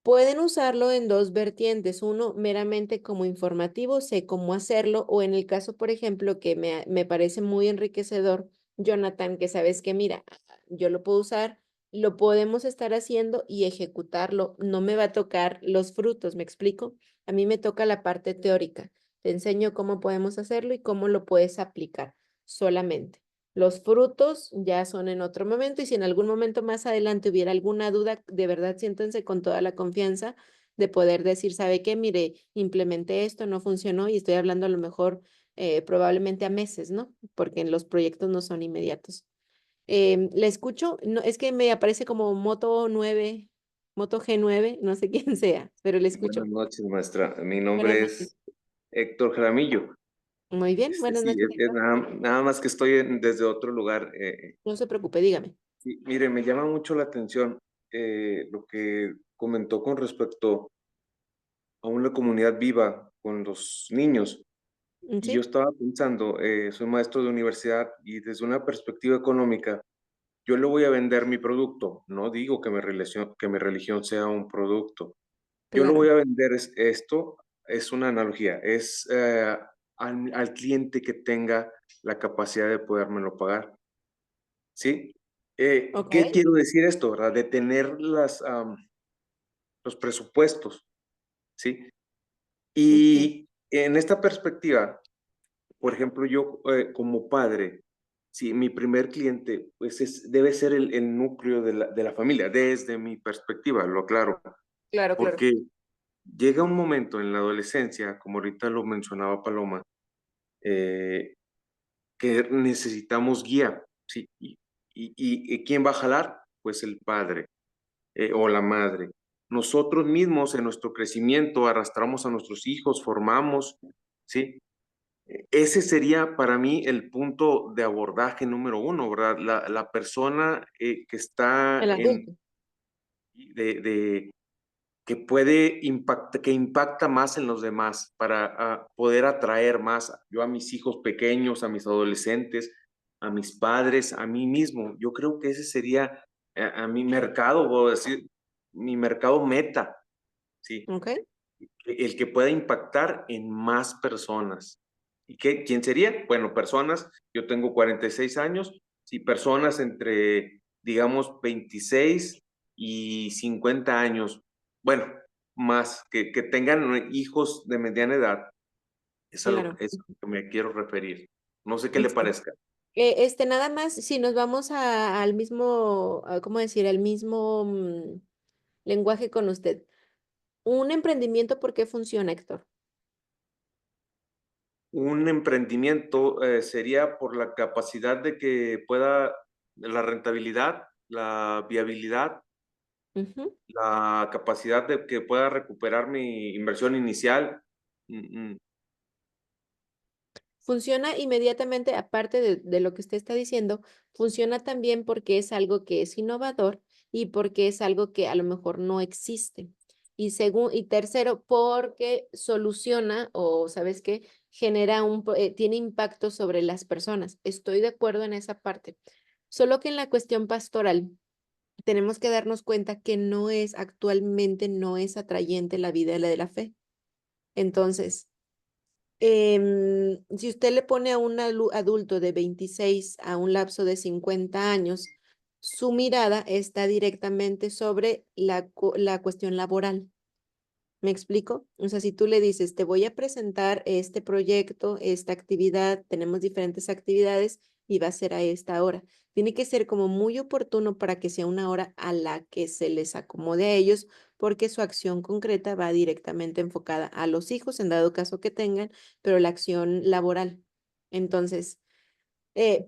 Pueden usarlo en dos vertientes, uno meramente como informativo, sé cómo hacerlo, o en el caso, por ejemplo, que me parece muy enriquecedor, Jonathan, que sabes que mira, yo lo puedo usar, lo podemos estar haciendo y ejecutarlo, no me va a tocar los frutos, ¿me explico? A mí me toca la parte teórica, te enseño cómo podemos hacerlo y cómo lo puedes aplicar solamente. Los frutos ya son en otro momento y si en algún momento más adelante hubiera alguna duda, de verdad siéntense con toda la confianza de poder decir, ¿sabe qué? Mire, implementé esto, no funcionó y estoy hablando a lo mejor probablemente a meses, ¿no? Porque los proyectos no son inmediatos. ¿Le escucho? No, es que me aparece como Moto 9, Moto G9, no sé quién sea, pero le escucho. Buenas noches, maestra. Mi Buenas nombre noches. es Héctor Jaramillo. Muy bien, buenas Sí, noches, Héctor. nada más que estoy desde otro lugar. No se preocupe, dígame. Sí, mire, me llama mucho la atención lo que comentó con respecto a una comunidad viva con los niños. Y yo ¿Sí? estaba pensando, soy maestro de universidad y desde una perspectiva económica, yo le voy a vender mi producto. No digo que mi religión sea un producto. Yo lo Claro. voy a vender, esto es una analogía, es al cliente que tenga la capacidad de podérmelo pagar, ¿sí? Ok. ¿Qué quiero decir esto, verdad? De tener los presupuestos, ¿sí? Ujú. Y en esta perspectiva, por ejemplo, yo como padre, sí, mi primer cliente, pues debe ser el núcleo de la familia, desde mi perspectiva, lo aclaro, Claro, claro. porque llega un momento en la adolescencia, como ahorita lo mencionaba Paloma, eh, que necesitamos guía, ¿sí? ¿Y quién va a jalar? Pues el padre o la madre. Nosotros mismos en nuestro crecimiento arrastramos a nuestros hijos, formamos, ¿sí? Ese sería para mí el punto de abordaje número uno, ¿verdad? La persona que está El adulto. de que puede que impacta más en los demás para poder atraer más yo a mis hijos pequeños, a mis adolescentes, a mis padres, a mí mismo. Yo creo que ese sería a mi mercado, puedo decir, mi mercado meta, ¿sí? Ok. El que pueda impactar en más personas. ¿Y quién sería? Bueno, personas, yo tengo 46 años, sí, personas entre, digamos, 26 y 50 años, bueno, más, que tengan hijos de mediana edad, Claro. es a lo que me quiero referir. No sé qué le Sí. parezca. Nada más, si nos vamos al mismo, ¿cómo decir? Al mismo lenguaje con usted. Un emprendimiento, ¿por qué funciona, Héctor? Un emprendimiento sería por la capacidad de que pueda, la rentabilidad, la viabilidad, Ujú. la capacidad de que pueda recuperar mi inversión inicial. Funciona inmediatamente, aparte de lo que usted está diciendo, funciona también porque es algo que es innovador y porque es algo que a lo mejor no existe. Y tercero, porque soluciona o, ¿sabes qué? Tiene impacto sobre las personas. Estoy de acuerdo en esa parte. Solo que en la cuestión pastoral tenemos que darnos cuenta que actualmente no es atrayente la vida de la fe. Entonces, si usted le pone a un adulto de 26 a un lapso de 50 años, su mirada está directamente sobre la cuestión laboral. ¿Me explico? O sea, si tú le dices, te voy a presentar este proyecto, esta actividad, tenemos diferentes actividades y va a ser a esta hora. Tiene que ser como muy oportuno para que sea una hora a la que se les acomode a ellos, porque su acción concreta va directamente enfocada a los hijos, en dado caso que tengan, pero la acción laboral. Entonces,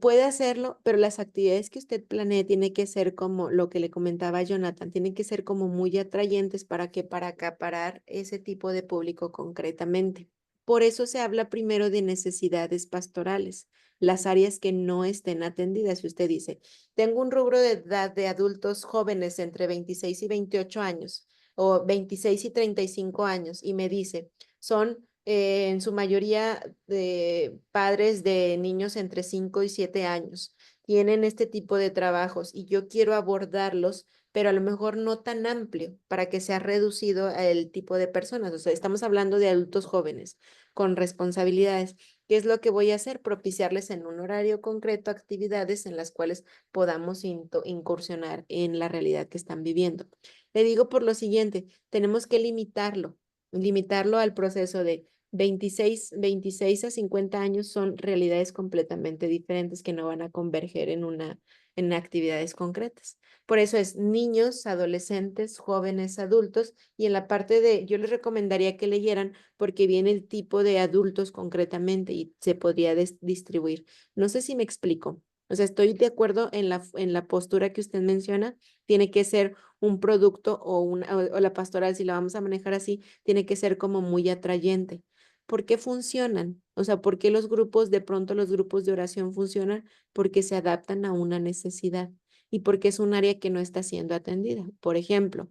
puede hacerlo, pero las actividades que usted planee tiene que ser como lo que le comentaba Jonathan, tienen que ser como muy atrayentes para acaparar ese tipo de público concretamente. Por eso se habla primero de necesidades pastorales, las áreas que no estén atendidas. Si usted dice, tengo un rubro de edad de adultos jóvenes entre 26 y 28 años o 26 y 35 años y me dice, son en su mayoría de padres de niños entre 5 y 7 años. Tienen este tipo de trabajos y yo quiero abordarlos, pero a lo mejor no tan amplio para que sea reducido el tipo de personas. O sea, estamos hablando de adultos jóvenes con responsabilidades. ¿Qué es lo que voy a hacer? Propiciarles en un horario concreto actividades en las cuales podamos incursionar en la realidad que están viviendo. Le digo por lo siguiente, tenemos que limitarlo al proceso de 26 a 50 años son realidades completamente diferentes que no van a converger en actividades concretas. Por eso es niños, adolescentes, jóvenes, adultos, y en la parte de, yo les recomendaría que leyeran porque viene el tipo de adultos concretamente y se podría distribuir. No sé si me explico. O sea, estoy de acuerdo en la postura que usted menciona. Tiene que ser un producto o la pastoral, si la vamos a manejar así, tiene que ser como muy atrayente. ¿Por qué funcionan? O sea, ¿por qué de pronto los grupos de oración funcionan? Porque se adaptan a una necesidad y porque es un área que no está siendo atendida. Por ejemplo,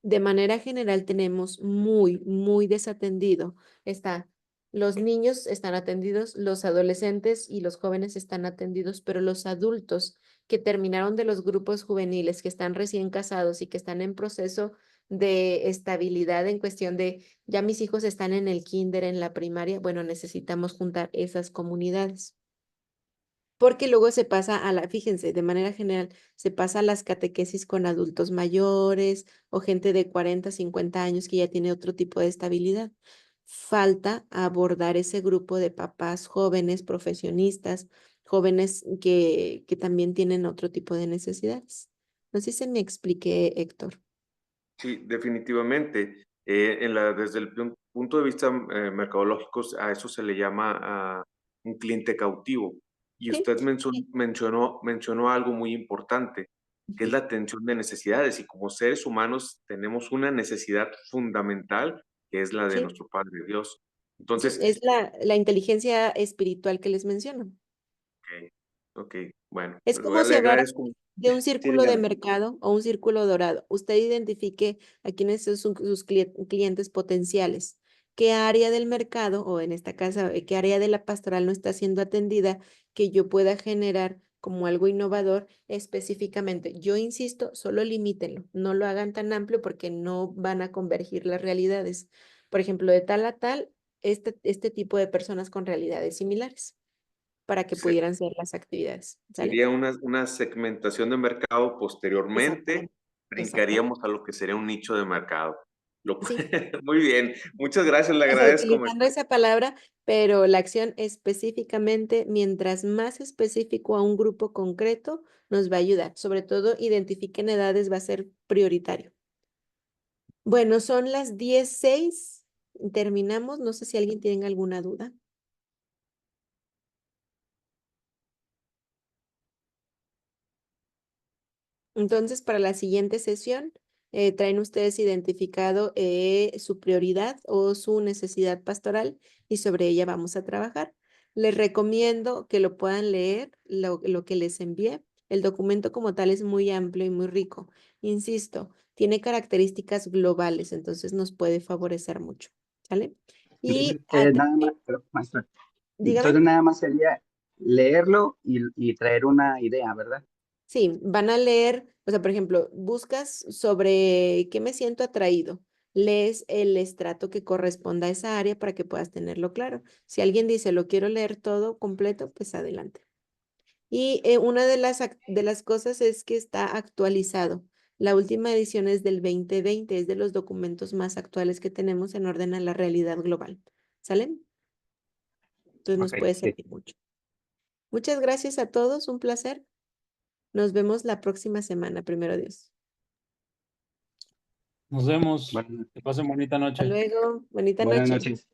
de manera general tenemos muy desatendido. Los niños están atendidos, los adolescentes y los jóvenes están atendidos, pero los adultos que terminaron de los grupos juveniles, que están recién casados y que están en proceso de estabilidad en cuestión de, ya mis hijos están en el kinder, en la primaria, bueno, necesitamos juntar esas comunidades. Porque luego se pasa fíjense, de manera general, se pasa a las catequesis con adultos mayores o gente de 40, 50 años que ya tiene otro tipo de estabilidad. Falta abordar ese grupo de papás jóvenes, profesionistas, jóvenes que también tienen otro tipo de necesidades. No sé si se me expliqué, Héctor. Sí, definitivamente. Desde el punto de vista mercadológico, a eso se le llama un cliente cautivo. Y Sí, usted sí. mencionó algo muy importante, que es la atención de necesidades. Y como seres humanos tenemos una necesidad fundamental, que es la de Sí, nuestro Padre Dios. sí, Entonces, es la inteligencia espiritual que les menciono. ok, bueno, Es como si le hablara agradezco. de un Sí, círculo de dígame. mercado o un círculo dorado. Usted identifique a quiénes son sus clientes potenciales. ¿Qué área del mercado o en esta casa, qué área de la pastoral no está siendo atendida que yo pueda generar como algo innovador específicamente? Yo insisto, solo limítenlo, no lo hagan tan amplio porque no van a convergir las realidades. Por ejemplo, de tal a tal, este tipo de personas con realidades similares para que Se- pudieran ser las actividades. ¿Sale? Sería una segmentación de mercado posteriormente, Exactamente, exactamente. brincaríamos a lo que sería un nicho de mercado. Sí, Muy bien, muchas gracias, le o sea, agradezco. utilizando esa palabra, pero la acción específicamente, mientras más específico a un grupo concreto, nos va a ayudar. Sobre todo, identifiquen edades, va a ser prioritario. Bueno, son las 10:06, terminamos. No sé si alguien tiene alguna duda. Entonces, para la siguiente sesión, traen ustedes identificado su prioridad o su necesidad pastoral y sobre ella vamos a trabajar. Les recomiendo que lo puedan leer, lo que les envié. El documento como tal es muy amplio y muy rico. Insisto, tiene características globales, entonces nos puede favorecer mucho. ¿Sale? Y Entonces, nada más, pero, maestra, dígame. entonces nada más sería leerlo y traer una idea, ¿verdad? Sí, van a leer, o sea, por ejemplo, buscas sobre qué me siento atraído, lees el estrato que corresponda a esa área para que puedas tenerlo claro. Si alguien dice, lo quiero leer todo completo, pues adelante. Y una de las cosas es que está actualizado. La última edición es del 2020, es de los documentos más actuales que tenemos en orden a la realidad global. ¿Sale? Entonces nos Ok, puede sí. servir mucho. Muchas gracias a todos, un placer. Nos vemos la próxima semana, primero Dios. Nos vemos. Bueno, Que pasen bonita Hasta noche. luego. Bonita buenas noche. noches.